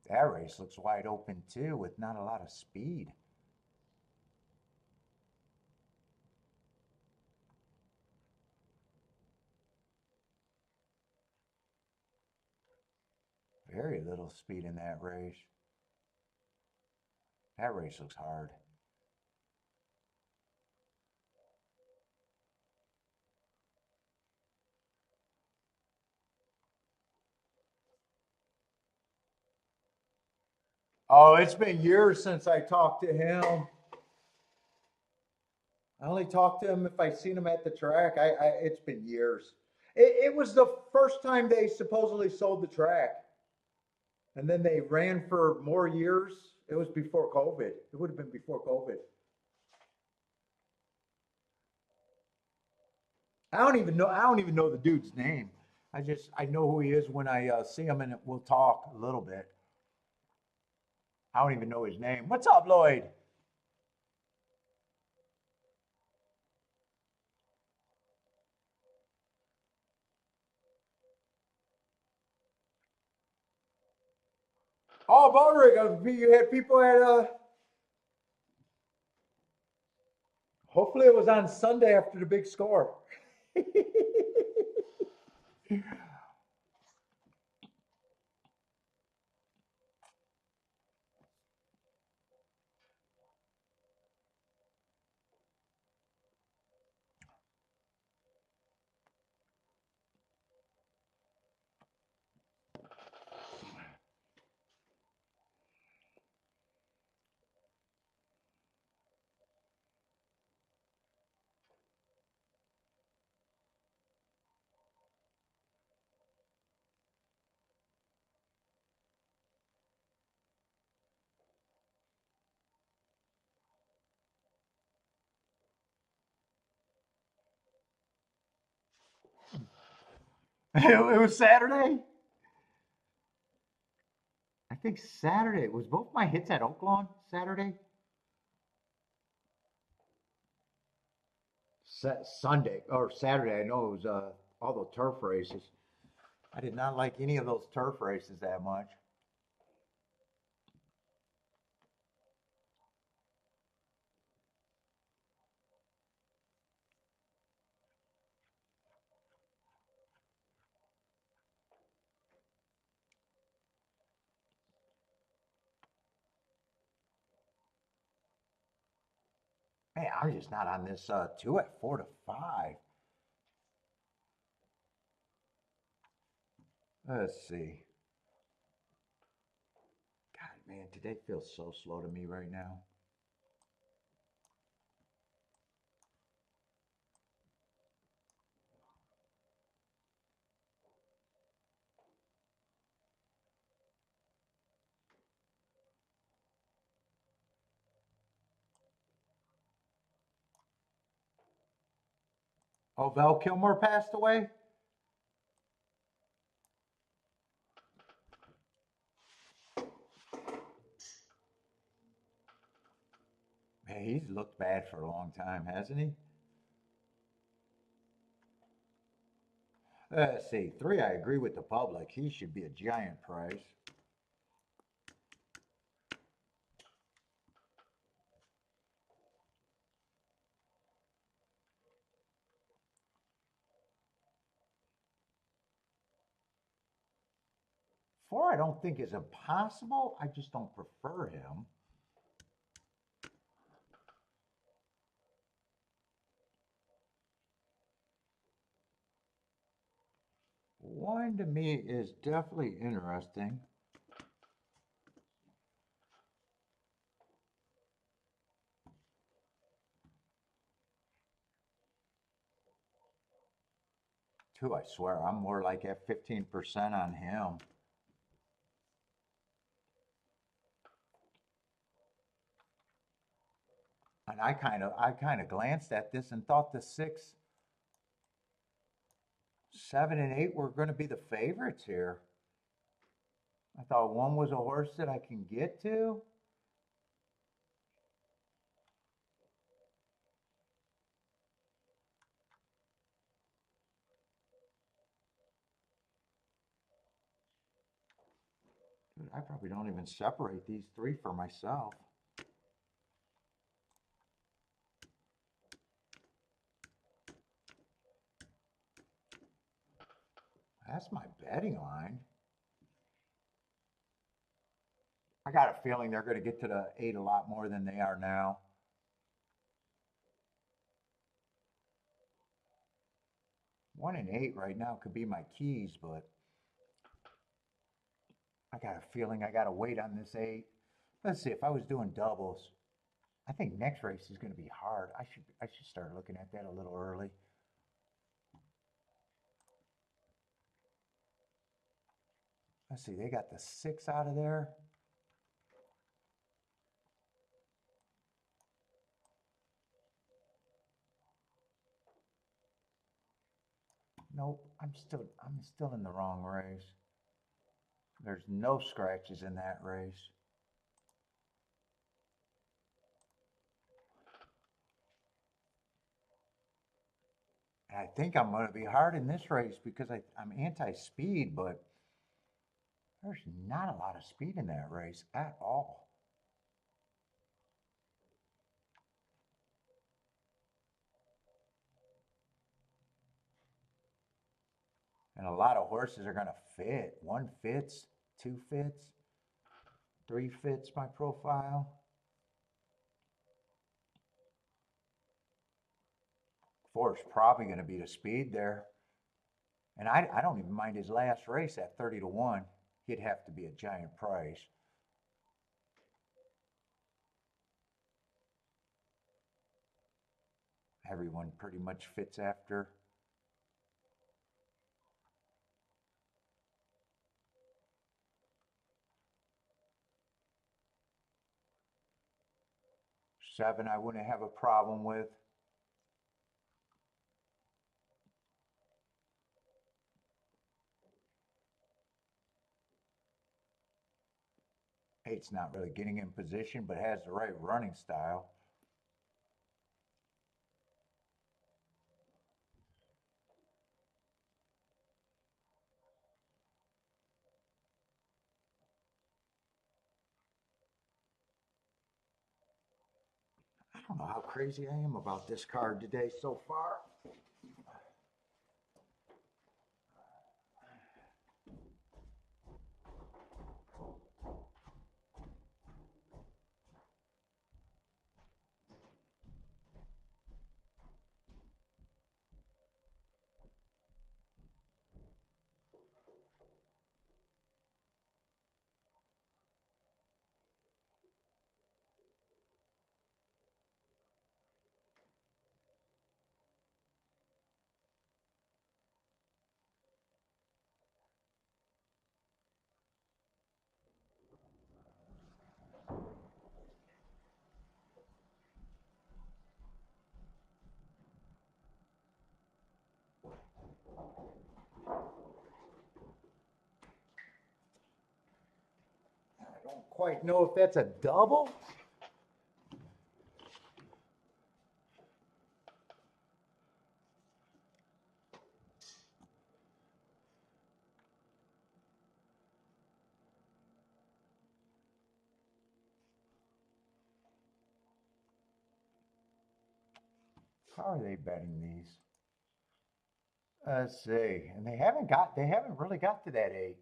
That race looks wide open too, with not a lot of speed. Very little speed in that race. That race looks hard. Oh, it's been years since I talked to him. I only talked to him if I seen him at the track. It's been years. It was the first time they supposedly sold the track, and then they ran for more years. It was before COVID. It would have been before COVID. I don't even know the dude's name. I know who he is when I see him, and we'll talk a little bit. I don't even know his name. What's up, Lloyd? Oh, Baldrick, you had people at hopefully it was on Sunday after the big score. It was Saturday. I think Saturday. It was both my hits at Oaklawn Saturday. Sunday or Saturday. I know it was all the turf races. I did not like any of those turf races that much. Man, I'm just not on this two at 4 to 5. Let's see. God, man, today feels so slow to me right now. Oh, Val Kilmer passed away? Man, he's looked bad for a long time, hasn't he? Let's see. 3, I agree with the public. He should be a giant prize. Four, I don't think is impossible. I just don't prefer him. One to me is definitely interesting. Two, I swear, I'm more like at 15% on him. And I kind of glanced at this and thought the 6, 7, and 8 were going to be the favorites here. I thought 1 was a horse that I can get to. Dude, I probably don't even separate these 3 for myself. That's my betting line. I got a feeling they're going to get to the 8 a lot more than they are now. One and 8 right now could be my keys, but I got a feeling I got to wait on this 8. Let's see, if I was doing doubles, I think next race is going to be hard. I should start looking at that a little early. Let's see, they got the 6 out of there. Nope, I'm still in the wrong race. There's no scratches in that race. And I think I'm going to be hard in this race because I'm anti-speed, but there's not a lot of speed in that race at all. And a lot of horses are going to fit. 1 fits, 2 fits, 3 fits my profile. 4 is probably going to be the speed there. And I don't even mind his last race at 30 to 1. He'd have to be a giant price. Everyone pretty much fits after. Seven, I wouldn't have a problem with. Eight's not really getting in position, but has the right running style. I don't know how crazy I am about this card today so far. quite know if that's a double. How are they betting these? Let's see. And they haven't really got to that 8.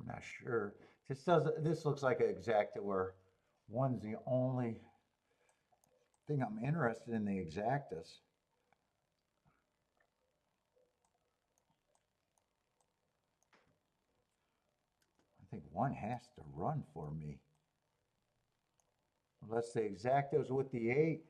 I'm not sure. This looks like an exacta where one's the only thing I'm interested in the exactas. I think one has to run for me. Unless the exactas with the 8.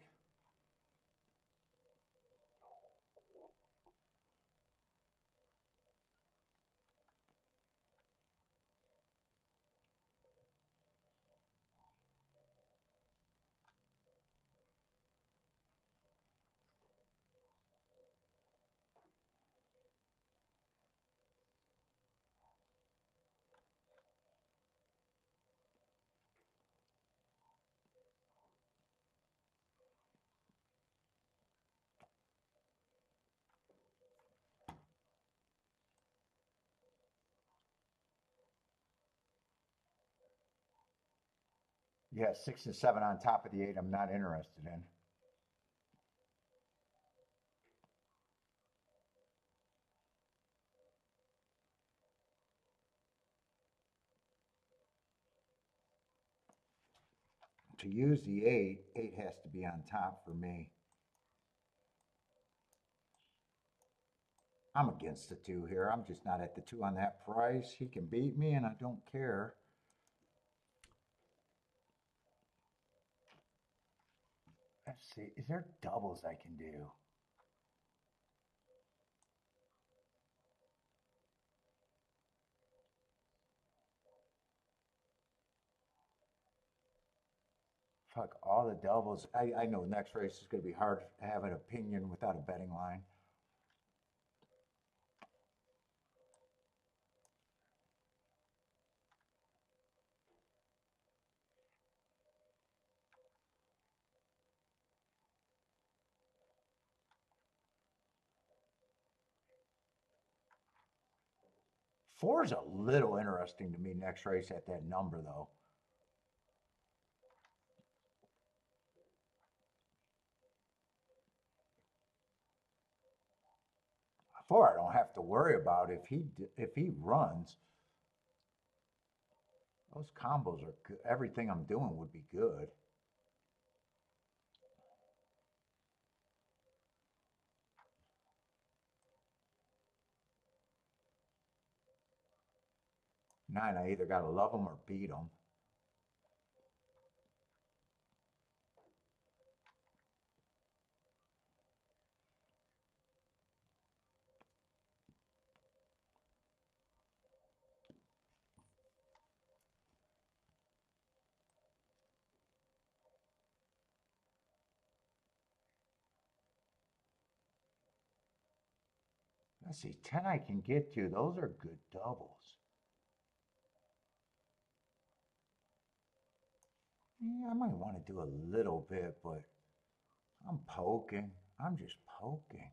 Yeah, 6 and 7 on top of the 8 I'm not interested in. To use the 8, 8 has to be on top for me. I'm against the 2 here. I'm just not at the 2 on that price. He can beat me and I don't care. Let's see. Is there doubles I can do? Fuck all the doubles. I know next race is going to be hard to have an opinion without a betting line. Four is a little interesting to me next race at that number, though. Four, I don't have to worry about if he runs. Those combos are good. Everything I'm doing would be good. Nine, I either got to love them or beat them. Let's see, 10 I can get to. Those are good doubles. Yeah, I might want to do a little bit, but I'm poking. I'm just poking.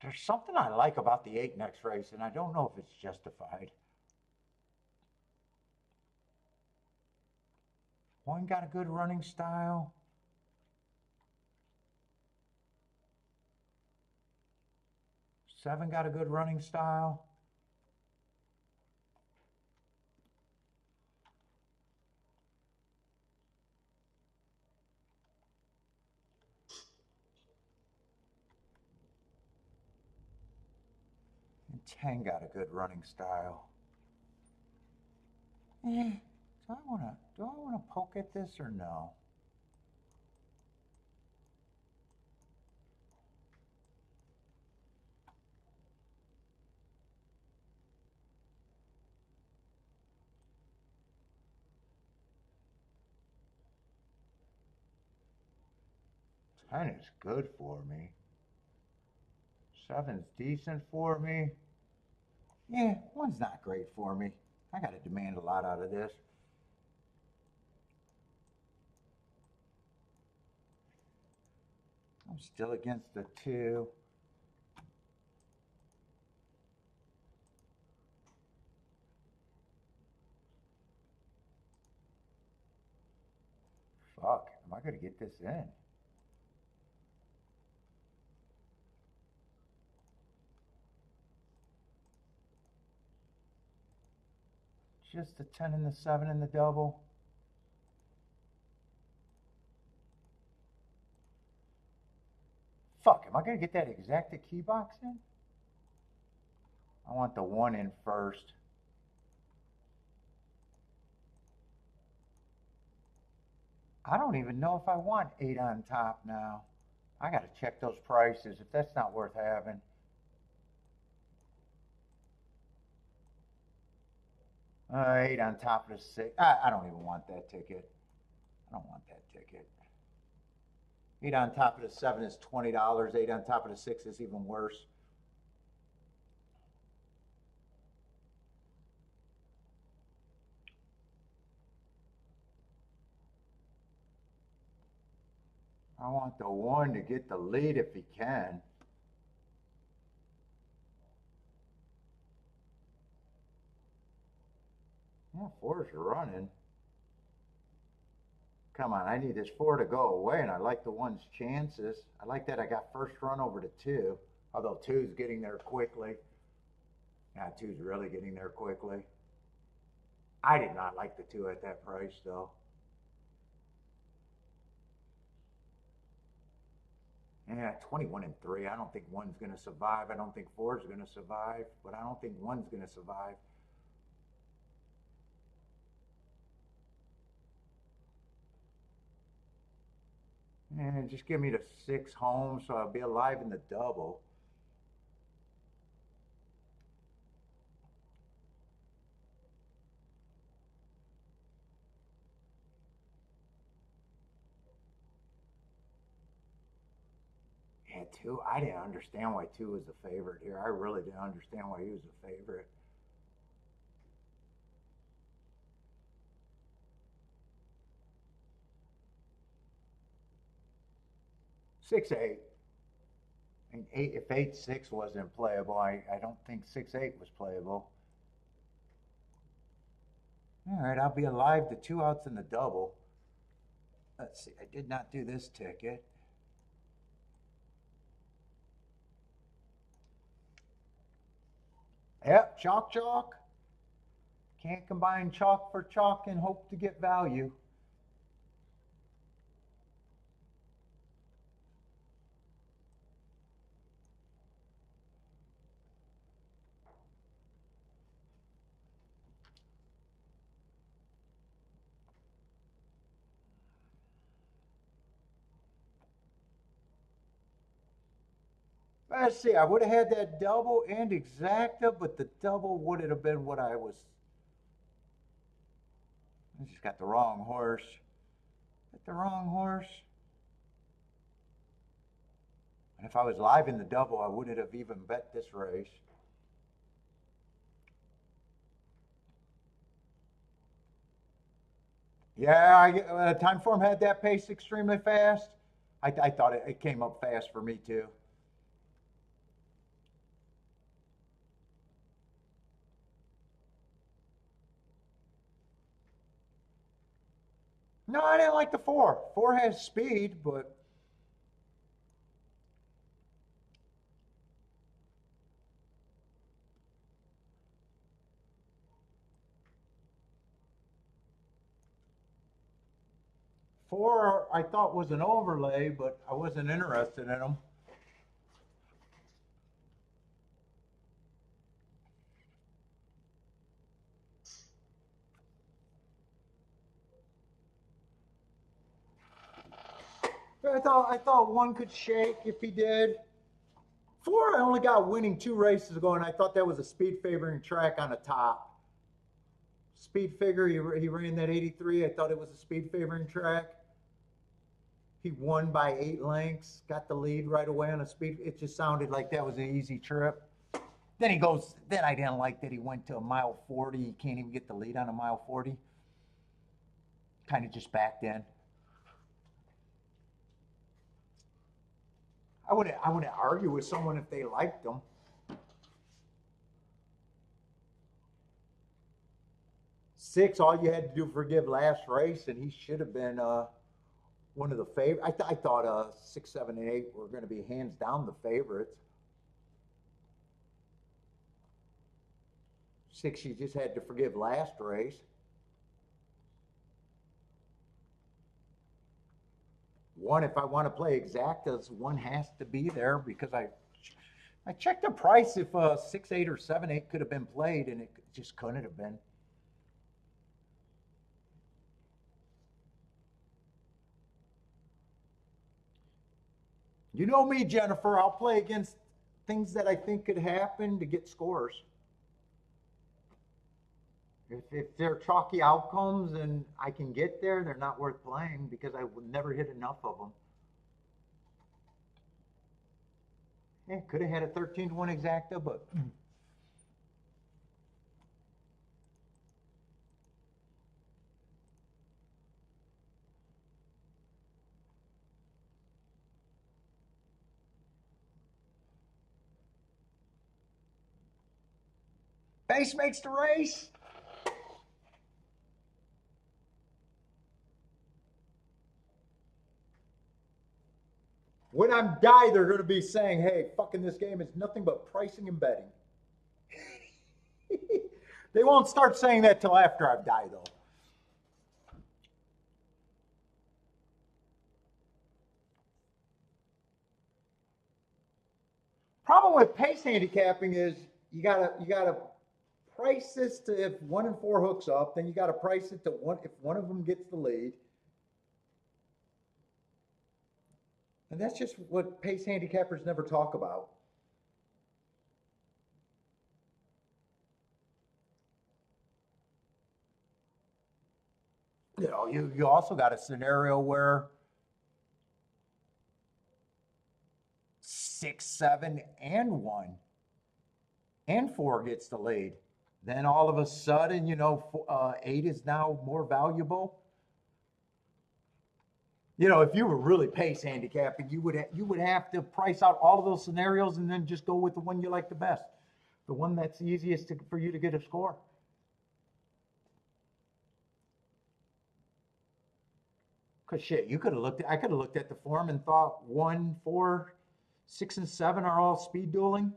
There's something I like about the 8 next race, and I don't know if it's justified. One got a good running style. 7 got a good running style. And 10 got a good running style. Do I wanna poke at this or no? Ten is good for me. 7's decent for me. Yeah, 1's not great for me. I gotta demand a lot out of this. I'm still against the 2. Fuck, am I gonna get this in? Just the 10 and the 7 and the double. Fuck, am I gonna get that exacta key box in? I want the 1 in first. I don't even know if I want 8 on top now. I gotta check those prices if that's not worth having. Eight on top of the 6. I don't even want that ticket. I don't want that ticket. 8 on top of the 7 is $20. 8 on top of the 6 is even worse. I want the 1 to get the lead if he can. Yeah, 4's running. Come on, I need this 4 to go away, and I like the 1's chances. I like that I got first run over to 2, although 2's getting there quickly. Yeah, 2's really getting there quickly. I did not like the 2 at that price, though. Yeah, 21 and 3. I don't think 1's going to survive. I don't think 4's going to survive, but I don't think 1's going to survive. And just give me the 6 home so I'll be alive in the double. Yeah, 2. I didn't understand why 2 was the favorite here. I really didn't understand why he was the favorite. Six, 8. And 8, if 8-6 wasn't playable, I don't think 6-8 was playable. All right, I'll be alive to 2 outs in the double. Let's see, I did not do this ticket. Yep, chalk, chalk. Can't combine chalk for chalk and hope to get value. Let's see, I would have had that double and exacta, but the double would have been what I was. I just got the wrong horse. Got the wrong horse. And if I was live in the double, I wouldn't have even bet this race. Yeah, time form had that pace extremely fast. I thought it came up fast for me too. No, I didn't like the 4. 4 has speed, but 4 I thought was an overlay, but I wasn't interested in them. I thought one could shake if he did. 4 I only got winning 2 races ago, and I thought that was a speed favoring track on the top. Speed figure, he ran that 83. I thought it was a speed favoring track. He won by 8 lengths, got the lead right away on a speed. It just sounded like that was an easy trip. Then he goes, then I didn't like that he went to a mile 40. He can't even get the lead on a mile 40. Kind of just backed in. I wouldn't argue with someone if they liked them. Six, all you had to do forgive last race, and he should have been one of the favorites. I thought 6, 7, and 8 were going to be hands down the favorites. 6, you just had to forgive last race. 1, if I want to play exactas, 1 has to be there because I checked the price if 6, 8, or 7, 8 could have been played, and it just couldn't have been. You know me, Jennifer. I'll play against things that I think could happen to get scores. If they're chalky outcomes and I can get there, they're not worth playing because I would never hit enough of them. Yeah, could have had a 13-1 exacta, but base makes the race. When I'm die, they're going to be saying, hey, fucking this game is nothing but pricing and betting. They won't start saying that till after I've died, though. Problem with pace handicapping is you gotta price this to if 1 and 4 hooks up, then you gotta price it to one if one of them gets the lead. And that's just what pace handicappers never talk about. You also got a scenario where 6, 7, and 1 and 4 gets the lead. Then all of a sudden, 8 is now more valuable. If you were really pace handicapping, you would have to price out all of those scenarios and then just go with the one you like the best, the one that's easiest for you to get a score. Cause shit, I could have looked at the form and thought 1, 4, 6, and 7 are all speed dueling.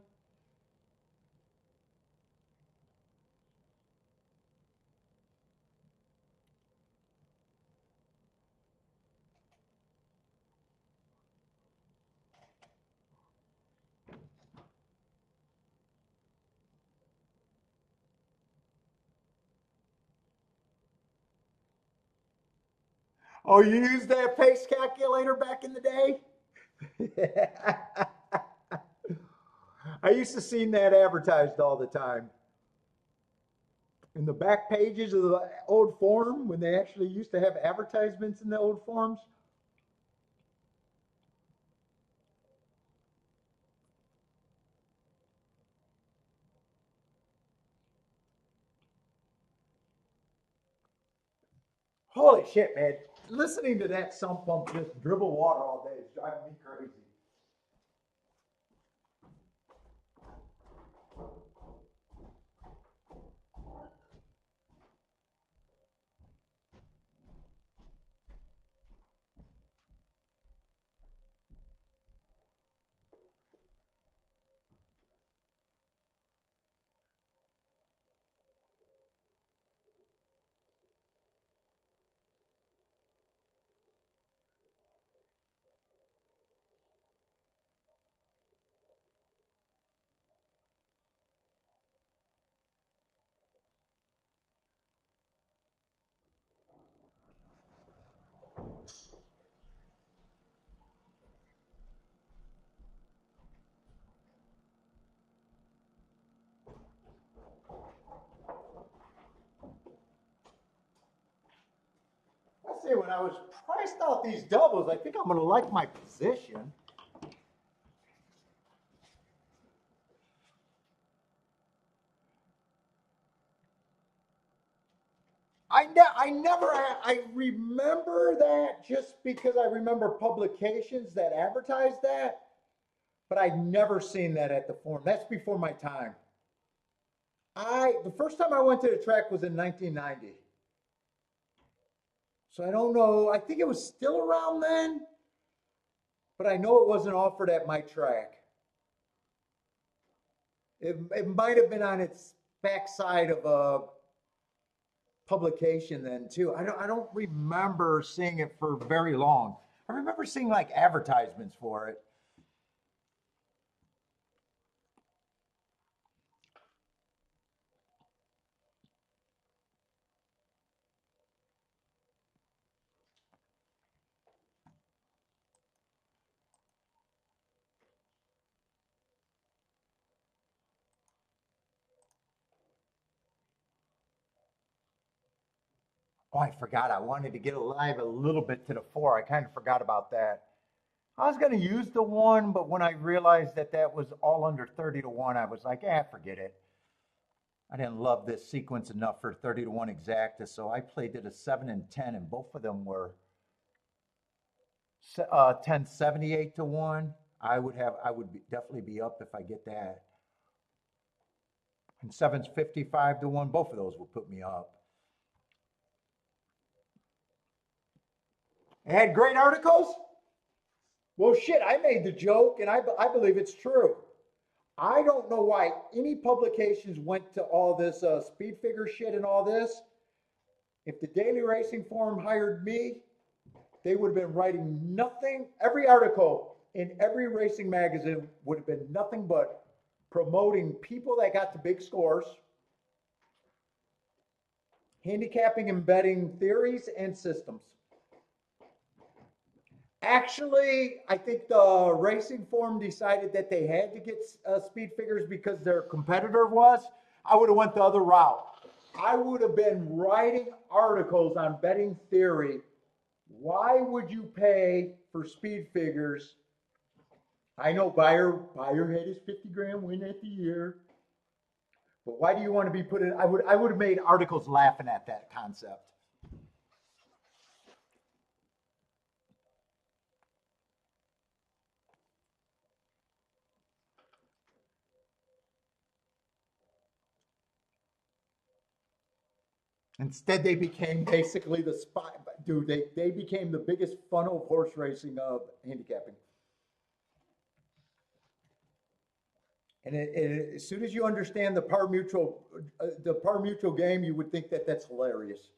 Oh, you used that pace calculator back in the day? I used to see that advertised all the time. In the back pages of the old form, when they actually used to have advertisements in the old forms. Holy shit, man. Listening to that sump pump just dribble water all day is driving me crazy. when I was priced out these doubles, I think I'm going to like my position. I remember that just because I remember publications that advertised that, but I'd never seen that at the forum. That's before my time. The first time I went to the track was in 1990. So I don't know. I think it was still around then, but I know it wasn't offered at my track. It might have been on its backside of a publication then too. I don't remember seeing it for very long. I remember seeing like advertisements for it. Oh, I forgot. I wanted to get alive a little bit to the four. I kind of forgot about that. I was going to use the one, but when I realized that that was all under 30 to 1, I was like, forget it. I didn't love this sequence enough for 30 to 1 exacta, so I played it a 7 and 10, and both of them were 1078 to 1. Definitely be up if I get that. And 7's 55 to 1. Both of those will put me up. It had great articles. Well, shit, I made the joke, and I believe it's true. I don't know why any publications went to all this speed figure shit and all this. If the Daily Racing Forum hired me, they would have been writing nothing. Every article in every racing magazine would have been nothing but promoting people that got the big scores, handicapping and betting theories and systems. Actually, I think the racing forum decided that they had to get speed figures because their competitor was. I would have went the other route. I would have been writing articles on betting theory. Why would you pay for speed figures? I know Buyer had his 50 grand win at the year. But why do you want to be put in? I would have made articles laughing at that concept. Instead, they became basically the spot. Dude, they became the biggest funnel of horse racing of handicapping. And as soon as you understand the par mutual game, you would think that that's hilarious.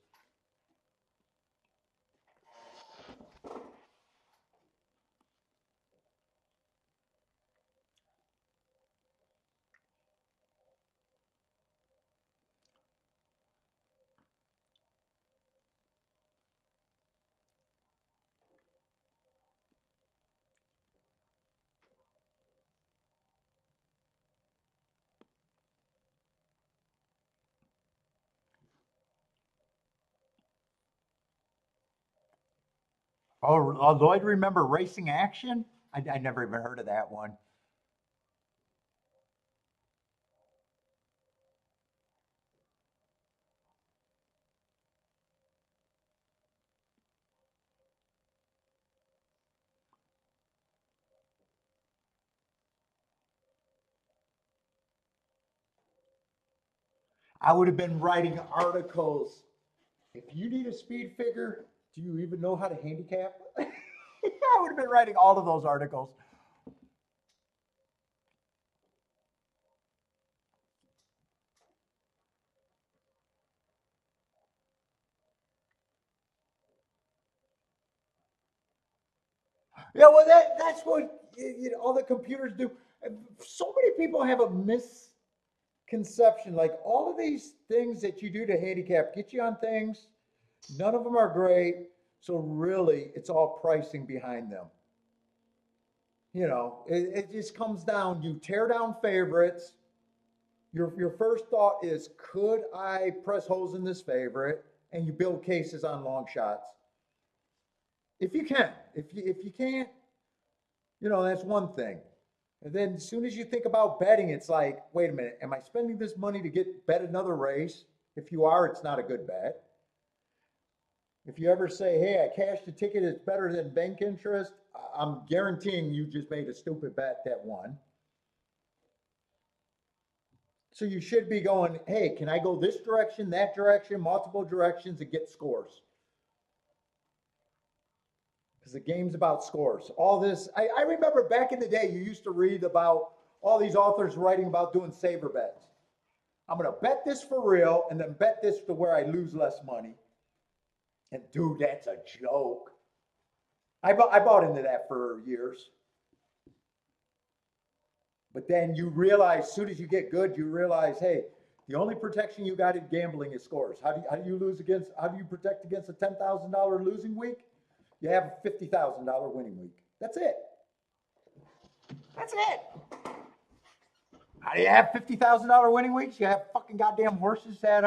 Oh, Lloyd, remember Racing Action? I never even heard of that one. I would have been writing articles. If you need a speed figure, do you even know how to handicap? I would have been writing all of those articles. Yeah, well, that's what all the computers do. So many people have a misconception. Like all of these things that you do to handicap get you on things. None of them are great. So really, it's all pricing behind them. It just comes down. You tear down favorites. Your first thought is, could I press holes in this favorite? And you build cases on long shots. If you can. If you can't, that's one thing. And then as soon as you think about betting, it's like, wait a minute, am I spending this money to bet another race? If you are, it's not a good bet. If you ever say, hey, I cashed a ticket, it's better than bank interest, I'm guaranteeing you just made a stupid bet that won. So you should be going, hey, can I go this direction, that direction, multiple directions and get scores? Because the game's about scores. All this, I remember back in the day, you used to read about all these authors writing about doing saver bets. I'm going to bet this for real and then bet this to where I lose less money. And dude, that's a joke. I bought into that for years. But then you realize, as soon as you get good, you realize, hey, the only protection you got in gambling is scores. How do you protect against a $10,000 losing week? You have a $50,000 winning week. That's it. That's it. How do you have $50,000 winning weeks? You have fucking goddamn horses that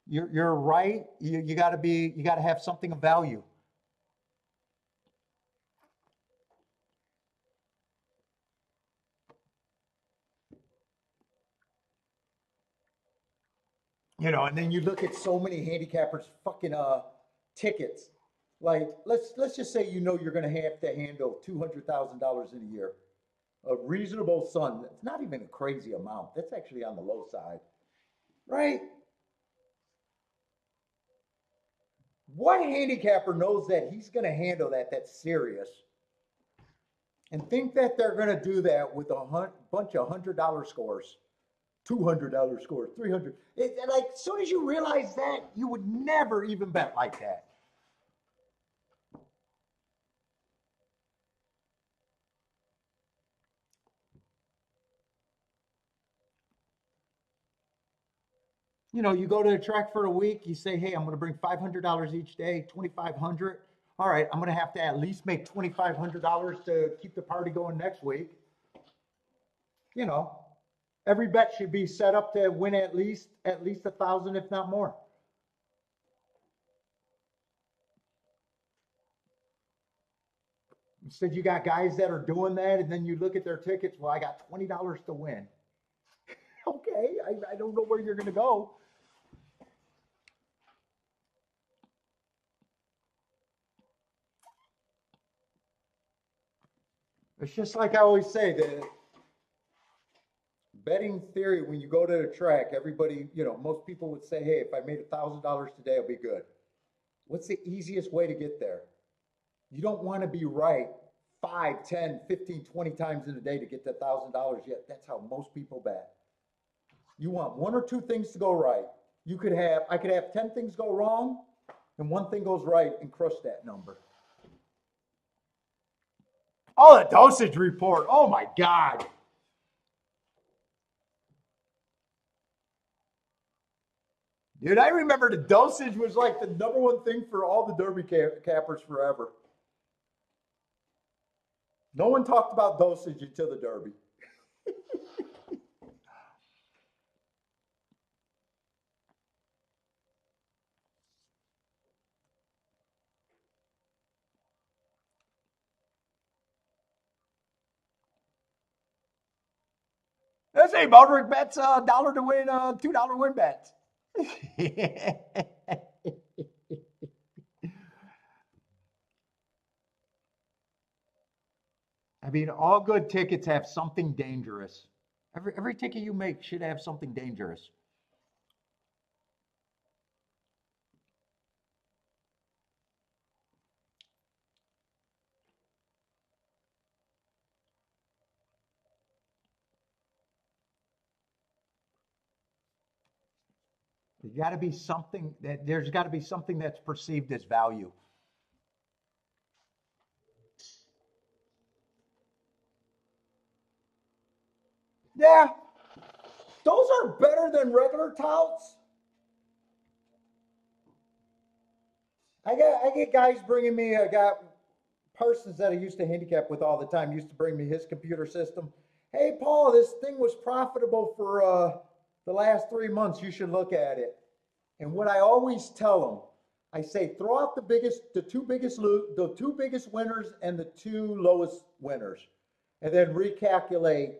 you're right. You gotta have something of value. And then you look at so many handicappers fucking tickets. Like let's just say you're gonna have to handle $200,000 in a year. A reasonable sum. That's not even a crazy amount. That's actually on the low side. Right? What handicapper knows that he's gonna handle that's serious? And think that they're gonna do that with a bunch of $100 scores. $200 scores, 300. Like, as soon as you realize that, you would never even bet like that. You go to the track for a week, you say, hey, I'm going to bring $500 each day, $2,500. All right, I'm going to have to at least make $2,500 to keep the party going next week. Every bet should be set up to win at least 1,000, if not more. Instead, you got guys that are doing that, and then you look at their tickets. Well, I got $20 to win. Okay, I don't know where you're going to go. It's just like I always say, the betting theory, when you go to the track, everybody, most people would say, hey, if I made $1,000 today, I'll be good. What's the easiest way to get there? You don't want to be right 5, 10, 15, 20 times in a day to get to $1,000 yet. That's how most people bet. You want one or two things to go right. I could have 10 things go wrong and one thing goes right and crush that number. Oh, the dosage report. Oh my God. Dude, I remember the dosage was like the number one thing for all the Derby cappers forever. No one talked about dosage until the Derby. Let's say Baldrick bets $1 to win, $2 win bets. I mean, all good tickets have something dangerous. Every ticket you make should have something dangerous. There's got to be something that's perceived as value. Yeah, those are better than regular touts. I get guys bringing me. I got persons that I used to handicap with all the time used to bring me his computer system. Hey, Paul, this thing was profitable for the last 3 months. You should look at it. And what I always tell them, I say throw out the two biggest winners and the two lowest winners, and then recalculate.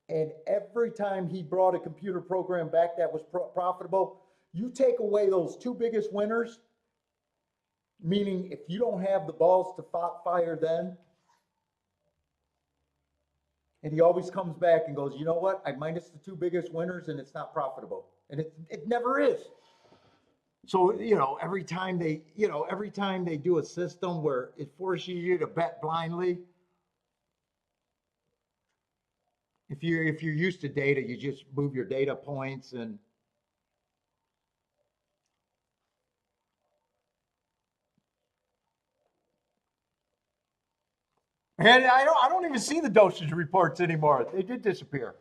And every time he brought a computer program back that was profitable, you take away those two biggest winners, meaning if you don't have the balls to fire then, and he always comes back and goes, you know what? I minus the two biggest winners and it's not profitable. And it never is. So, every time they do a system where it forces you to bet blindly, if you're used to data, you just move your data points and I don't even see the dosage reports anymore. They did disappear.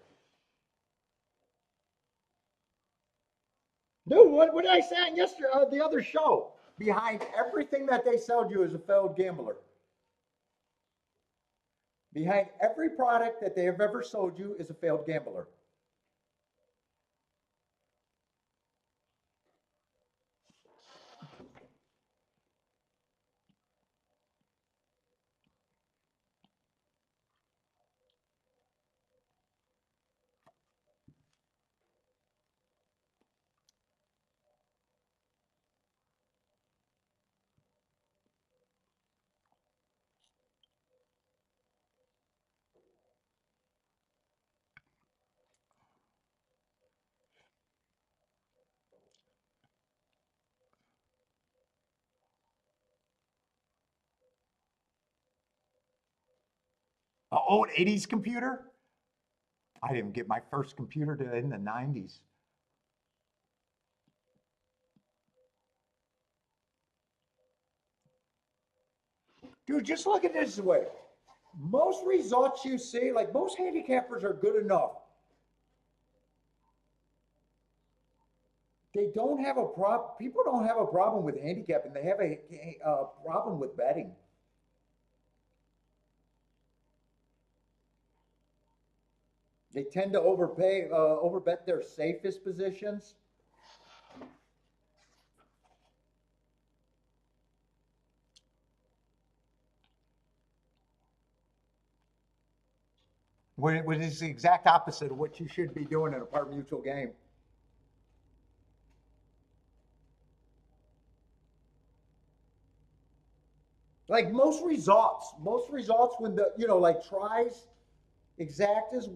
Dude, what did I say on yesterday? The other show. Behind everything that they sell you is a failed gambler. Behind every product that they have ever sold you is a failed gambler. An old 80s computer? I didn't get my first computer in the 90s. Dude, just look at this way. Most results you see, like most handicappers are good enough. They don't have a problem. People don't have a problem with handicapping. They have a problem with betting. They tend to overbet their safest positions. Which is the exact opposite of what you should be doing in a par mutual game. Like most results when like tries, exactas,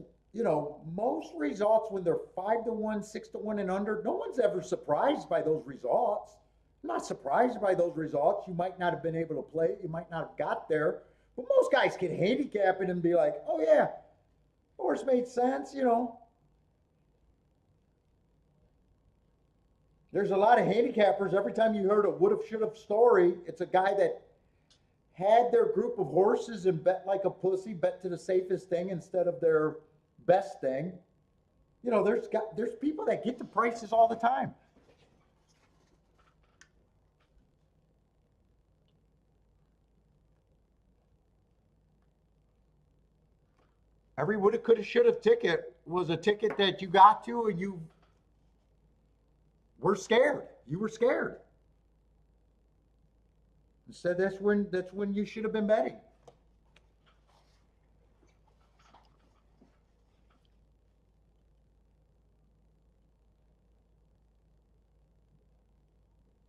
most results when they're 5-1, 6-1 and under, no one's ever surprised by those results. I'm not surprised by those results. You might not have been able to play it. You might not have got there. But most guys can handicap it and be like, oh yeah, horse made sense, There's a lot of handicappers. Every time you heard a would have, should have story, it's a guy that had their group of horses and bet like a pussy, bet to the safest thing instead of their best thing. There's people that get the prices all the time. Every woulda, coulda, shoulda ticket was a ticket that you got to, or you were scared. You were scared. Instead, that's when you should have been betting.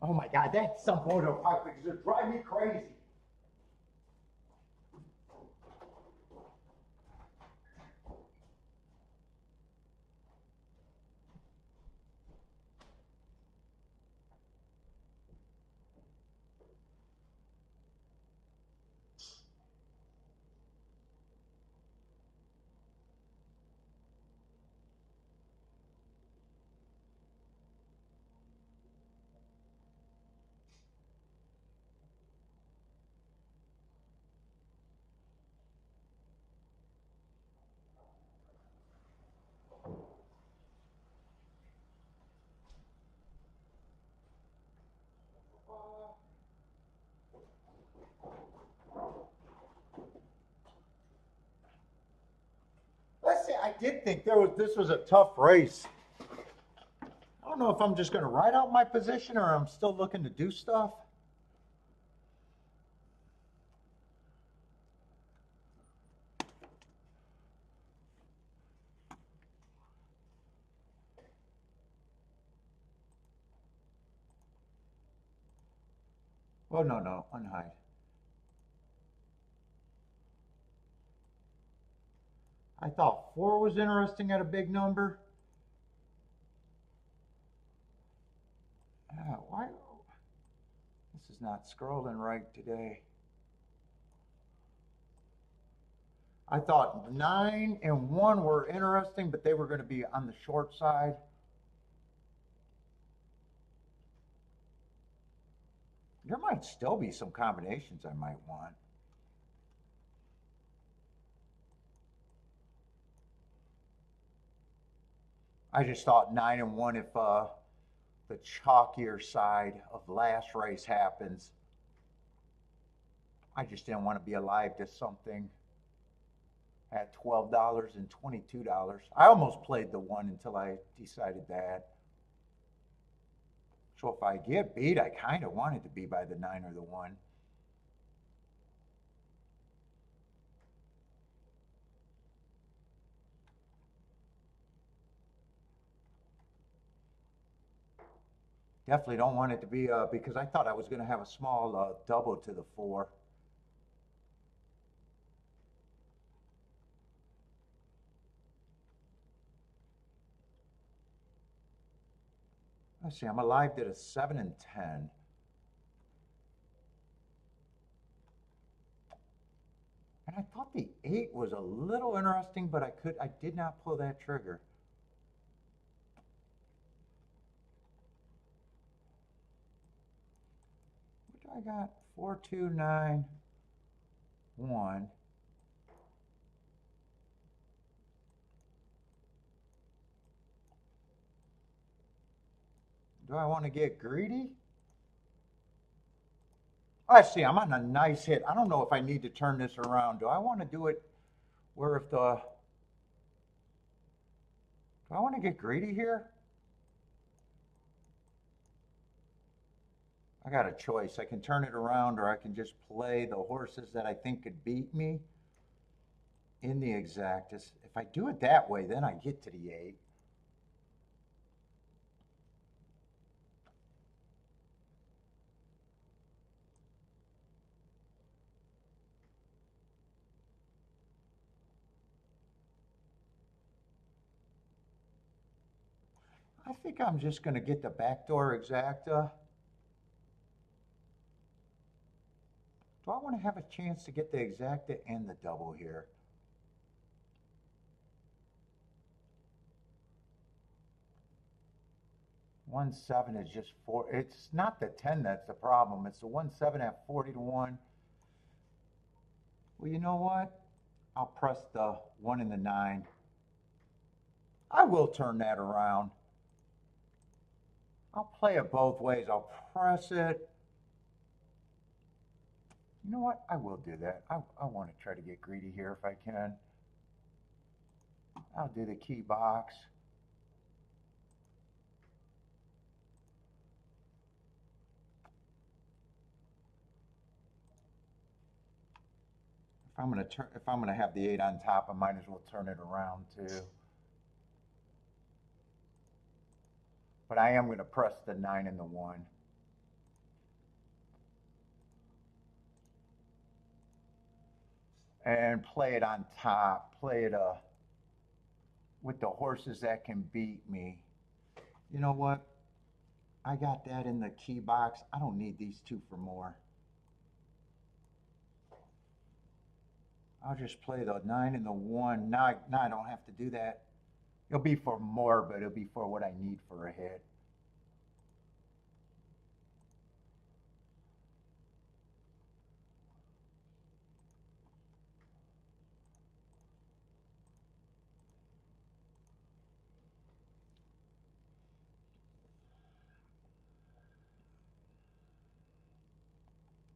Oh my God, that's some photo pictures that drive me crazy. Let's say I did think this was a tough race. I don't know if I'm just going to ride out my position or I'm still looking to do stuff. Oh, no, no, unhide. I thought 4 was interesting at a big number. Why? This is not scrolling right today. I thought 9 and 1 were interesting, but they were going to be on the short side. There might still be some combinations I might want. I just thought 9 and 1 if the chalkier side of last race happens. I just didn't want to be alive to something at $12 and $22. I almost played the 1 until I decided that. So if I get beat, I kind of want it to be by the 9 or the 1. Definitely don't want it to be because I thought I was going to have a small double to the 4. Let's see, I'm alive to the 7 and 10. And I thought the 8 was a little interesting, but I did not pull that trigger. What do I got? 4, 2, 9, 1. Do I want to get greedy? I see, I'm on a nice hit. I don't know if I need to turn this around. Do I want to do it where if the... Do I want to get greedy here? I got a choice. I can turn it around or I can just play the horses that I think could beat me in the exactus. If I do it that way, then I get to the 8. I think I'm just going to get the backdoor exacta. Do I want to have a chance to get the exacta and the double here? One 7 is just 4. It's not the 10 that's the problem. It's the 1 7 at 40 to 1. Well, you know what? I'll press the 1 and the 9. I will turn that around. I'll play it both ways. I'll press it. You know what? I will do that. I want to try to get greedy here if I can. I'll do the key box. If I'm gonna have the 8 on top, I might as well turn it around too. But I am gonna press the 9 and the 1. And play it on top. Play it with the horses that can beat me. You know what? I got that in the key box. I don't need these 2 for more. I'll just play the 9 and the 1. Now I don't have to do that. It'll be for more, but it'll be for what I need for a hit.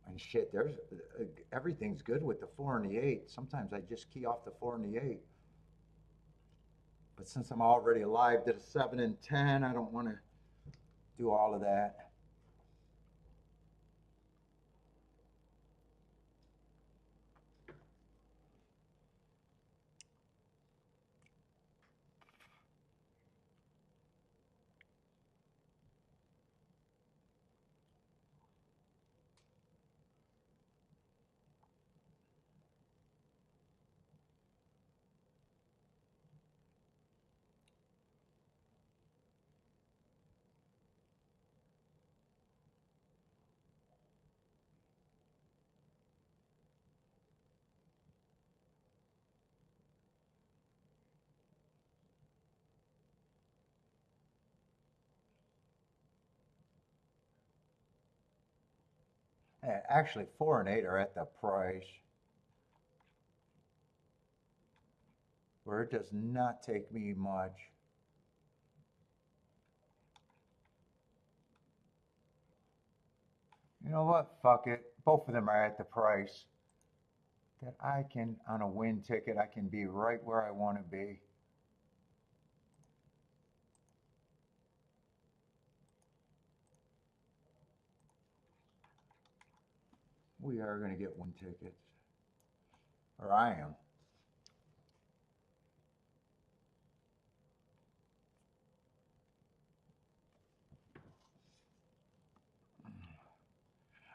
And shit, there's everything's good with the 4 and the 8. Sometimes I just key off the 4 and the 8. But since I'm already alive to the 7 and 10, I don't want to do all of that. Actually, 4 and 8 are at the price where it does not take me much. You know what? Fuck it. Both of them are at the price that I can, on a win ticket, I can be right where I want to be. We are going to get win tickets. Or I am.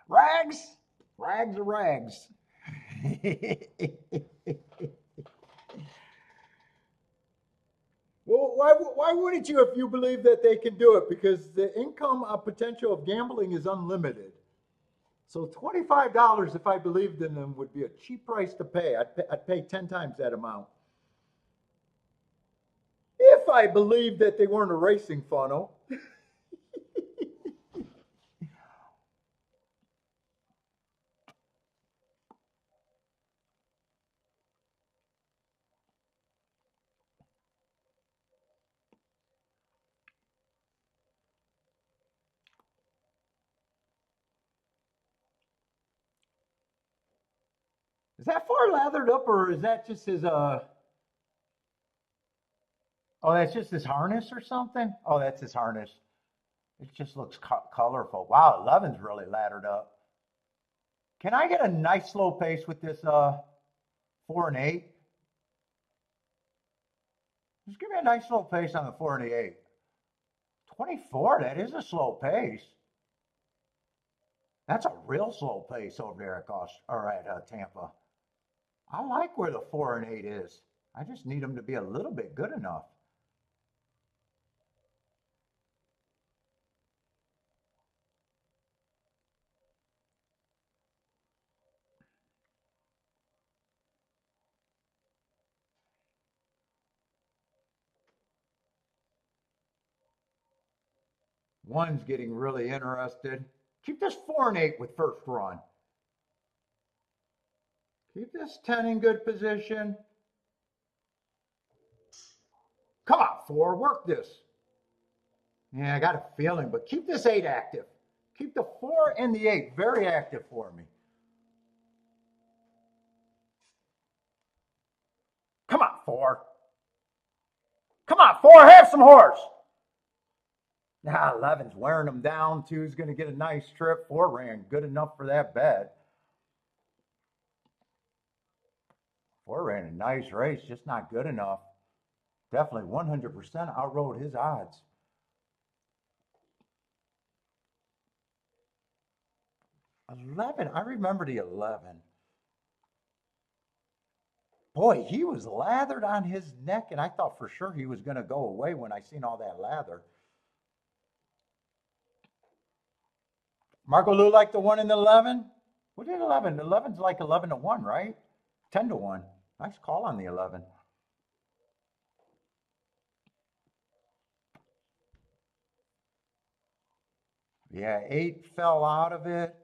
Rags! Rags are rags. Well, why wouldn't you if you believe that they can do it? Because the income potential of gambling is unlimited. So $25, if I believed in them, would be a cheap price to pay. I'd pay 10 times that amount. If I believed that they weren't a racing funnel. Is that far lathered up, or is that just his oh, that's just his harness or something? Oh, that's his harness. It just looks colorful. Wow, 11's really laddered up. Can I get a nice slow pace with this 4 and 8? Just give me a nice slow pace on the 4 and the 8. 24, that is a slow pace. That's a real slow pace over there at Tampa. I like where the 4 and 8 is. I just need them to be a little bit good enough. One's getting really interested. Keep this 4 and 8 with first run. Keep this 10 in good position. Come on, 4, work this. Yeah, I got a feeling, but keep this 8 active. Keep the 4 and the 8 very active for me. Come on, 4. Come on, 4, have some horse. Now, 11's wearing them down. 2's going to get a nice trip. 4 ran good enough for that bet. 4 ran a nice race, just not good enough. Definitely 100% outrode his odds. 11, I remember the 11. Boy, he was lathered on his neck, and I thought for sure he was going to go away when I seen all that lather. Marco Lou like the 1 in the 11? What did 11? 11's like 11 to 1, right? 10 to 1. Nice call on the 11. Yeah, 8 fell out of it.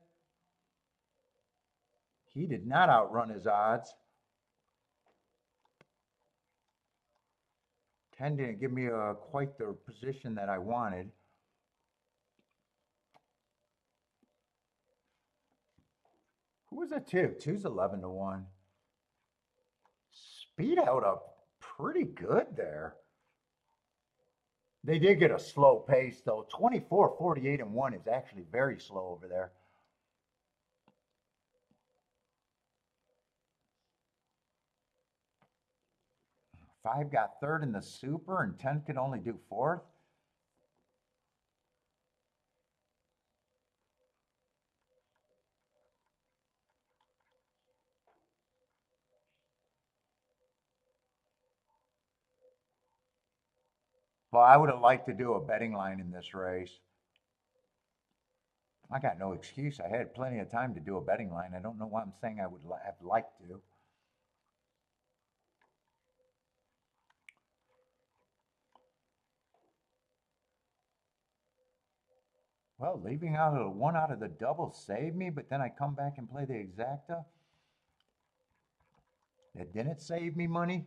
He did not outrun his odds. 10 didn't give me quite the position that I wanted. Who was it 2? 2's 11 to 1. Speed held up pretty good there. They did get a slow pace though. 24, 48, and 1 is actually very slow over there. 5 got third in the super, and 10 could only do fourth. Well, I would have liked to do a betting line in this race. I got no excuse. I had plenty of time to do a betting line. I don't know why I'm saying I would have liked to. Well, leaving out of the one out of the double saved me, but then I come back and play the exacta. That didn't save me money.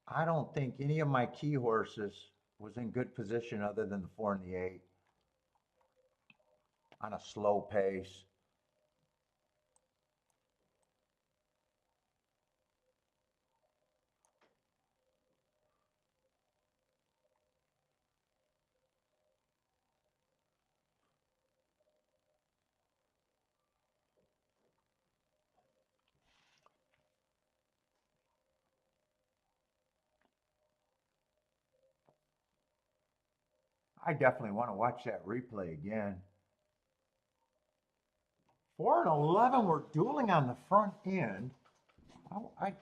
I don't think any of my key horses was in good position other than the 4 and the 8 on a slow pace. I definitely want to watch that replay again. 4 and 11 were dueling on the front end. I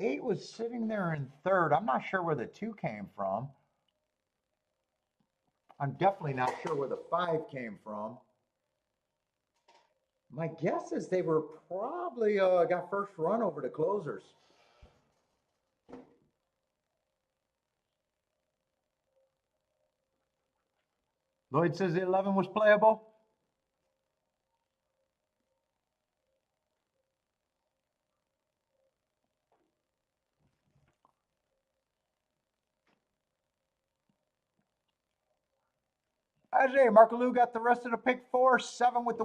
8 was sitting there in third. I'm not sure where the 2 came from. I'm definitely not sure where the 5 came from. My guess is they were probably got first run over the closers. Lloyd says the 11 was playable. Ajay, Markaloo got the rest of the pick 4, 7 with the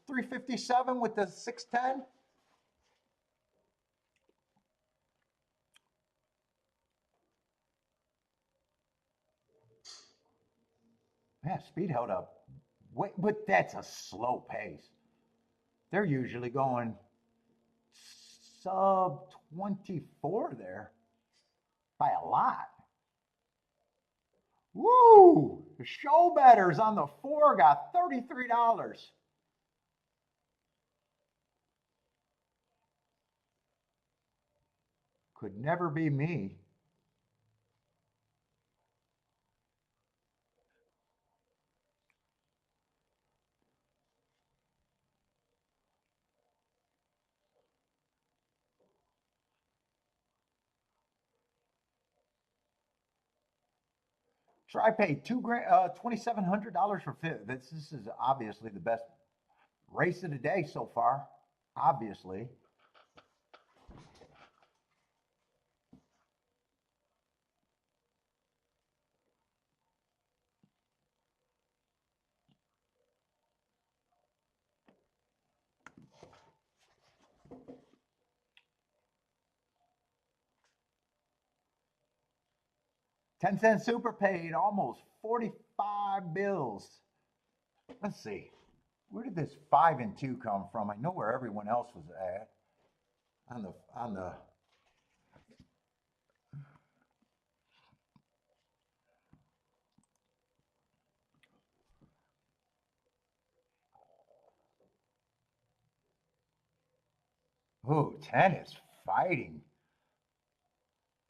357 with the 610. Man, speed held up. Wait, but that's a slow pace. They're usually going sub 24 there by a lot. Woo! The show betters on the 4 got $33. Could never be me. So I paid $2,700 for fit. This is obviously the best race of the day so far. Obviously. $0.10 super paid almost 45 bills. Let's see. Where did this 5 and 2 come from? I know where everyone else was at. On the Ooh, 10 is fighting.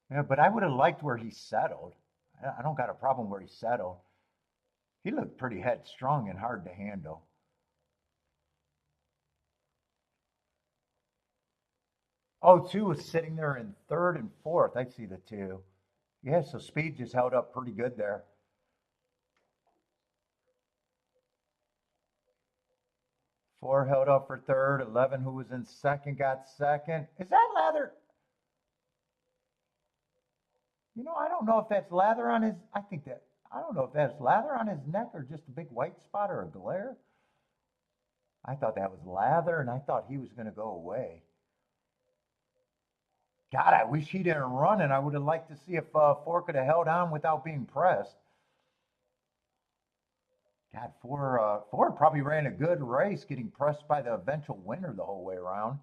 Yeah, but I would have liked where he settled. I don't got a problem where he settled. He looked pretty headstrong and hard to handle. Oh, 2 was sitting there in third and fourth. I see the 2. Yeah, so speed just held up pretty good there. 4 held up for third. 11, who was in second, got second. Is that lather? You know, I don't know if that's lather on his. I don't know if that's lather on his neck or just a big white spot or a glare. I thought that was lather, and I thought he was going to go away. God, I wish he didn't run, and I would have liked to see if 4 could have held on without being pressed. God, 4 probably ran a good race, getting pressed by the eventual winner the whole way around.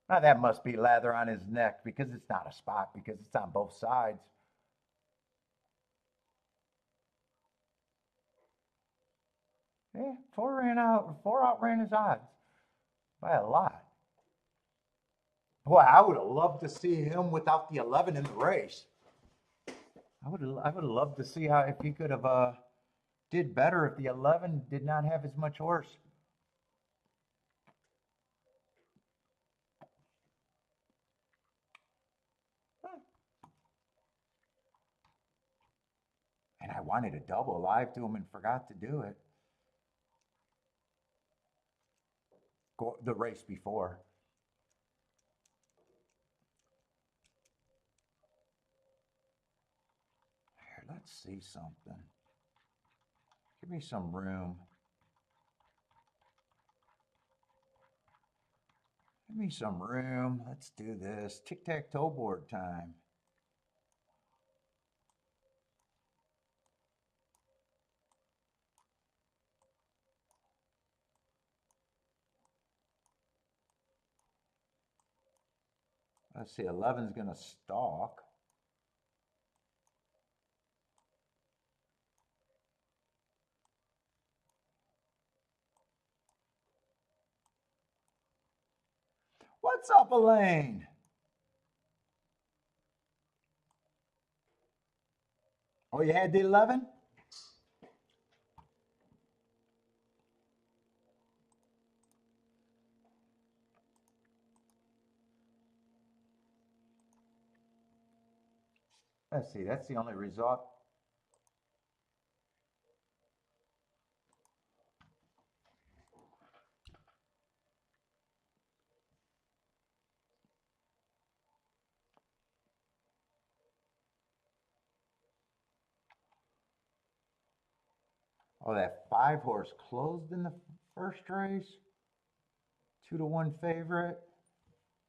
Now that must be leather on his neck because it's not a spot because it's on both sides. Yeah, four outran his odds by a lot. Boy, I would have loved to see him without the 11 in the race. I would have loved to see how if he could have did better if the 11 did not have as much horse. And I wanted a double live to him and forgot to do it. The race before. Here, let's see something. Give me some room. Give me some room. Let's do this. Tic-tac-toe board time. Let's see, 11's going to stalk. What's up, Elaine? Oh, you had the 11? Let's see, that's the only result. Oh, that 5 horse closed in the first race. 2-1 favorite.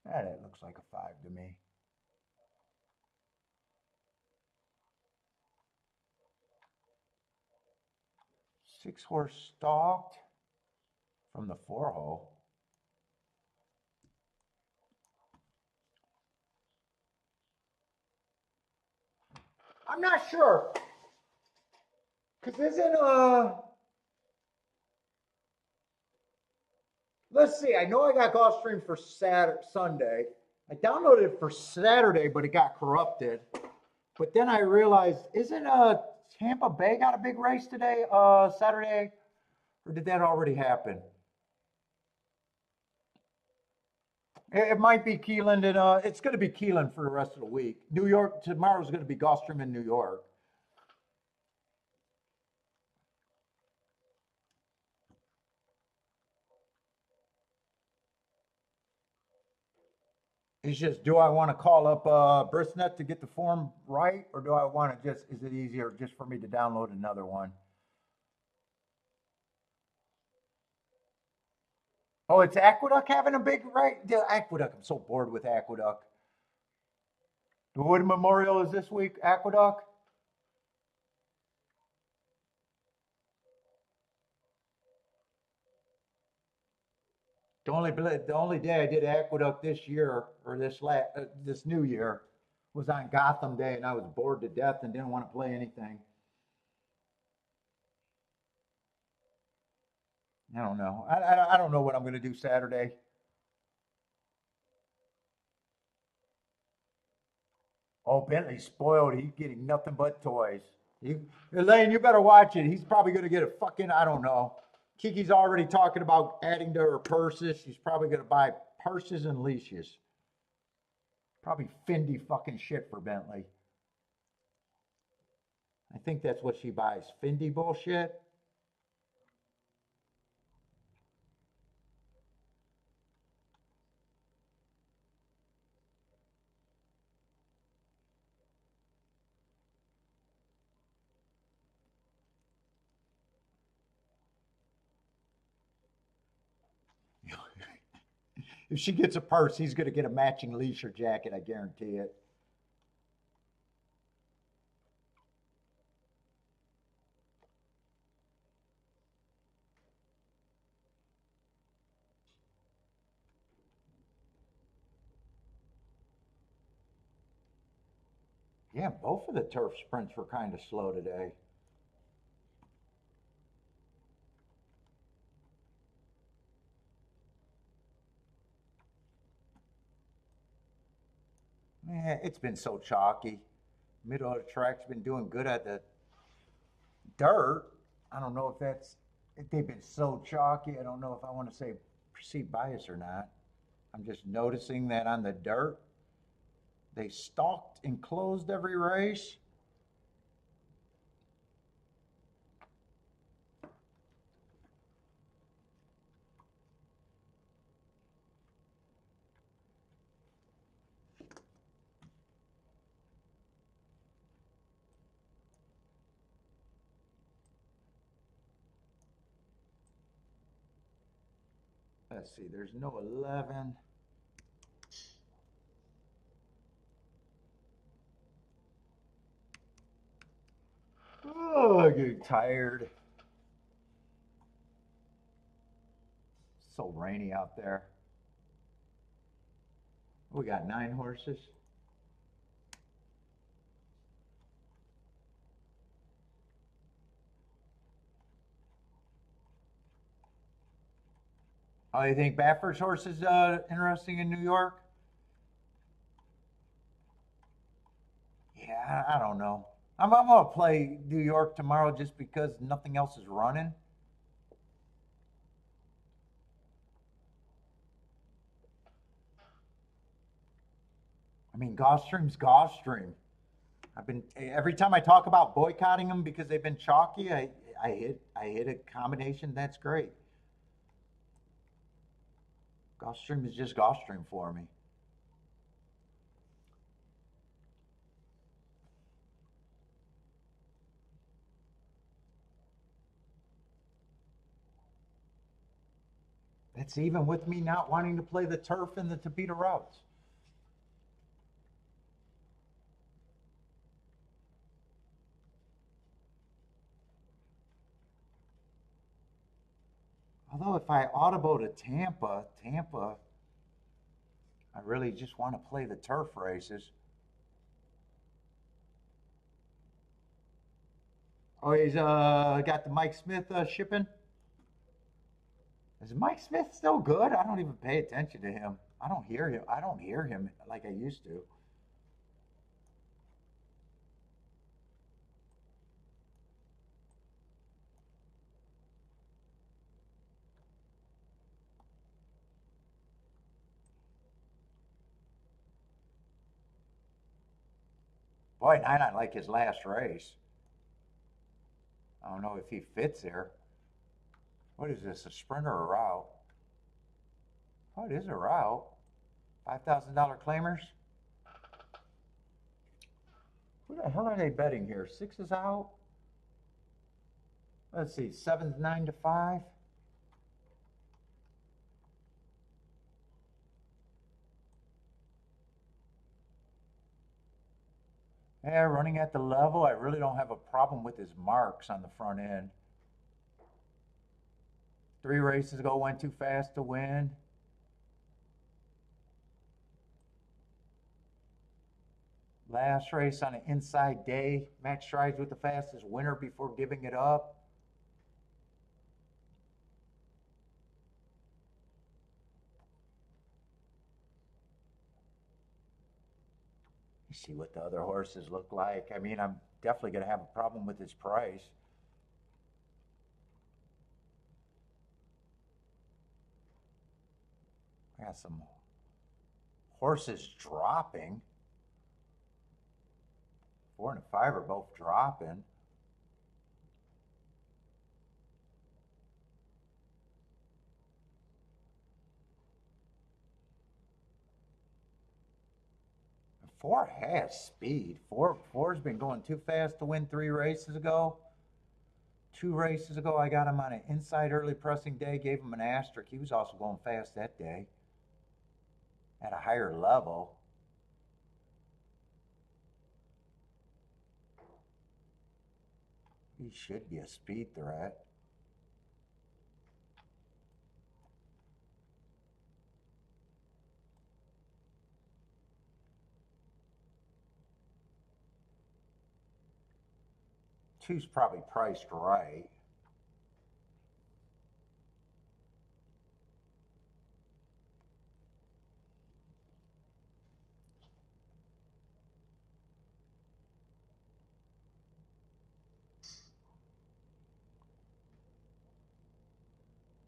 That looks like a 5 to me. 6 horse stalked from the 4 hole. I'm not sure. Because isn't let's see, I know I got Gulfstream for Sunday. I downloaded it for Saturday, but it got corrupted. But then I realized, isn't Tampa Bay got a big race today, Saturday? Or did that already happen? It might be Keelan, and it's going to be Keelan for the rest of the week. New York, tomorrow's going to be Gulfstream in New York. It's just, do I want to call up Brisnet to get the form right, or do I want to just, is it easier just for me to download another one? Oh, it's Aqueduct having a big right? Yeah, Aqueduct. I'm so bored with Aqueduct. The Wood Memorial is this week, Aqueduct. The only day I did Aqueduct this year or this new year was on Gotham Day, and I was bored to death and didn't want to play anything. I don't know. I don't know what I'm going to do Saturday. Oh, Bentley's spoiled. He's getting nothing but toys. Elaine, you better watch it. He's probably going to get a fucking, I don't know. Kiki's already talking about adding to her purses. She's probably going to buy purses and leashes. Probably Fendi fucking shit for Bentley. I think that's what she buys. Fendi bullshit. If she gets a purse, he's going to get a matching leisure jacket. I guarantee it. Yeah, both of the turf sprints were kind of slow today. Yeah, it's been so chalky. Middle of the track's been doing good at the dirt. I don't know if that's if they've been so chalky. I don't know if I want to say perceived bias or not. I'm just noticing that on the dirt, they stalked and closed every race. Let's see, there's no 11. Oh, I'm getting tired. So rainy out there. We got 9 horses. Oh, you think Baffer's horse is interesting in New York? Yeah, I don't know. I'm gonna play New York tomorrow just because nothing else is running. I mean, Gulfstream's Gulfstream. I've been every time I talk about boycotting them because they've been chalky. I hit a combination that's great. Gulfstream is just Gulfstream for me. That's even with me not wanting to play the turf and the Topita routes. Although if I audible to Tampa, I really just want to play the turf races. Oh, he's got the Mike Smith shipping. Is Mike Smith still good? I don't even pay attention to him. I don't hear him. I don't hear him like I used to. Boy, I not like his last race. I don't know if he fits there. What is this? A sprint or a route? Oh, it is a route. $5,000 claimers. Who the hell are they betting here? Six is out. Let's see. Seven's 9 to 5. Yeah, running at the level. I really don't have a problem with his marks on the front end. 3 races ago, went too fast to win. Last race on an inside day. Max strides with the fastest winner before giving it up. You see what the other horses look like. I mean, I'm definitely going to have a problem with his price. I got some horses dropping. 4 and 5 are both dropping. Four has speed. Four's been going too fast to win 3 races ago. 2 races ago, I got him on an inside early pressing day, gave him an asterisk. He was also going fast that day at a higher level. He should be a speed threat. Two's probably priced right.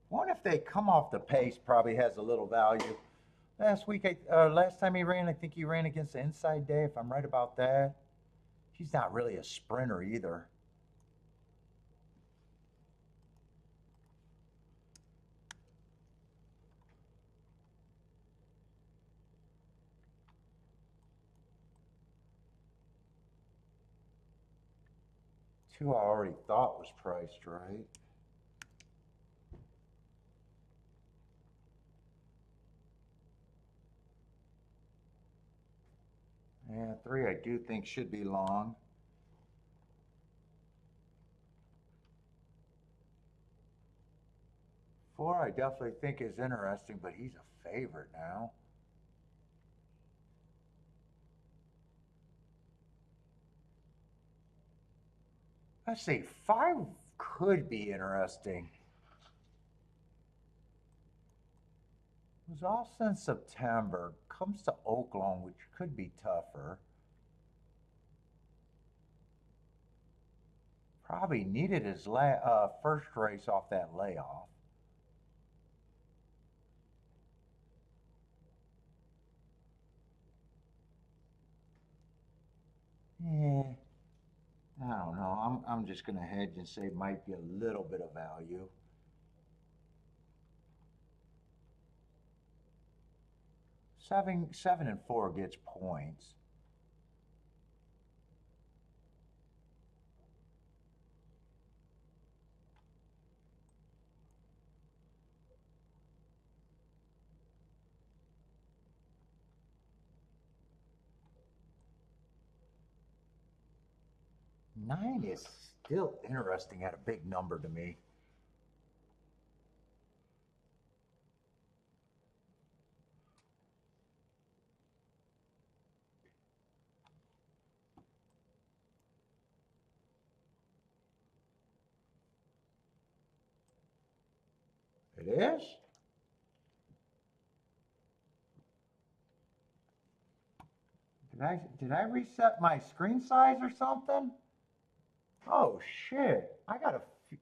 One, if they come off the pace, probably has a little value. Last time he ran, I think he ran against the inside day, if I'm right about that. He's not really a sprinter either. Two I already thought was priced right. Yeah, three I do think should be long. Four I definitely think is interesting, but he's a favorite now. Let's see, five could be interesting. It was all since September. Comes to Oakland, which could be tougher. Probably needed his first race off that layoff. Yeah, I don't know. I'm just gonna hedge and say might be a little bit of value. Seven and four gets points. Nine is still interesting at a big number to me. It is? Did I reset my screen size or something? Oh shit!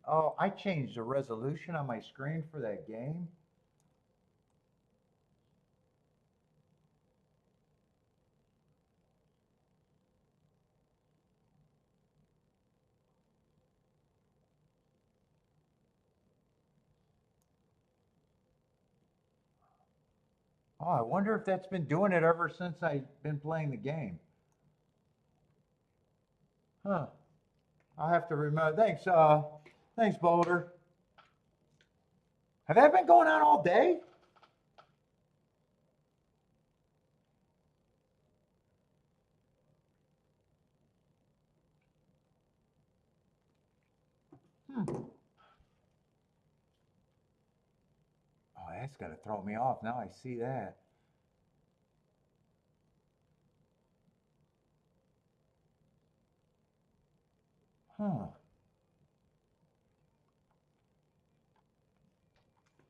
Oh, I changed the resolution on my screen for that game. Oh, I wonder if that's been doing it ever since I've been playing the game. Huh. I'll have to remember. Thanks, Boulder. Have that been going on all day? Hmm. Oh, that's gonna throw me off. Now I see that. Huh.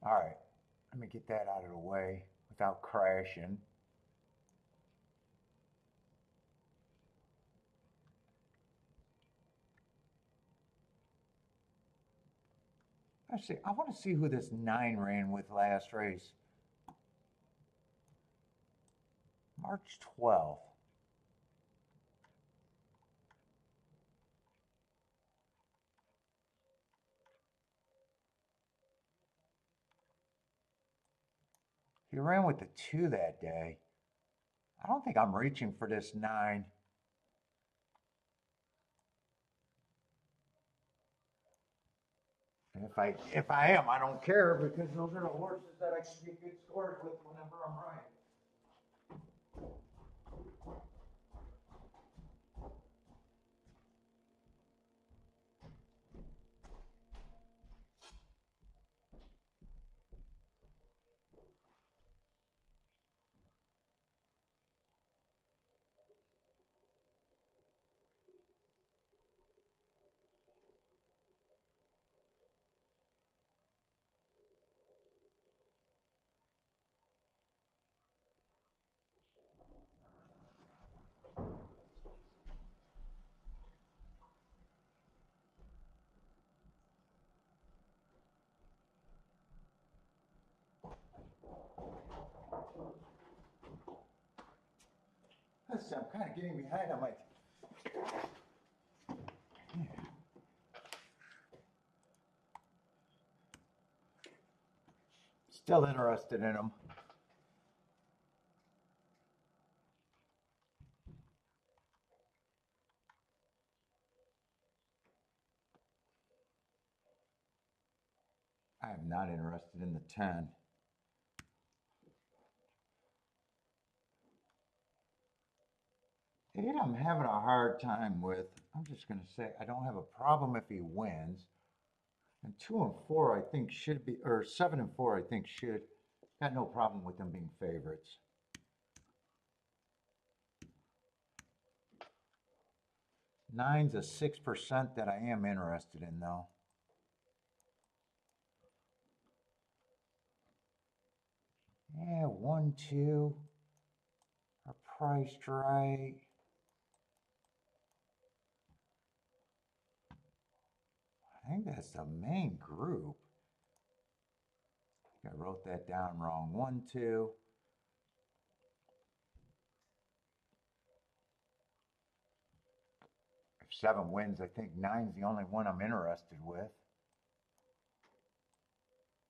All right. Let me get that out of the way without crashing. Actually, I want to see who this nine ran with last race. March 12th. He ran with the two that day. I don't think I'm reaching for this nine. If I am, I don't care because those are the horses that I can get good scores with whenever I'm right. honestly, I'm kind of getting behind on my. Still interested in them. I am not interested in the 10. 8 I'm having a hard time with. I'm just going to say I don't have a problem if he wins. And 2 and 4 I think should be, or 7 and 4 I think should. Got no problem with them being favorites. 9's a 6% that I am interested in though. Yeah, 1, 2 are priced right. I think that's the main group. I wrote that down wrong. 1, 2. If 7 wins, I think 9's the only one I'm interested with.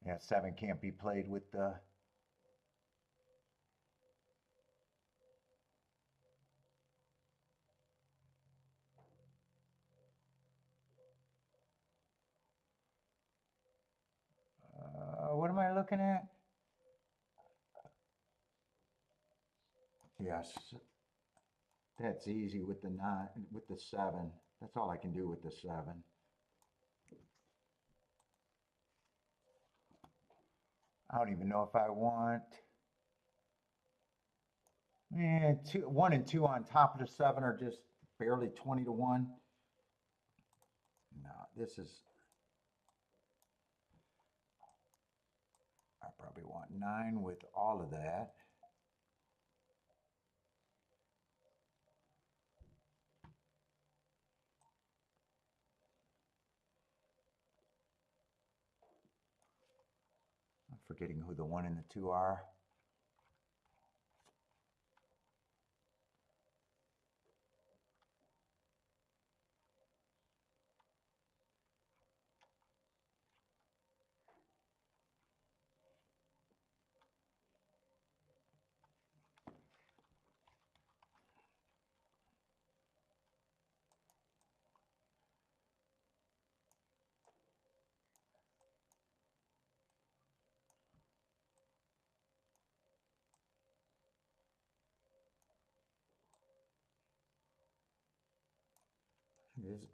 Yeah, 7 can't be played with the. What am I looking at? Yes, that's easy with the 9, with the 7. That's all I can do with the 7. I don't even know if I want. Yeah, 1 and 2 on top of the 7 are just barely 20 to 1. No, this is. I probably want 9 with all of that. I'm forgetting who the 1 and the 2 are.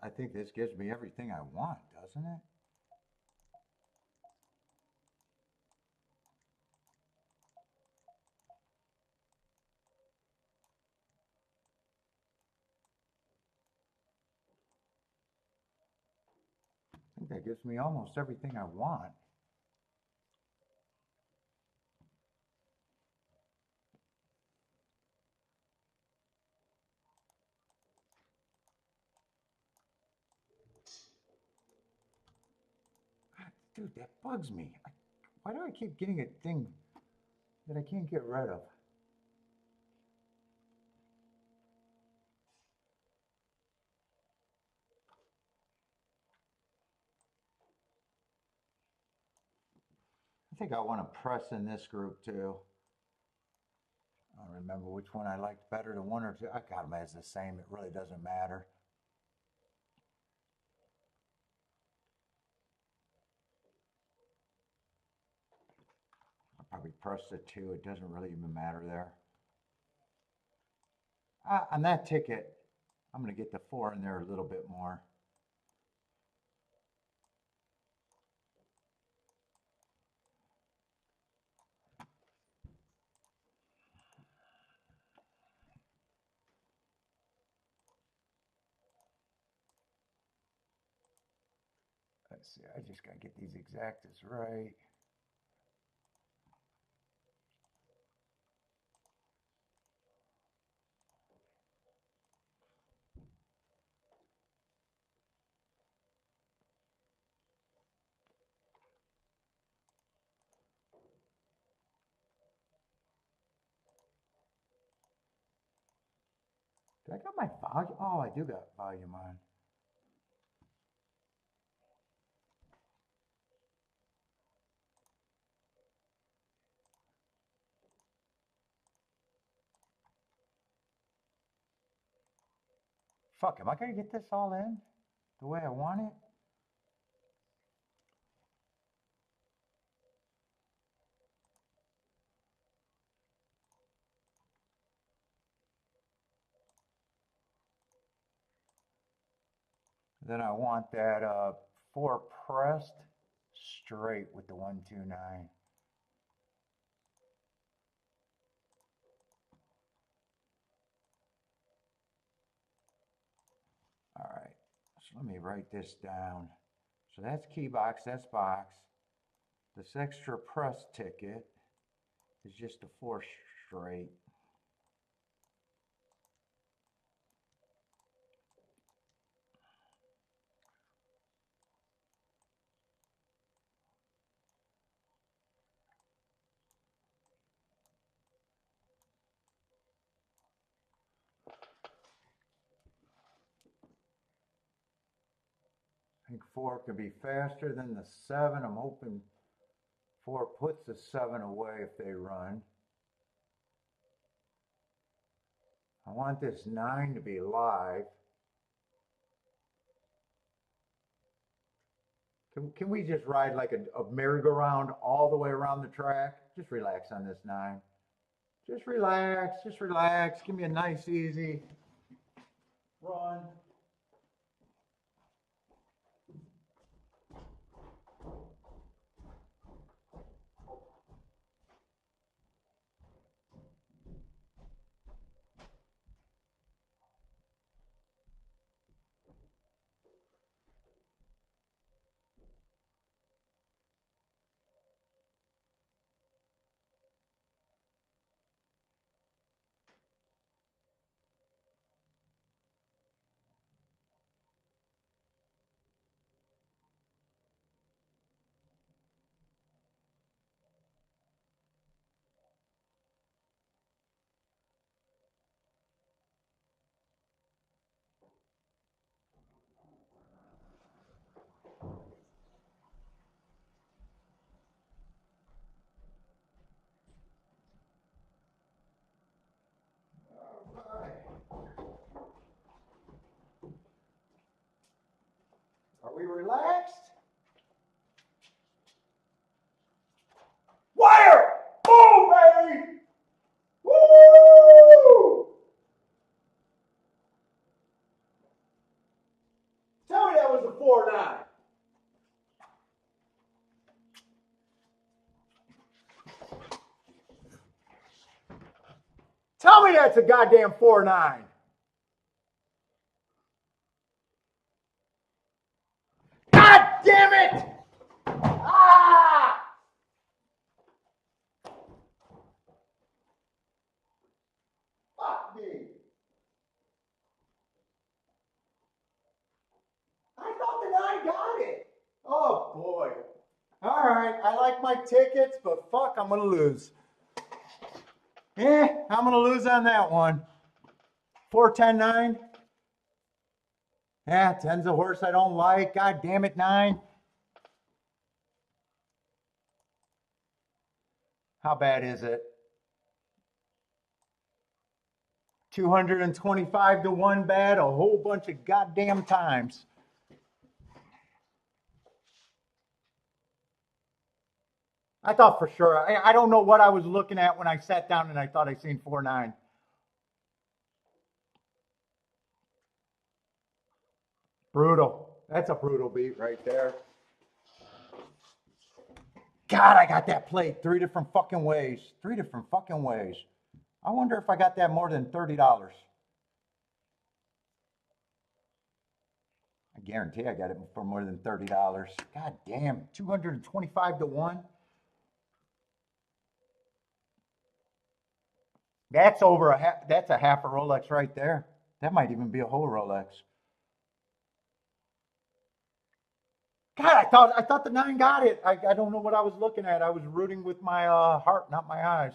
I think this gives me everything I want, doesn't it? I think that gives me almost everything I want. Dude, that bugs me. Why do I keep getting a thing that I can't get rid of? I think I want to press in this group too. I don't remember which one I liked better, the 1 or 2. I got them as the same. It really doesn't matter. I'll probably press the 2. It doesn't really even matter there. On that ticket, I'm going to get the 4 in there a little bit more. Let's see, I just got to get these exactas right. I got my volume. Oh, I do got volume on. Fuck, am I gonna get this all in the way I want it? Then I want that 4 pressed straight with the 129. All right, so let me write this down. So that's key box, that's box. This extra press ticket is just a 4 straight. I think 4 could be faster than the 7. I'm hoping 4 puts the 7 away if they run. I want this 9 to be live. Can we just ride like a merry-go-round all the way around the track? Just relax on this 9. Just relax, just relax. Give me a nice, easy run. Are we relaxed? Wire! Boom, baby! Woo! Tell me that was a 4-9. Tell me that's a goddamn 4-9. God damn it! Ah! Fuck me. I thought the 9 got it. Oh boy. All right, I like my tickets, but fuck, I'm gonna lose. I'm gonna lose on that one. 4-10-9. Yeah, 10's a horse I don't like. God damn it, 9. How bad is it? 225 to 1 bad a whole bunch of goddamn times. I thought for sure. I don't know what I was looking at when I sat down and I thought I seen 4-9. Brutal. That's a brutal beat right there. God, I got that played 3 different fucking ways. 3 different fucking ways. I wonder if I got that more than $30. I guarantee I got it for more than $30. God damn, 225 to 1. That's over that's a half a Rolex right there. That might even be a whole Rolex. God, I thought the 9 got it. I don't know what I was looking at. I was rooting with my heart, not my eyes.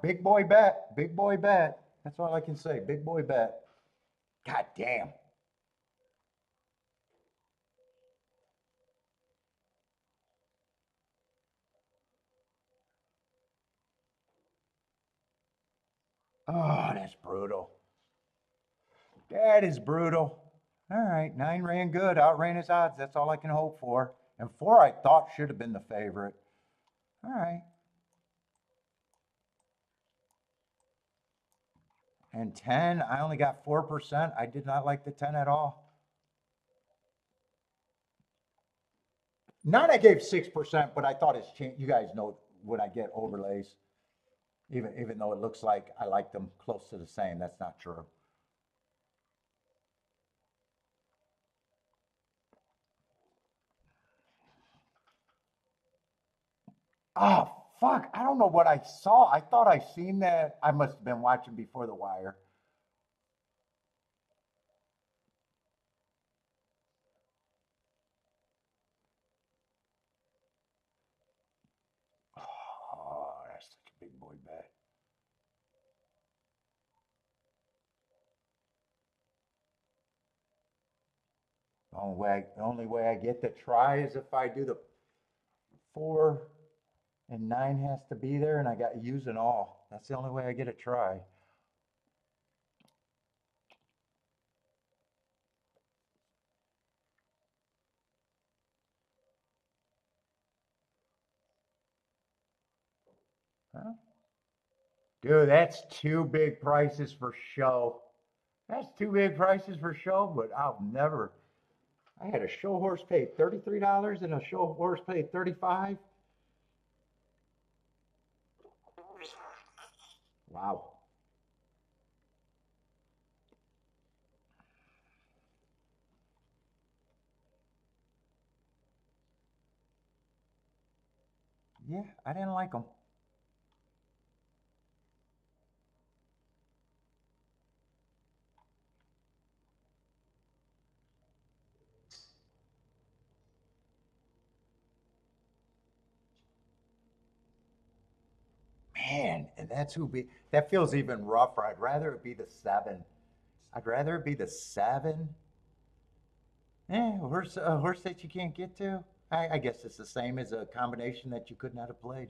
Big boy bet. Big boy bet. That's all I can say. Big boy bet. God damn. Oh, that's brutal. That is brutal. All right, 9 ran good. Outran his odds. That's all I can hope for. And 4 I thought should have been the favorite. All right. And 10, I only got 4%. I did not like the 10 at all. 9, I gave 6%, but I thought it's changed. You guys know when I get overlays, even though it looks like I like them close to the same. That's not true. Oh, fuck. I don't know what I saw. I thought I seen that. I must have been watching before the wire. Oh, that's such a big boy bet. The only way I get to try is if I do the 4 and 9 has to be there, and I got using all. That's the only way I get to try. Huh? Dude, that's 2 big prices for show. That's 2 big prices for show, but I'll never. I had a show horse pay $33 and a show horse pay 35. Wow. Yeah, I didn't like them. Man, and that's who be. That feels even rougher. I'd rather it be the 7. I'd rather it be the 7. A horse that you can't get to. I guess it's the same as a combination that you could not have played.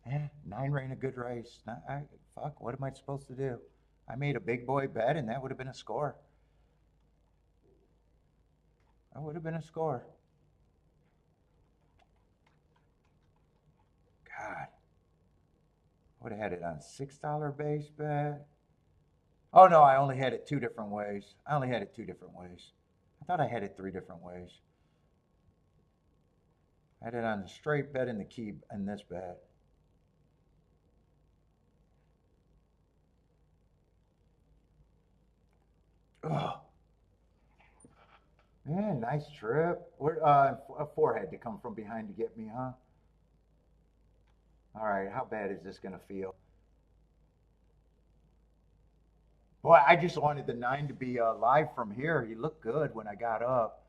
9 ran a good race. Fuck, what am I supposed to do? I made a big boy bet, and that would have been a score. That would have been a score. God, would have had it on $6 base bet. Oh no, I only had it 2 different ways. I only had it 2 different ways. I thought I had it 3 different ways. I had it on the straight bet and the key and this bet. Oh, man, nice trip. A 4 had to come from behind to get me, huh? All right, how bad is this gonna feel? Boy, I just wanted the 9 to be live from here. He looked good when I got up.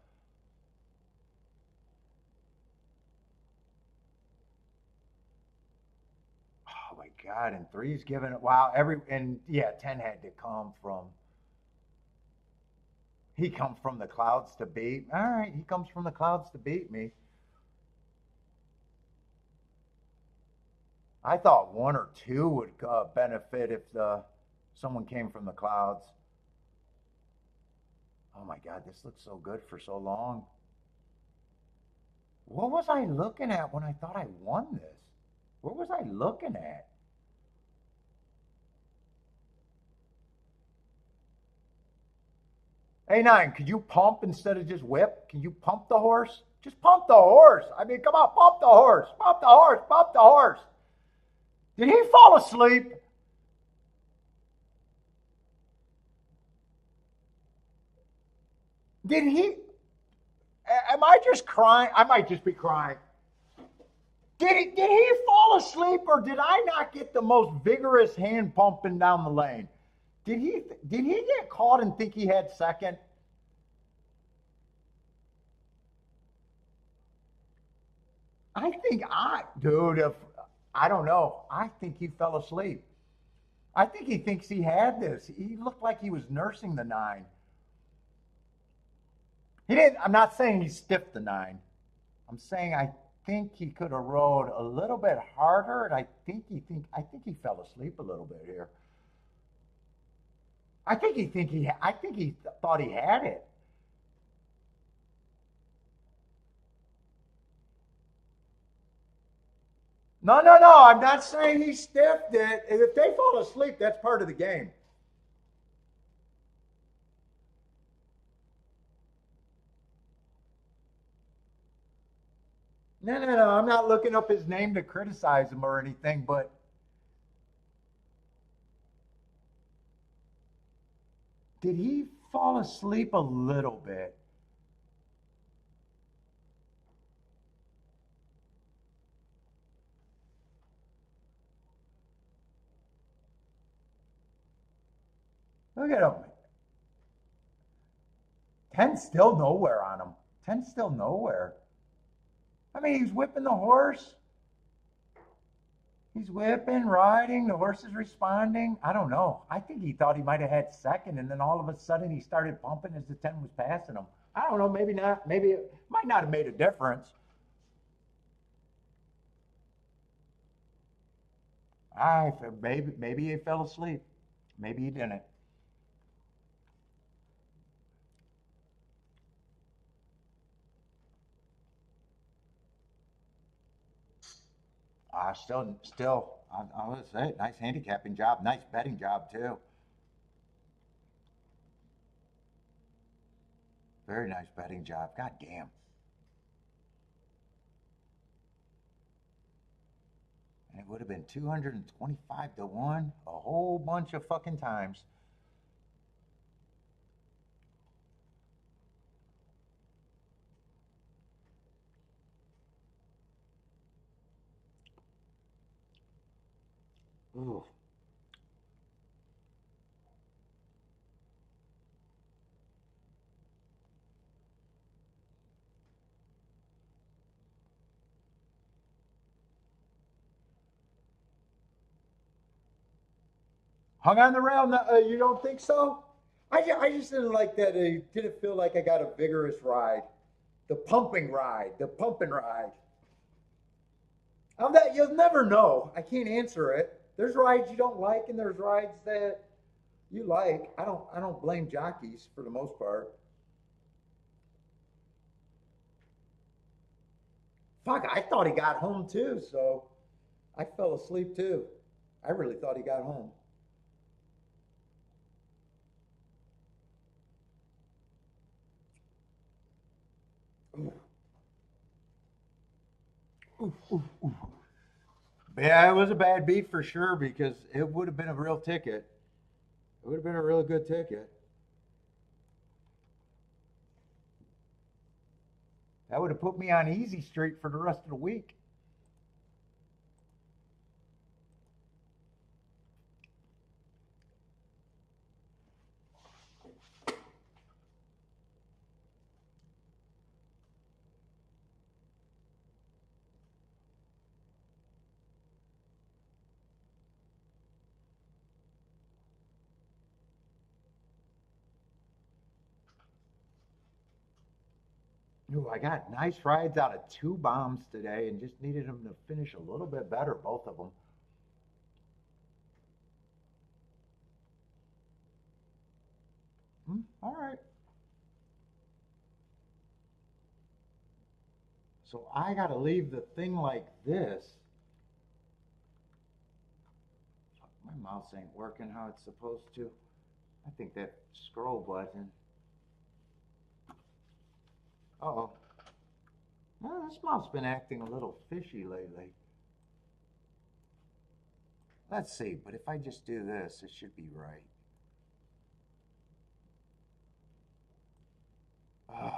Oh my God! And three's giving it. Wow, yeah, 10 had to come from. He comes from the clouds to beat. All right, he comes from the clouds to beat me. I thought 1 or 2 would benefit if the someone came from the clouds. Oh my God, this looks so good for so long. What was I looking at when I thought I won this? What was I looking at? Hey, 9, could you pump instead of just whip? Can you pump the horse? Just pump the horse. I mean, come on, pump the horse. Pump the horse. Pump the horse. Did he fall asleep? Did he? Am I just crying? I might just be crying. Did he fall asleep, or did I not get the most vigorous hand pumping down the lane? Did he get caught and think he had second? Dude, if I don't know, I think he fell asleep. I think he thinks he had this. He looked like he was nursing the nine. He didn't. I'm not saying he stiffed the nine. I'm saying I think he could have rode a little bit harder, and I think he fell asleep a little bit here. I think he thought he had it. No, no, no. I'm not saying he stiffed it. If they fall asleep, that's part of the game. No, no, no. I'm not looking up his name to criticize him or anything, but did he fall asleep a little bit? Look at him. 10 still nowhere on him. 10 still nowhere. I mean, he's whipping the horse. He's whipping, riding. The horse is responding. I don't know. I think he thought he might have had second, and then all of a sudden he started pumping as the 10 was passing him. I don't know. Maybe not. Maybe it might not have made a difference. I maybe he fell asleep. Maybe he didn't. I would say, nice handicapping job, nice betting job too. Very nice betting job. God damn. And it would have been 225 to 1 a whole bunch of fucking times. Ooh. Hung on the rail. You don't think so? I just didn't like that. It didn't feel like I got a vigorous ride. The pumping ride. The pumping ride. You'll never know. I can't answer it. There's rides you don't like, and there's rides that you like. I don't blame jockeys for the most part. Fuck, I thought he got home too, so I fell asleep too. I really thought he got home. Ooh, ooh, ooh, ooh. Yeah, it was a bad beat for sure because it would have been a real ticket. It would have been a real good ticket. That would have put me on easy street for the rest of the week. Ooh, I got nice rides out of two bombs today and just needed them to finish a little bit better, both of them. All right. So I got to leave the thing like this. My mouse ain't working how it's supposed to. I think that scroll button. Uh-oh. Well, this mouse been acting a little fishy lately. Let's see, but if I just do this, it should be right. Oh,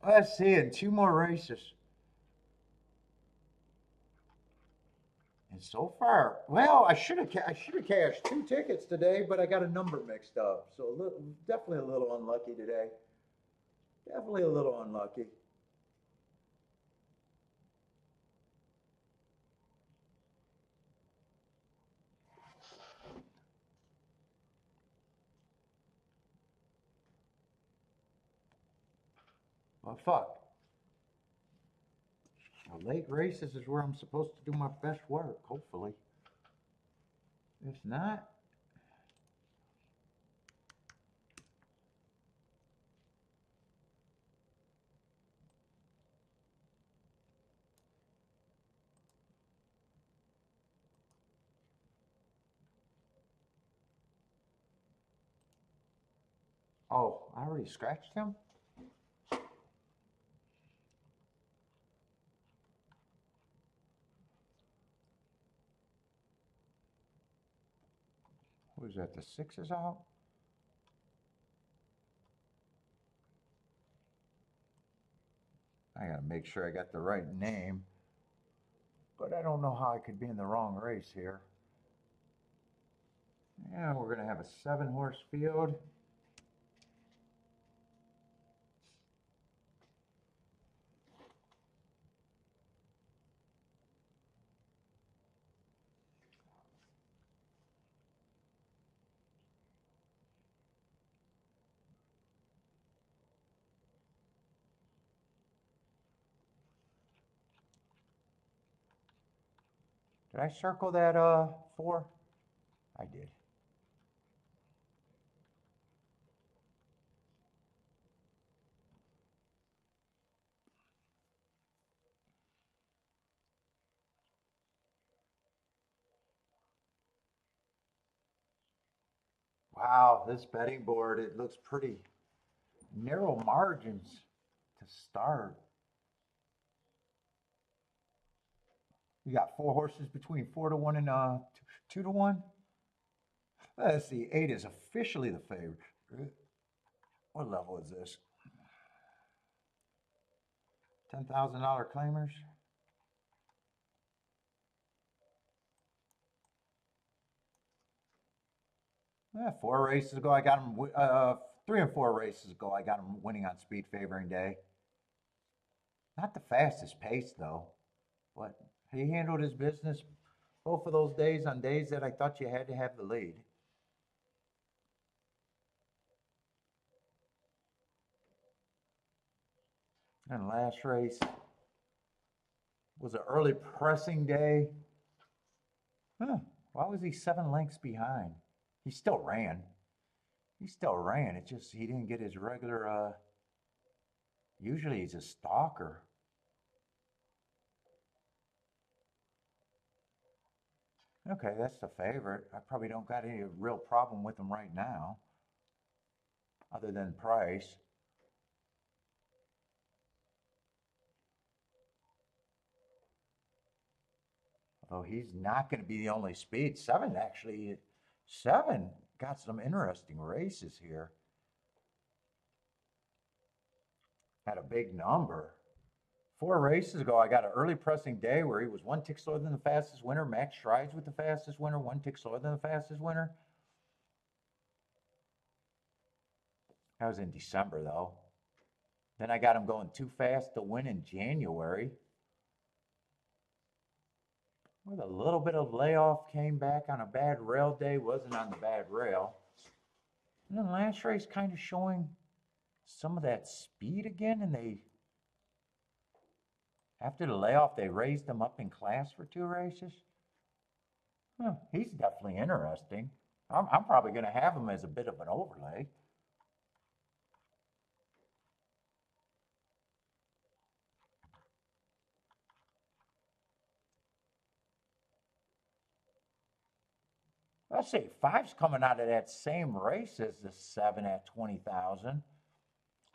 let's see, in two more races. And So far, well, I should have cashed 2 tickets today, but I got a number mixed up. So definitely a little unlucky today. Definitely a little unlucky. Well, fuck. Well, late races is where I'm supposed to do my best work, hopefully. If not, oh, I already scratched him? What is that? The 6 is out? I gotta make sure I got the right name. But I don't know how I could be in the wrong race here. Yeah, we're gonna have a 7-horse field. Did I circle that 4? I did. Wow, this betting board, it looks pretty narrow margins to start. You got 4 horses between 4-1 and 2-1. Let's see, 8 is officially the favorite. What level is this? $10,000 claimers. Yeah, 4 races ago, I got him. 3 and 4 races ago, I got him winning on speed favoring day. Not the fastest pace though, but he handled his business both of those days on days that I thought you had to have the lead. And last race was an early pressing day. Huh, why was he 7 lengths behind? He still ran. He still ran. It just, he didn't get his regular, usually he's a stalker. Okay, that's the favorite. I probably don't got any real problem with him right now, other than price. Although he's not going to be the only speed. 7 got some interesting races here. Had a big number. 4 races ago, I got an early pressing day where he was 1 tick slower than the fastest winner. Max strides with the fastest winner, 1 tick slower than the fastest winner. That was in December, though. Then I got him going too fast to win in January. With a little bit of layoff, came back on a bad rail day, wasn't on the bad rail. And then last race kind of showing some of that speed again, and after the layoff, they raised him up in class for 2 races. Huh, he's definitely interesting. I'm probably going to have him as a bit of an overlay. Let's see, 5's coming out of that same race as the 7 at 20,000.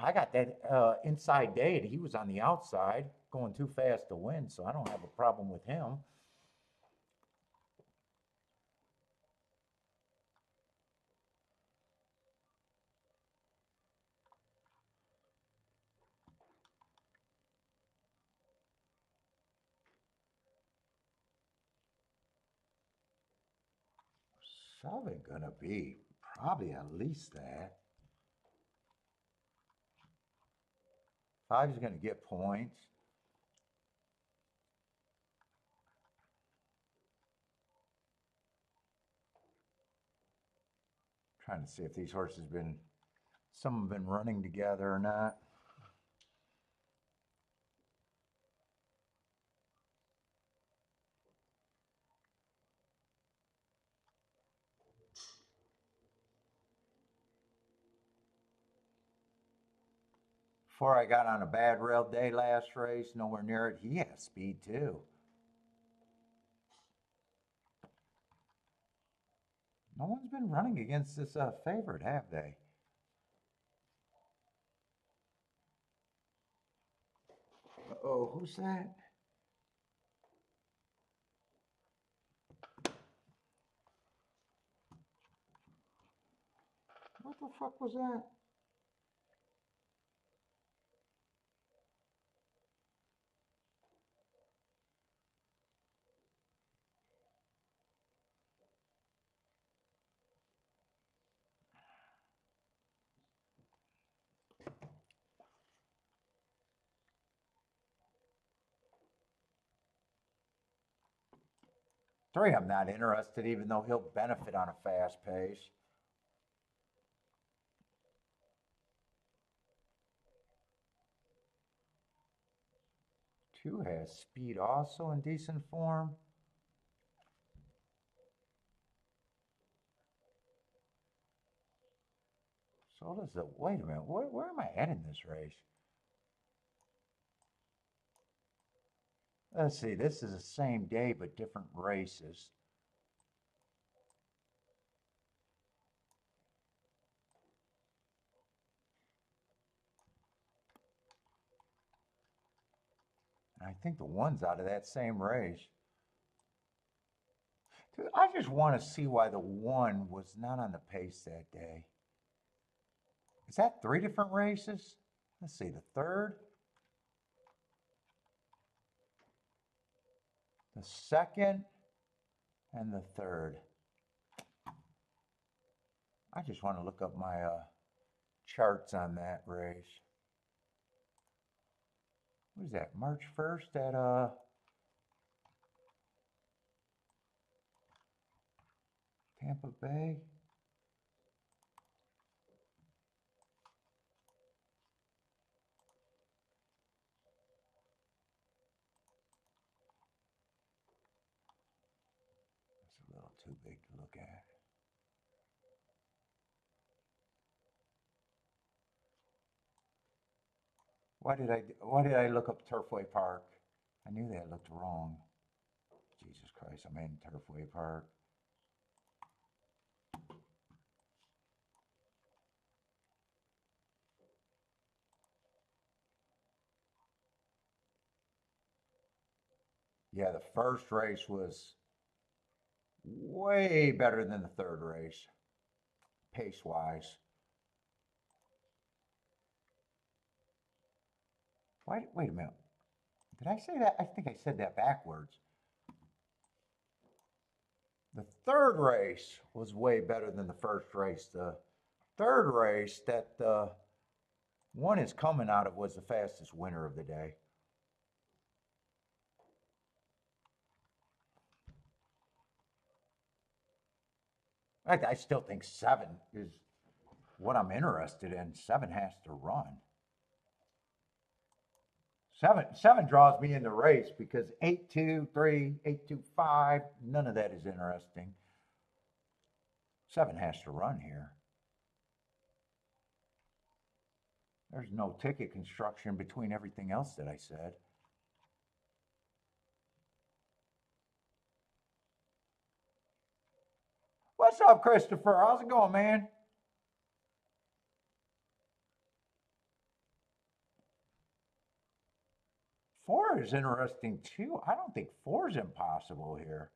I got that inside date. He was on the outside, going too fast to win, so I don't have a problem with him. 7 gonna be probably at least that. 5 is gonna get points. Trying to see if these horses some have been running together or not. Before I got on a bad rail day last race, nowhere near it, he has speed too. No one's been running against this favorite, have they? Uh-oh, who's that? What the fuck was that? Three, I'm not interested, even though he'll benefit on a fast pace. Two has speed also in decent form. So does the, wait a minute, where am I at in this race? Let's see, this is the same day but different races. And I think the one's out of that same race. Dude, I just want to see why the one was not on the pace that day. Is that 3 different races? Let's see, the third, the second, and the third. I just want to look up my charts on that race. What is that, March 1st at Tampa Bay? It's a little too big to look at. Why did I look up Turfway Park? I knew that looked wrong. Jesus Christ, I'm in Turfway Park. Yeah, the first race was way better than the third race, pace-wise. Wait a minute. Did I say that? I think I said that backwards. The third race was way better than the first race. The third race that one is coming out of was the fastest winner of the day. I still think 7 is what I'm interested in. 7 has to run. Seven draws me in the race because 8-2, 3, 8-2, 5, none of that is interesting. 7 has to run here. There's no ticket construction between everything else that I said. What's up, Christopher? How's it going, man? Four is interesting too. I don't think 4 is impossible here.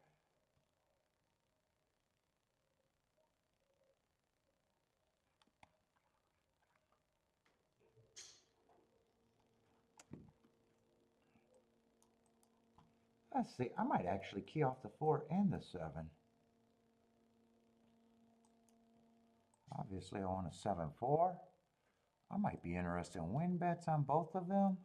Let's see. I might actually key off the 4 and the 7. Obviously, I want a 7-4. I might be interested in win bets on both of them.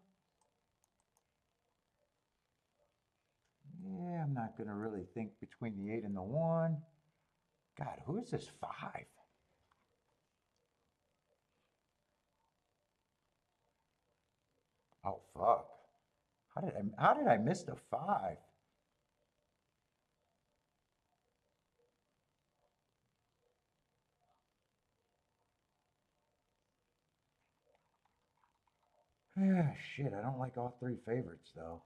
Yeah, I'm not going to really think between the 8 and the 1. God, who is this 5? Oh, fuck. How did I miss the 5? Ah, shit, I don't like all 3 favorites, though.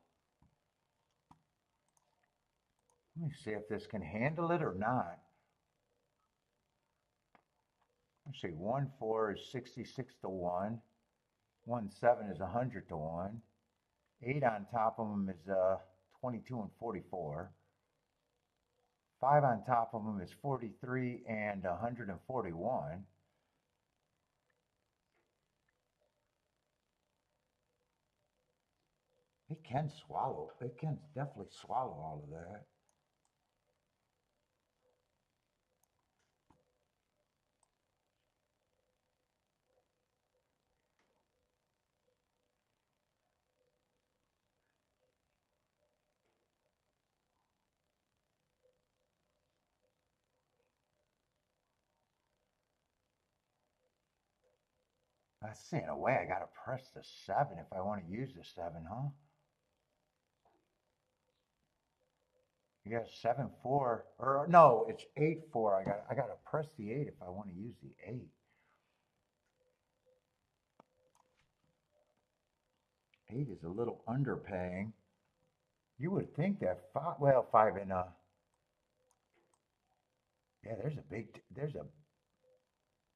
Let me see if this can handle it or not. Let's see, 1-4 is 66 to 1. 1-7 is 100 to 1. 8 on top of them is 22 and 44. 5 on top of them is 43 and 141. It can swallow. It can definitely swallow all of that. I see, in a way, I gotta press the 7 if I want to use the 7, huh? Yeah, 7-4, or no, it's 8-4. I gotta press the 8 if I want to use the 8. 8 is a little underpaying. You would think that 5, well, 5 and yeah, there's a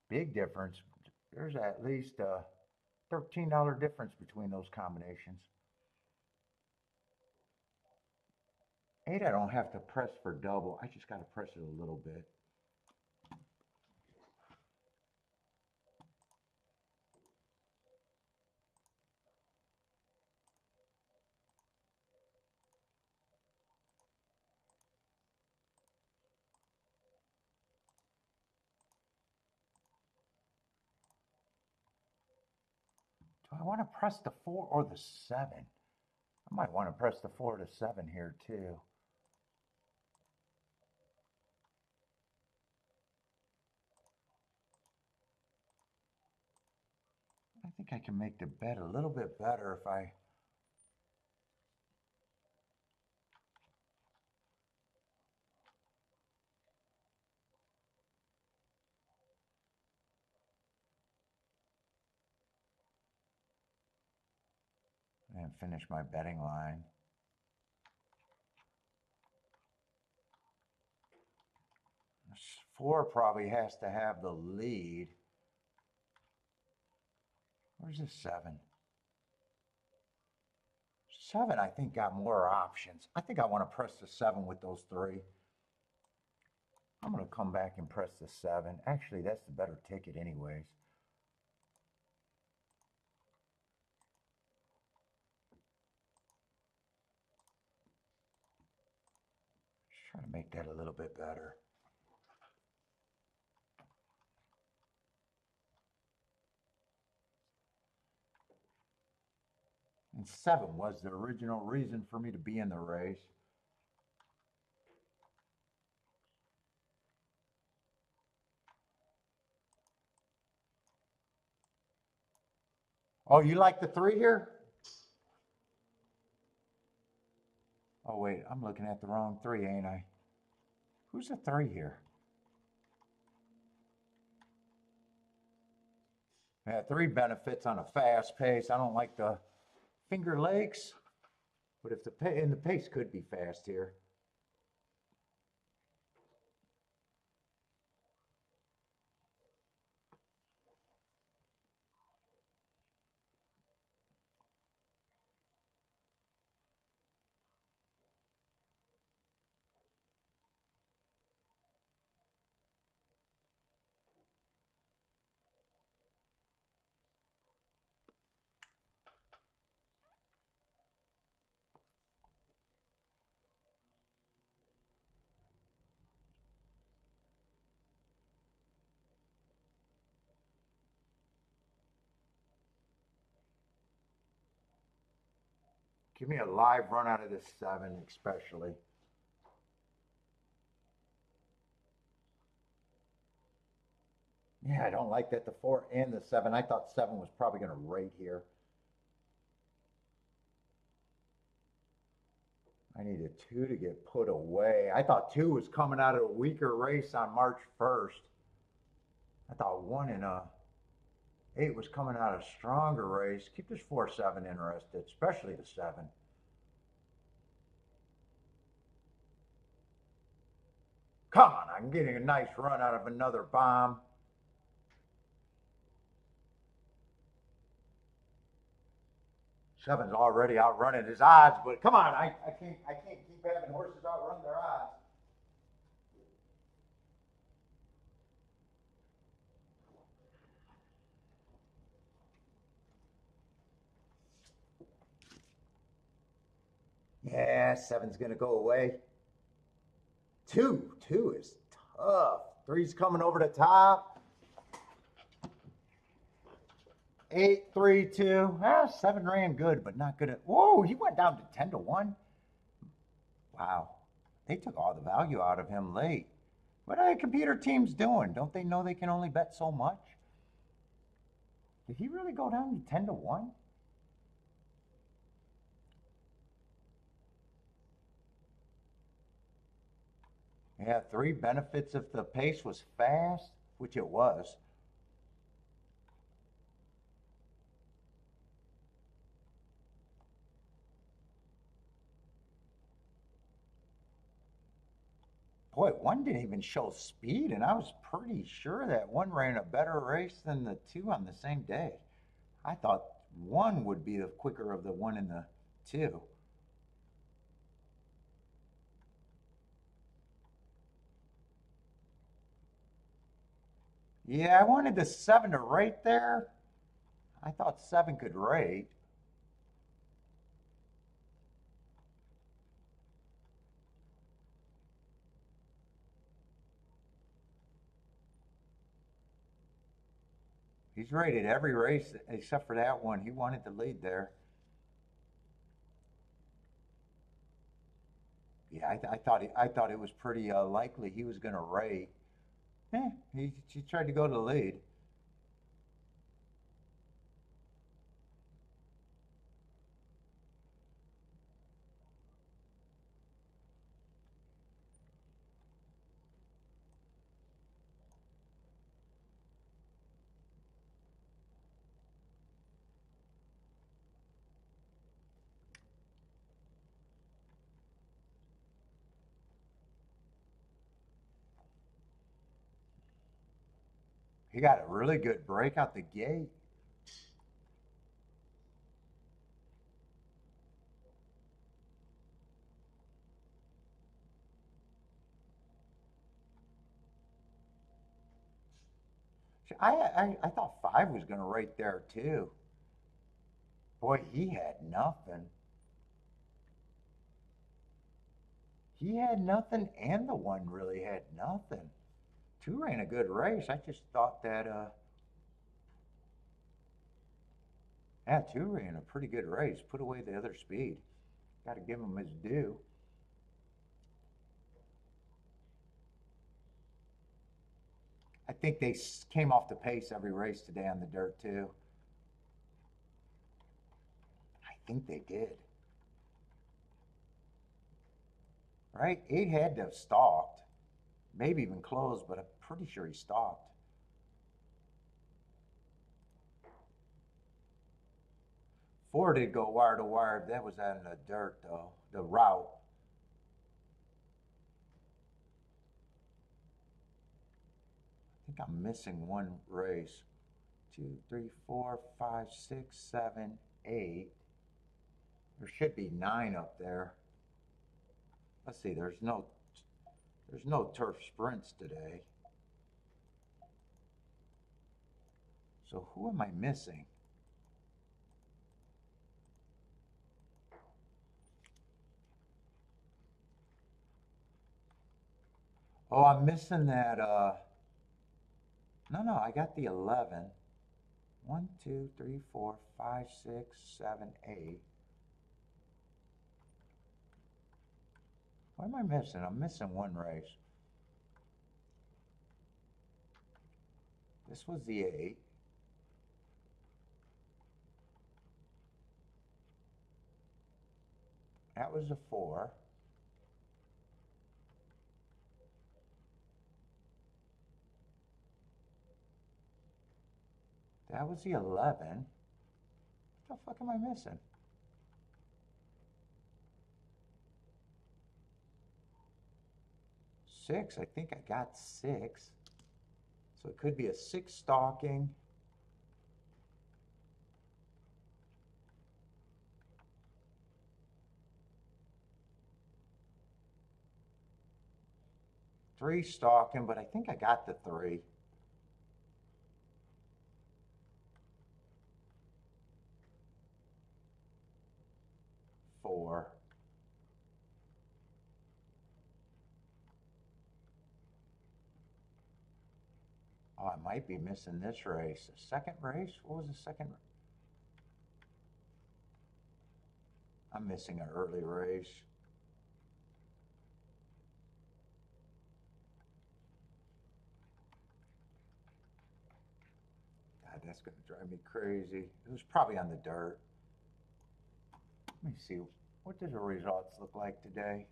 big difference. There's at least a $13 difference between those combinations. 8, I don't have to press for double. I just got to press it a little bit. Do I want to press the 4 or the 7? I might want to press the 4 to 7 here too. I think I can make the bet a little bit better if I... and finish my betting line. 4 probably has to have the lead. Where's the 7? 7, I think, got more options. I think I want to press the 7 with those 3. I'm going to come back and press the 7. Actually, that's the better ticket anyways. Just trying to make that a little bit better. And 7 was the original reason for me to be in the race. Oh, you like the 3 here? Oh, wait, I'm looking at the wrong 3, ain't I? Who's the 3 here? Yeah, 3 benefits on a fast pace. I don't like the Finger Lakes, but if the pace could be fast here. Give me a live run out of this 7, especially. Yeah, I don't like that the 4 and the 7. I thought 7 was probably going to rate here. I need a 2 to get put away. I thought 2 was coming out of a weaker race on March 1st. I thought 1 and 8 was coming out of a stronger race. Keep this 4-7 interested, especially the 7. Come on, I'm getting a nice run out of another bomb. Seven's already outrunning his odds, but come on, I can't keep having horses outrun their odds. Yeah, 7's gonna go away. 2 is tough. 3's coming over the top. 8, 3, 2. 7 ran good, but not good at. Whoa, he went down to 10-1. Wow, they took all the value out of him late. What are the computer teams doing? Don't they know they can only bet so much? Did he really go down to 10-1? Yeah, 3 benefits if the pace was fast, which it was. Boy, 1 didn't even show speed, and I was pretty sure that 1 ran a better race than the 2 on the same day. I thought 1 would be the quicker of the 1 and the 2. Yeah, I wanted the 7 to rate there. I thought 7 could rate. He's rated every race except for that one. He wanted the lead there. Yeah, I thought it was pretty likely he was going to rate. He tried to go to the lead. He got a really good break out the gate. I thought 5 was going to rate there too. Boy, he had nothing. He had nothing, and the 1 really had nothing. 2 ran a good race. I just thought that, yeah, 2 ran a pretty good race. Put away the other speed. Got to give him his due. I think they came off the pace every race today on the dirt too. I think they did. Right? 8 had to have stalked. Maybe even closed, but I'm pretty sure he stalked. 4 did go wire to wire. That was out in the dirt though. The route. I think I'm missing 1 race. 2, 3, 4, 5, 6, 7, 8. There should be 9 up there. Let's see, there's no turf sprints today. So who am I missing? Oh, I'm missing that no, I got the 11. 1, 2, 3, 4, 5, 6, 7, 8. What am I missing? I'm missing one race. This was the 8. That was the 4. That was the 11. What the fuck am I missing? Six. I think I got 6. So it could be a 6 stalking. Three stalking, but I think I got the 3. Four. Oh, I might be missing this race. The second race? What was the second? I'm missing an early race. God, that's going to drive me crazy. It was probably on the dirt. Let me see. What did the results look like today?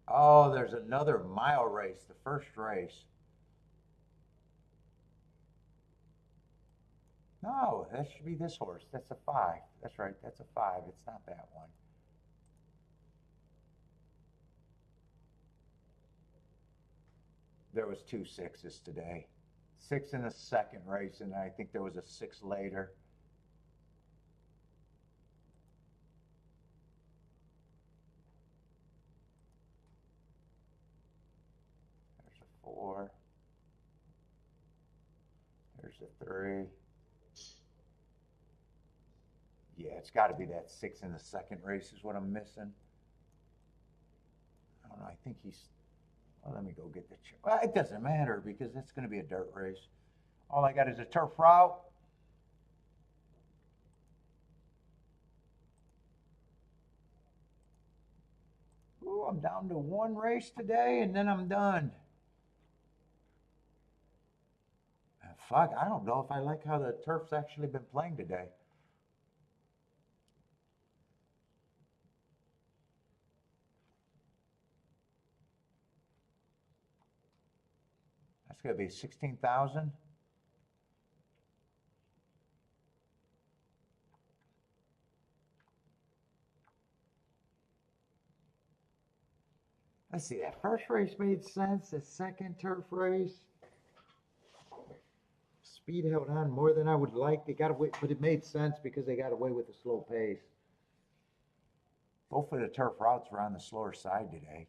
Oh, there's another mile race, the first race. No, that should be this horse. That's a 5. That's right, that's a 5. It's not that one. There was 2 6s today. 6 in the second race, and I think there was a 6 later. There's a 4. There's a 3. Yeah, it's got to be that 6 in the second race is what I'm missing. I don't know. I think he's. Well, let me go get the. Well, it doesn't matter because it's going to be a dirt race. All I got is a turf route. Ooh, I'm down to 1 race today, and then I'm done. Fuck, I don't know if I like how the turf's actually been playing today. That's going to be 16,000. Let's see, that first race made sense. The second turf race, speed held on more than I would like. They got away, but it made sense because they got away with a slow pace. Both of the turf routes were on the slower side today.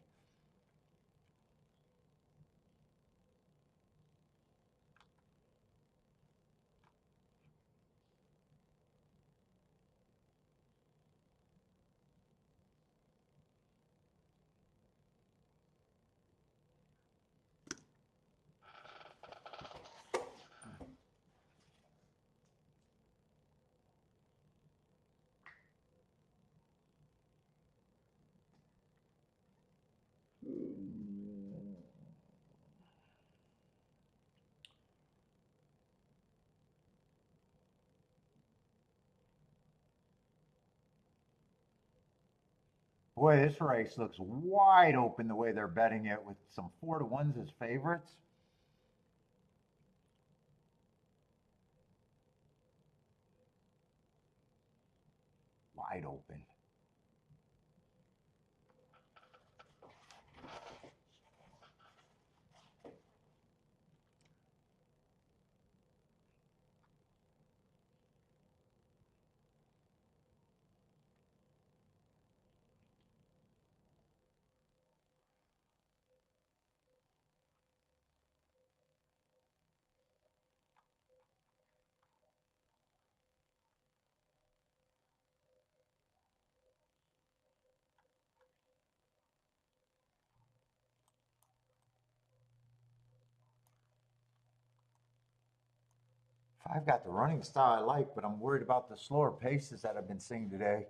Boy, this race looks wide open the way they're betting it with some 4-to-1s as favorites. Wide open. I've got the running style I like, but I'm worried about the slower paces that I've been seeing today.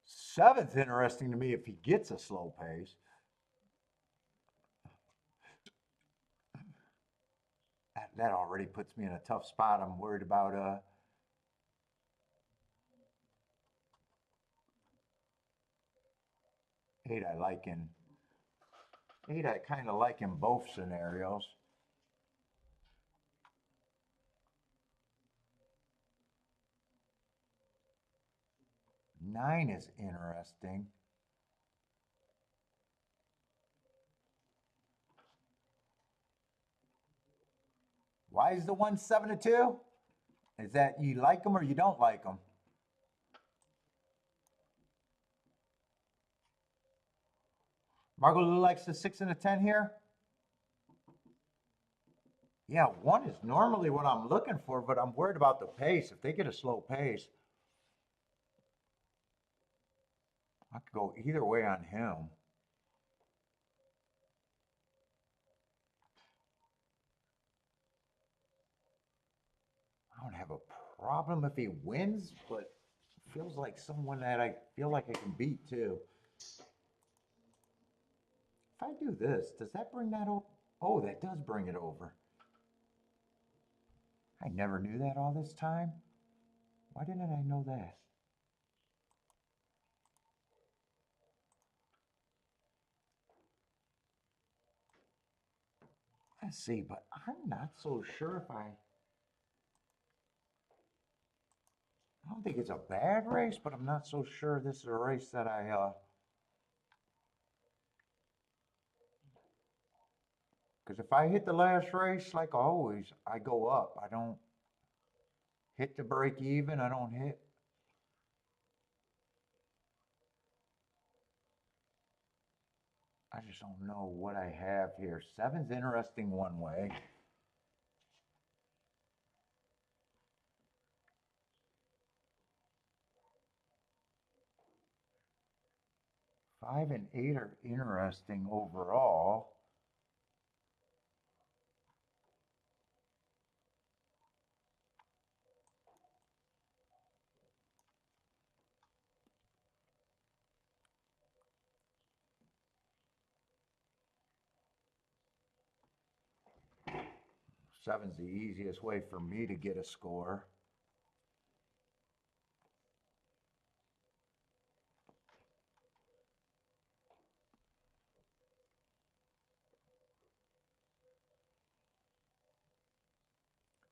Seven's interesting to me if he gets a slow pace. That already puts me in a tough spot. I'm worried about 8. I kind of like in both scenarios. 9 is interesting. Why is the one 7-2? Is that you like them or you don't like them? Margot Lou likes the 6 and a 10 here. Yeah, 1 is normally what I'm looking for, but I'm worried about the pace. If they get a slow pace, I could go either way on him. I don't have a problem if he wins, but feels like someone that I feel like I can beat too. If I do this, does that bring that over? Oh, that does bring it over. I never knew that all this time. Why didn't I know that? Let's see, but I'm not so sure if I don't think it's a bad race, but I'm not so sure this is a race that because if I hit the last race, like always, I go up. I don't hit the break even. I don't hit. I just don't know what I have here. 7's interesting one way. 5 and 8 are interesting overall. Seven's the easiest way for me to get a score.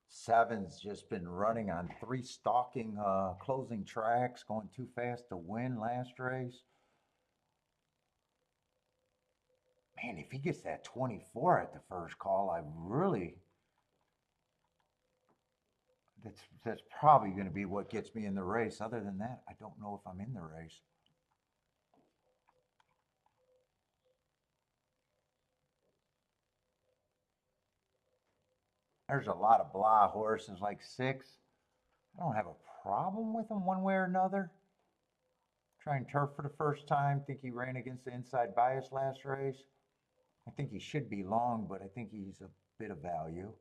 Seven's just been running on 3 stalking closing tracks, going too fast to win last race. Man, if he gets that 24 at the first call, I really that's probably going to be what gets me in the race. Other than that, I don't know if I'm in the race. There's a lot of blah horses like 6. I don't have a problem with them one way or another. Trying turf for the first time. Think he ran against the inside bias last race. I think he should be long, but I think he's a bit of value.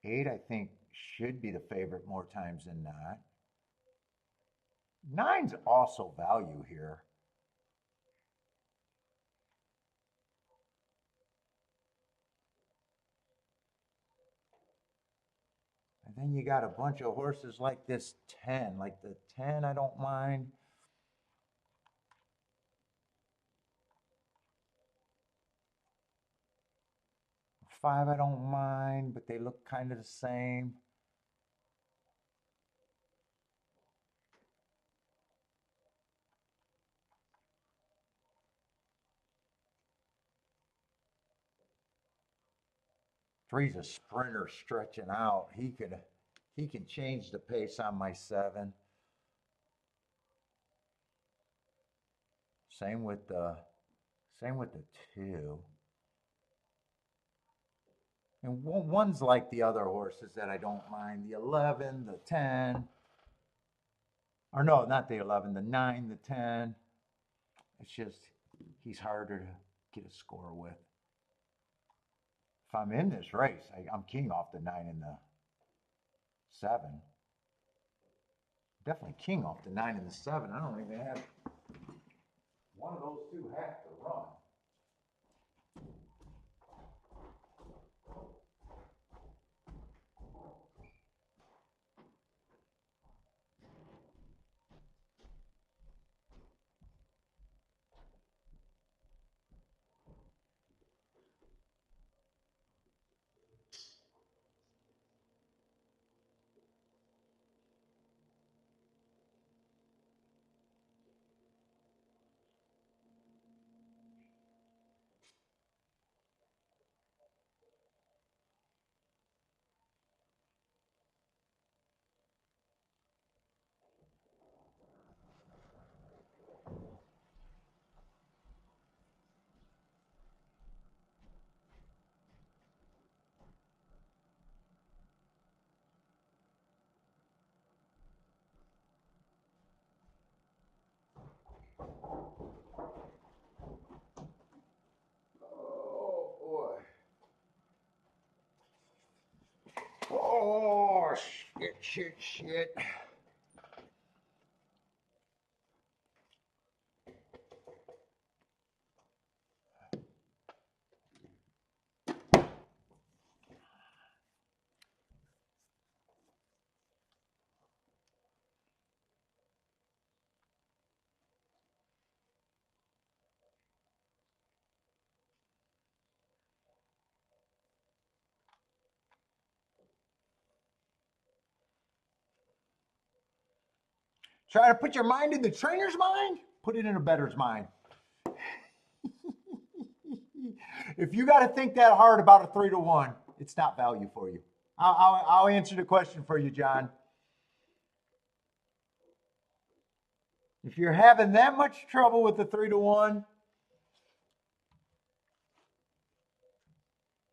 8, I think, should be the favorite more times than not. 9's also value here. And then you got a bunch of horses like this 10. Like the 10, I don't mind. 5, I don't mind, but they look kind of the same. Three's a sprinter stretching out. He can change the pace on my 7. Same with the 2. And one's like the other horses that I don't mind. The 11, the 10. Or no, not the 11, the 9, the 10. It's just, he's harder to get a score with. If I'm in this race, I'm king off the 9 and the 7. Definitely king off the 9 and the 7. I don't even have one of those two have to run. Oh boy. Oh, shit. Try to put your mind in the trainer's mind, put it in a bettor's mind. If you got to think that hard about a 3-1, it's not value for you. I'll answer the question for you, John. If you're having that much trouble with the 3-1,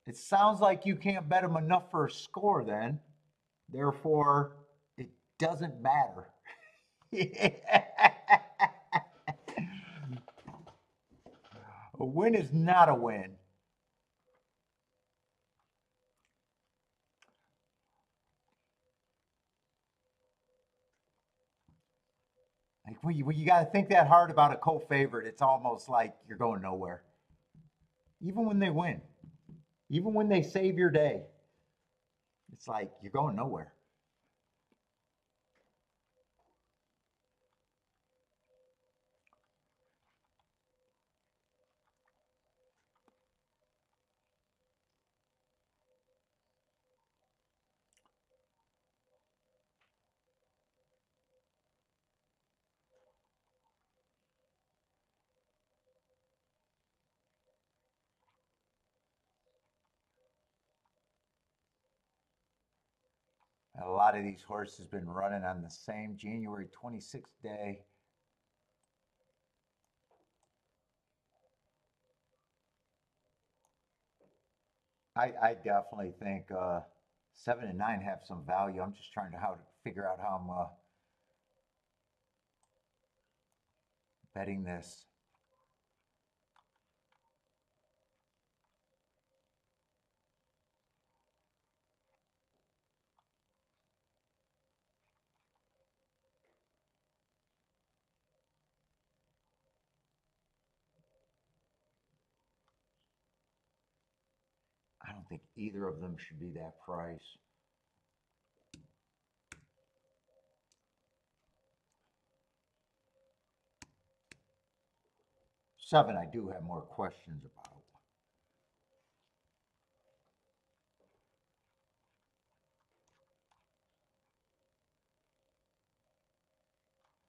it sounds like you can't bet them enough for a score then. Therefore, it doesn't matter. A win is not a win. Like when you got to think that hard about a co-favorite, it's almost like you're going nowhere. Even when they win, even when they save your day, it's like you're going nowhere. And a lot of these horses been running on the same January 26th day. I definitely think 7 and 9 have some value. I'm just trying to figure out how I'm betting this. I don't think either of them should be that price. Seven, I do have more questions about.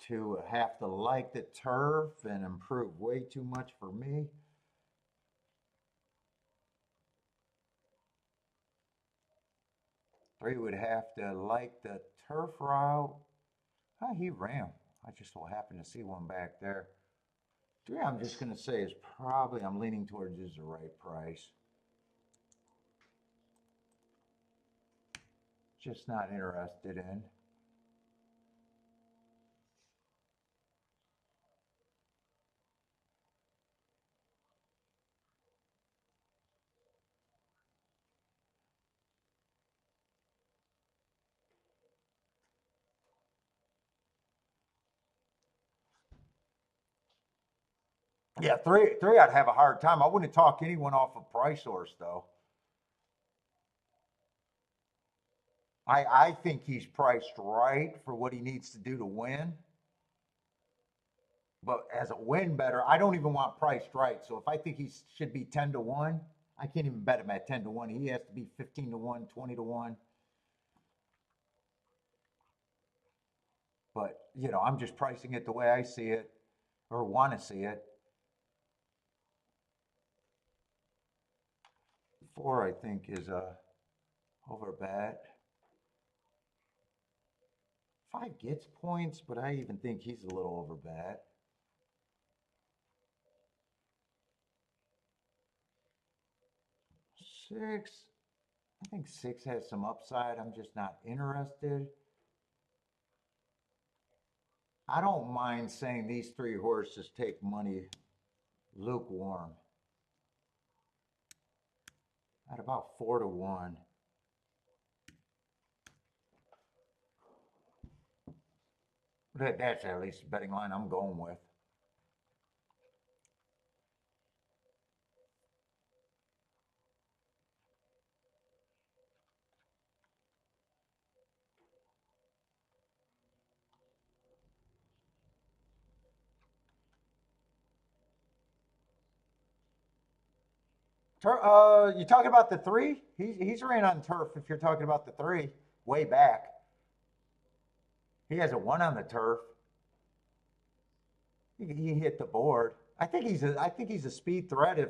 Two, have to like the turf and improve way too much for me. Three would have to like the turf route. He ran. I just so happen to see one back there. Three, I'm just going to say is probably, I'm leaning towards is the right price. Just not interested in. Yeah, three I'd have a hard time. I wouldn't talk anyone off of price horse though. I think he's priced right for what he needs to do to win. But as a win better, I don't even want priced right. So if I think he should be 10 to 1, I can't even bet him at 10 to 1. He has to be 15 to 1, 20 to 1. But I'm just pricing it the way I see it or want to see it. 4, I think, is a over bet. 5 gets points, but I even think he's a little over bet. 6, I think 6 has some upside. I'm just not interested. I don't mind saying these 3 horses take money lukewarm at about 4 to 1. That's at least the betting line I'm going with. You talking about the 3? He's ran on turf. If you're talking about the 3, way back, he hasn't won on the turf. He hit the board. I think he's a speed threat. If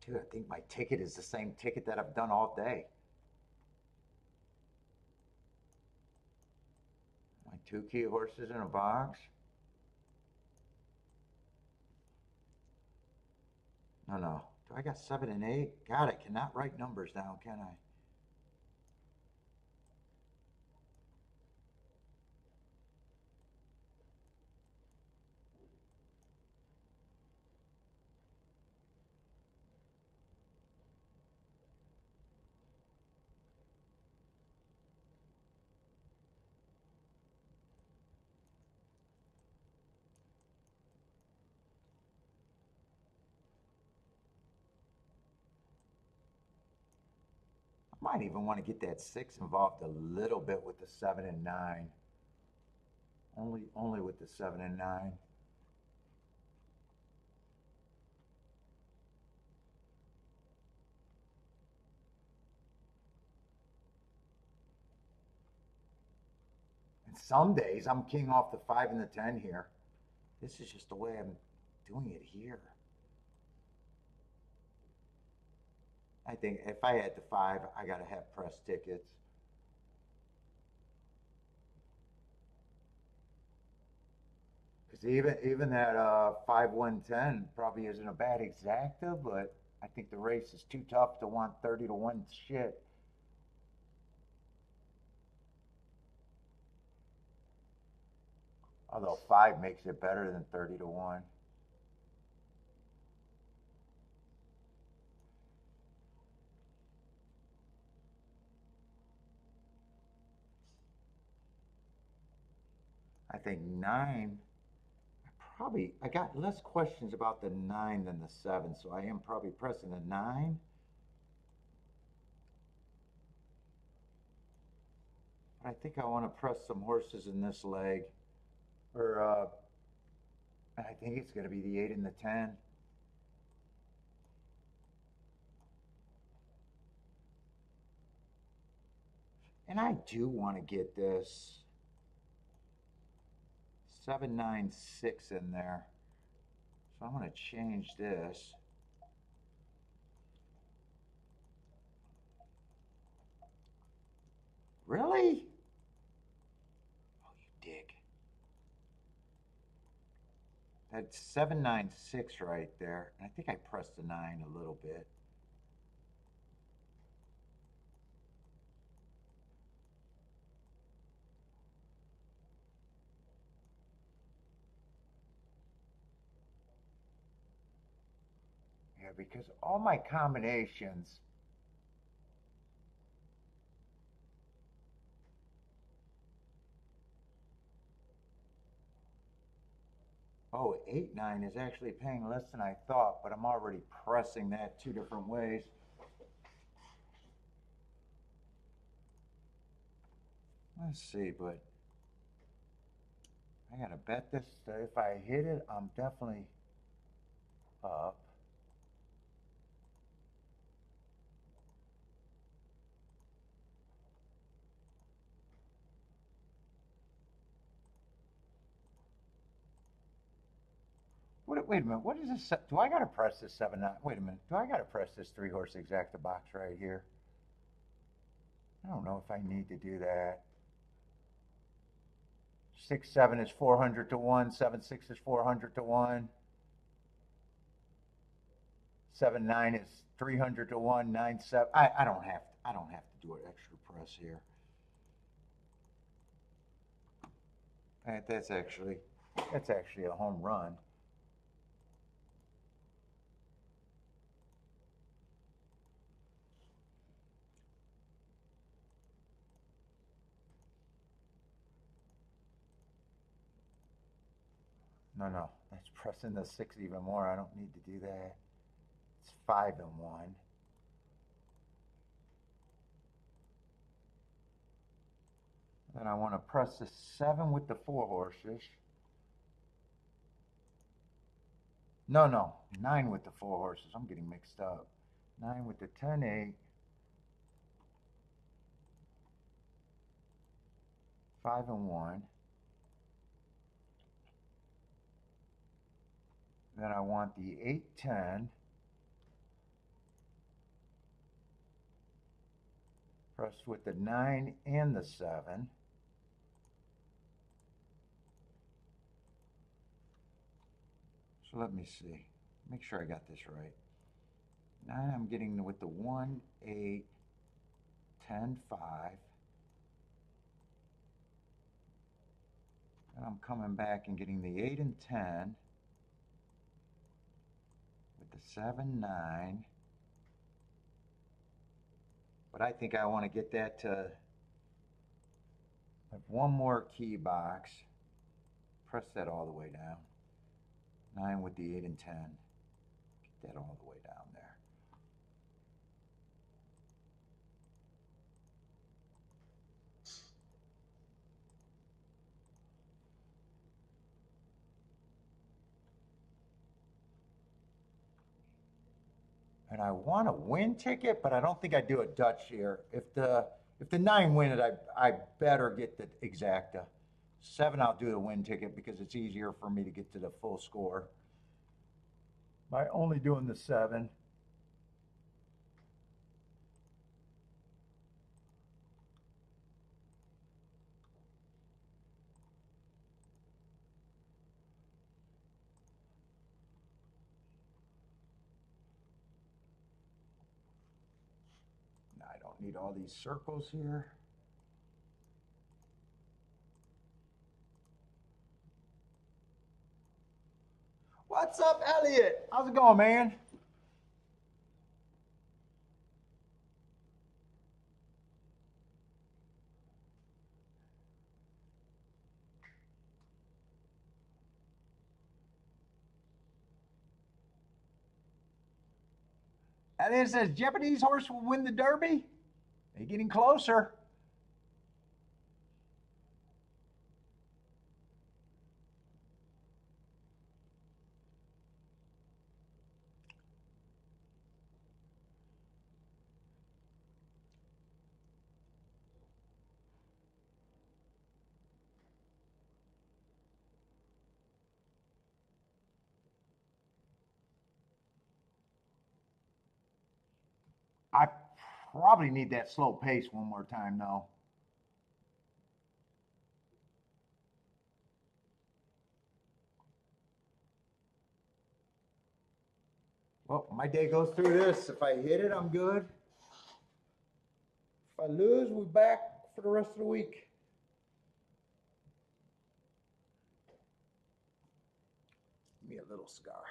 dude, I think my ticket is the same ticket that I've done all day. My 2 key horses in a box. No. Do I got 7 and 8? God, I cannot write numbers down, can I? I might even want to get that 6 involved a little bit with the 7 and 9. Only with the 7 and 9. And some days I'm king off the 5 and the 10 here. This is just the way I'm doing it here. I think if I had the 5, I gotta have press tickets. Because even that 5-1-10 probably isn't a bad exacta, but I think the race is too tough to want 30 to 1 shit. Although 5 makes it better than 30 to 1. I think 9. I got less questions about the 9 than the 7, so I am probably pressing the 9. I think I want to press some horses in this leg, or I think it's going to be the 8 and the 10. And I do want to get this 796 in there. So I'm going to change this. Really? Oh, you dick. That's 796 right there. I think I pressed the 9 a little bit. here because all my combinations. Oh, 8-9 is actually paying less than I thought, but I'm already pressing that two different ways. Let's see, but I gotta bet this. If I hit it, I'm definitely up. Wait a minute. What is this? Do I gotta press this 7-9? Wait a minute. Do I gotta press this 3-horse exacta box right here? I don't know if I need to do that. 6-7 is 400 to 1. 7-6 is 400 to 1. 7-9 is 300 to 1. 9-7. I don't have to do an extra press here. That's actually a home run. No, that's pressing the 6 even more. I don't need to do that. It's 5-1. Then I want to press the 7 with the 4 horses. No, 9 with the 4 horses. I'm getting mixed up. 9 with the 10-8. 5-1. Then I want the 8-10. Pressed with the 9 and the 7. So let me see. Make sure I got this right. 9 I'm getting with the 1, 8, 10, 5. And I'm coming back and getting the 8 and 10 with the 7, 9. But I think I want to get that to have one more key box. Press that all the way down. 9 with the 8 and 10. Get that all the way down there. And I want a win ticket, but I don't think I do a Dutch here. If the 9 win it, I better get the exacta. 7 I'll do the win ticket because it's easier for me to get to the full score by only doing the 7. Now I don't need all these circles here. What's up, Elliot? How's it going, man? Elliot says Japanese horse will win the Derby. They're getting closer. I probably need that slow pace one more time, though. Well, my day goes through this. If I hit it, I'm good. If I lose, we're back for the rest of the week. Give me a little cigar.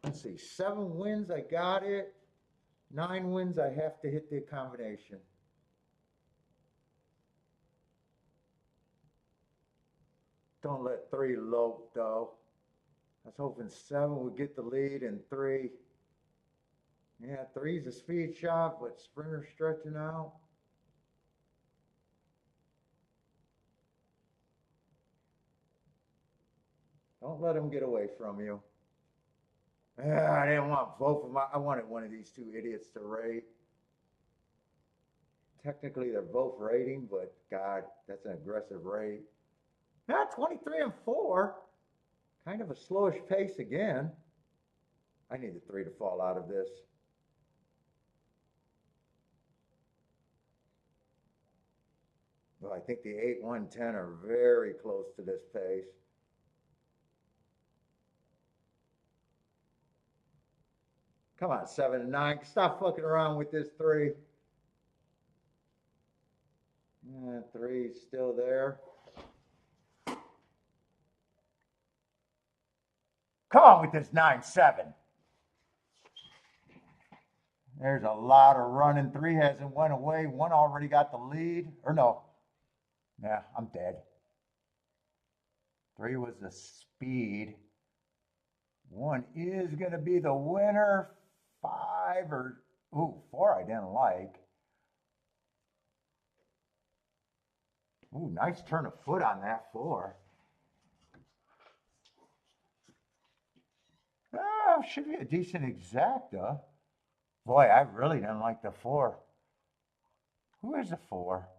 let's see, 7 wins, I got it. 9 wins, I have to hit the combination. Don't let 3 lope though. I was hoping 7 would get the lead and 3. Yeah, 3's a speed shot, but Sprinter stretching out. Don't let him get away from you. I didn't want both of them. I wanted one of these 2 idiots to rate. Technically, they're both rating, but God, that's an aggressive rate. Now 23 and 4. Kind of a slowish pace again. I need the 3 to fall out of this. Well, I think the 8, 1, 10 are very close to this pace. Come on, 7 and 9. Stop fucking around with this 3. 3's still there. Come on with this 9, 7. There's a lot of running. 3 hasn't went away. 1 already got the lead. Or no. Yeah, I'm dead. 3 was the speed. 1 is going to be the winner. 5 or, 4 I didn't like. Nice turn of foot on that 4. Should be a decent exacta. Boy, I really didn't like the 4. Who is the 4?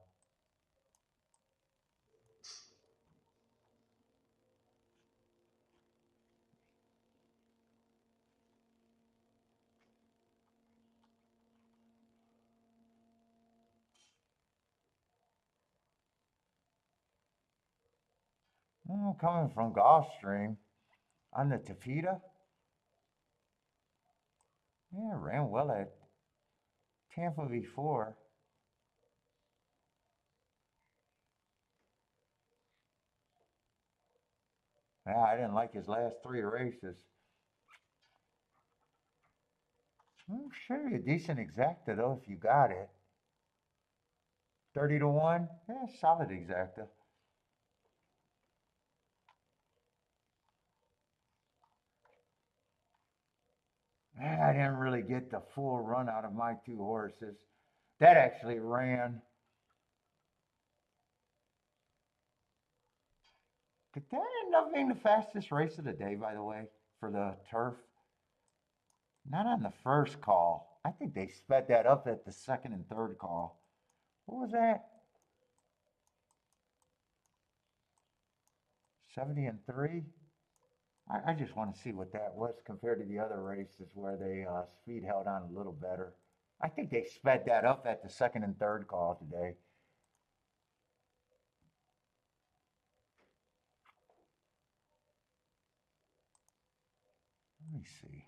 Coming from Gulfstream on the Tapita. Yeah, ran well at Tampa before. Yeah, I didn't like his last 3 races. Should be a decent exacta though if you got it. 30 to 1? Yeah, solid exacta. I didn't really get the full run out of my 2 horses. That actually ran. Did that end up being the fastest race of the day, by the way, for the turf? Not on the first call. I think they sped that up at the second and third call. What was that? 70 and 3? I just want to see what that was compared to the other races where they speed held on a little better. I think they sped that up at the second and third call today. Let me see.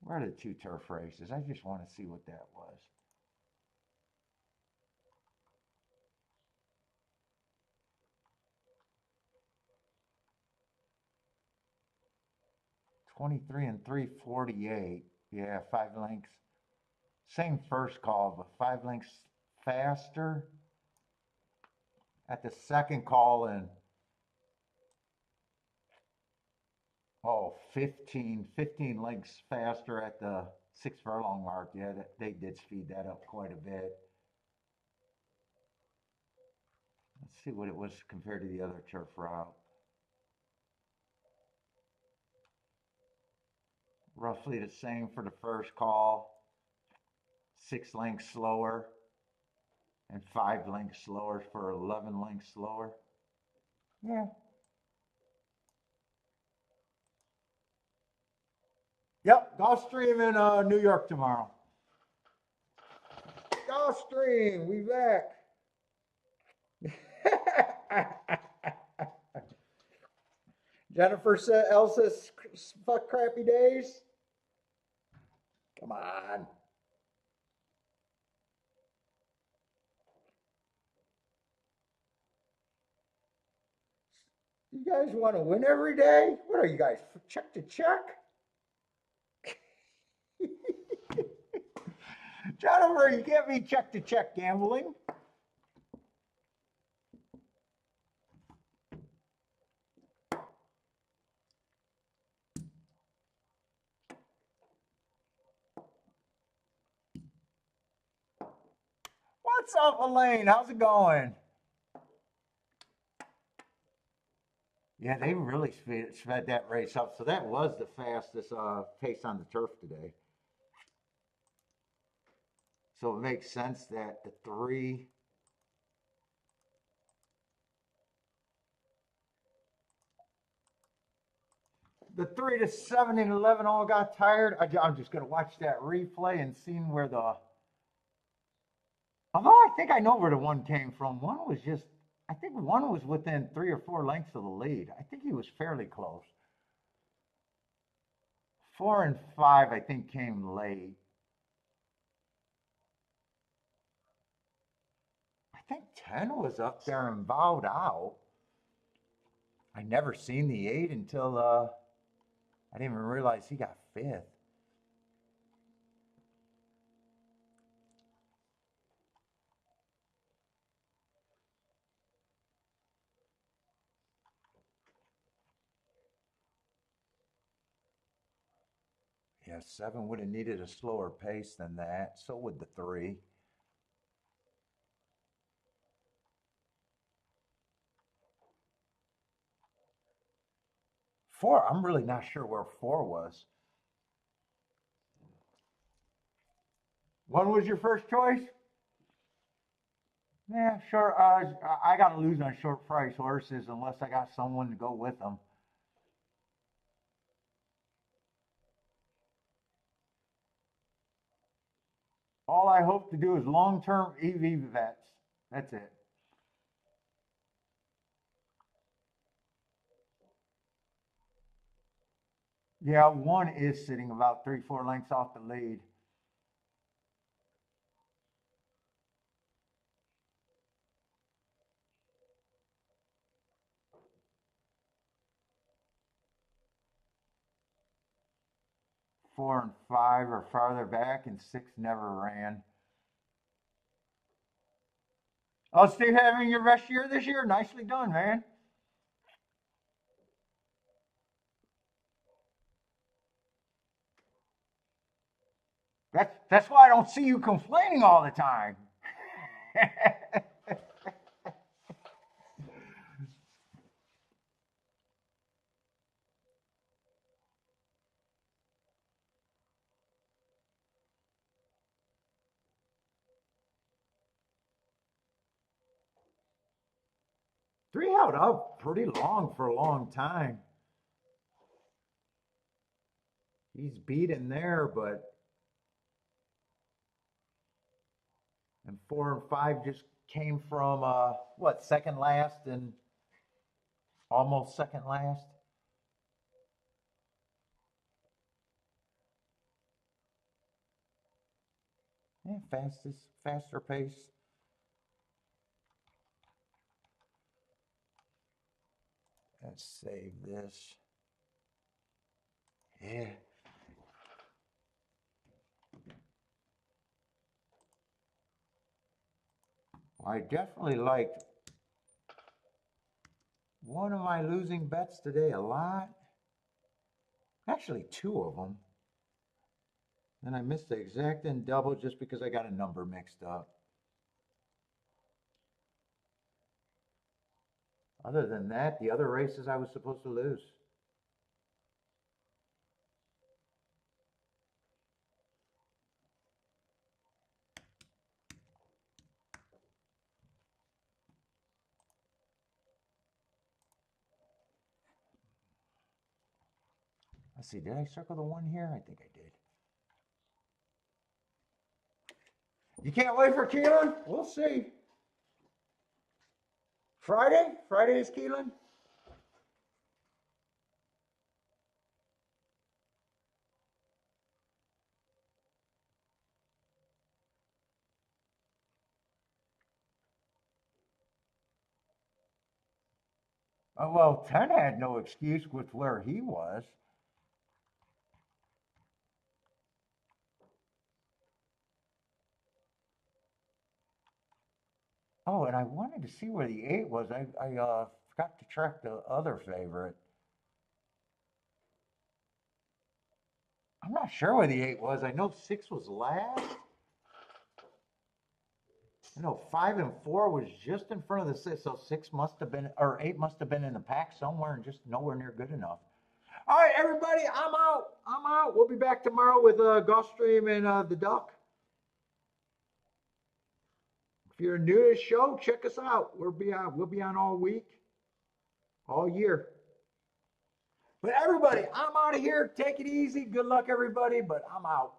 Where are the 2 turf races? I just want to see what that was. $23 and $3.48. Yeah, 5 lengths. Same first call, but 5 lengths faster at the second call and 15 lengths faster at the 6 furlong mark. Yeah, they did speed that up quite a bit. Let's see what it was compared to the other turf route. Roughly the same for the first call. 6 lengths slower and 5 lengths slower for 11 lengths slower. Yeah. Yep, Gulfstream in New York tomorrow. Gulfstream, we back. Jennifer said, Elsa's fuck crappy days. Come on. You guys want to win every day? What are you guys, check to check? Jennifer, you can't be check-to-check gambling. What's up, Elaine? How's it going? Yeah, they really sped that race up. So that was the fastest pace on the turf today. So it makes sense that the 3 to 7 and 11 all got tired. I'm just going to watch that replay and seeing where the. Although I think I know where the one came from. One was just, I think one was within 3 or 4 lengths of the lead. I think he was fairly close. 4 and 5, I think, came late. I think 10 was up there and bowed out. I never seen the 8 until I didn't even realize he got 5th. Yeah, 7 would have needed a slower pace than that. So would the 3. 4, I'm really not sure where 4 was. 1 was your first choice? Yeah, sure. I got to lose on short price horses unless I got someone to go with them. All I hope to do is long-term EV vets. That's it. Yeah, 1 is sitting about 3, 4 lengths off the lead. Four and 5 are farther back, and 6 never ran. Oh, Steve, having your best year this year? Nicely done, man. That's why I don't see you complaining all the time. 3 held up pretty long for a long time. He's beaten there, but and 4 and 5 just came from what, second last and almost second last. Yeah, faster pace. Let's save this. Yeah. I definitely liked one of my losing bets today a lot. Actually, 2 of them. And I missed the exact and double just because I got a number mixed up. Other than that, the other races I was supposed to lose. Let's see, did I circle the 1 here? I think I did. You can't wait for Keelan? We'll see. Friday? Friday is Keelan? Oh, well, 10 had no excuse with where he was. Oh, and I wanted to see where the 8 was. I forgot to track the other favorite. I'm not sure where the 8 was. I know 6 was last. I know 5 and 4 was just in front of the 6, so 6 must have been, or 8 must have been in the pack somewhere and just nowhere near good enough. All right, everybody, I'm out. I'm out. We'll be back tomorrow with Gulfstream and the Duck. If you're new to the show, check us out. We'll be on all week, all year. But everybody, I'm out of here. Take it easy. Good luck, everybody, but I'm out.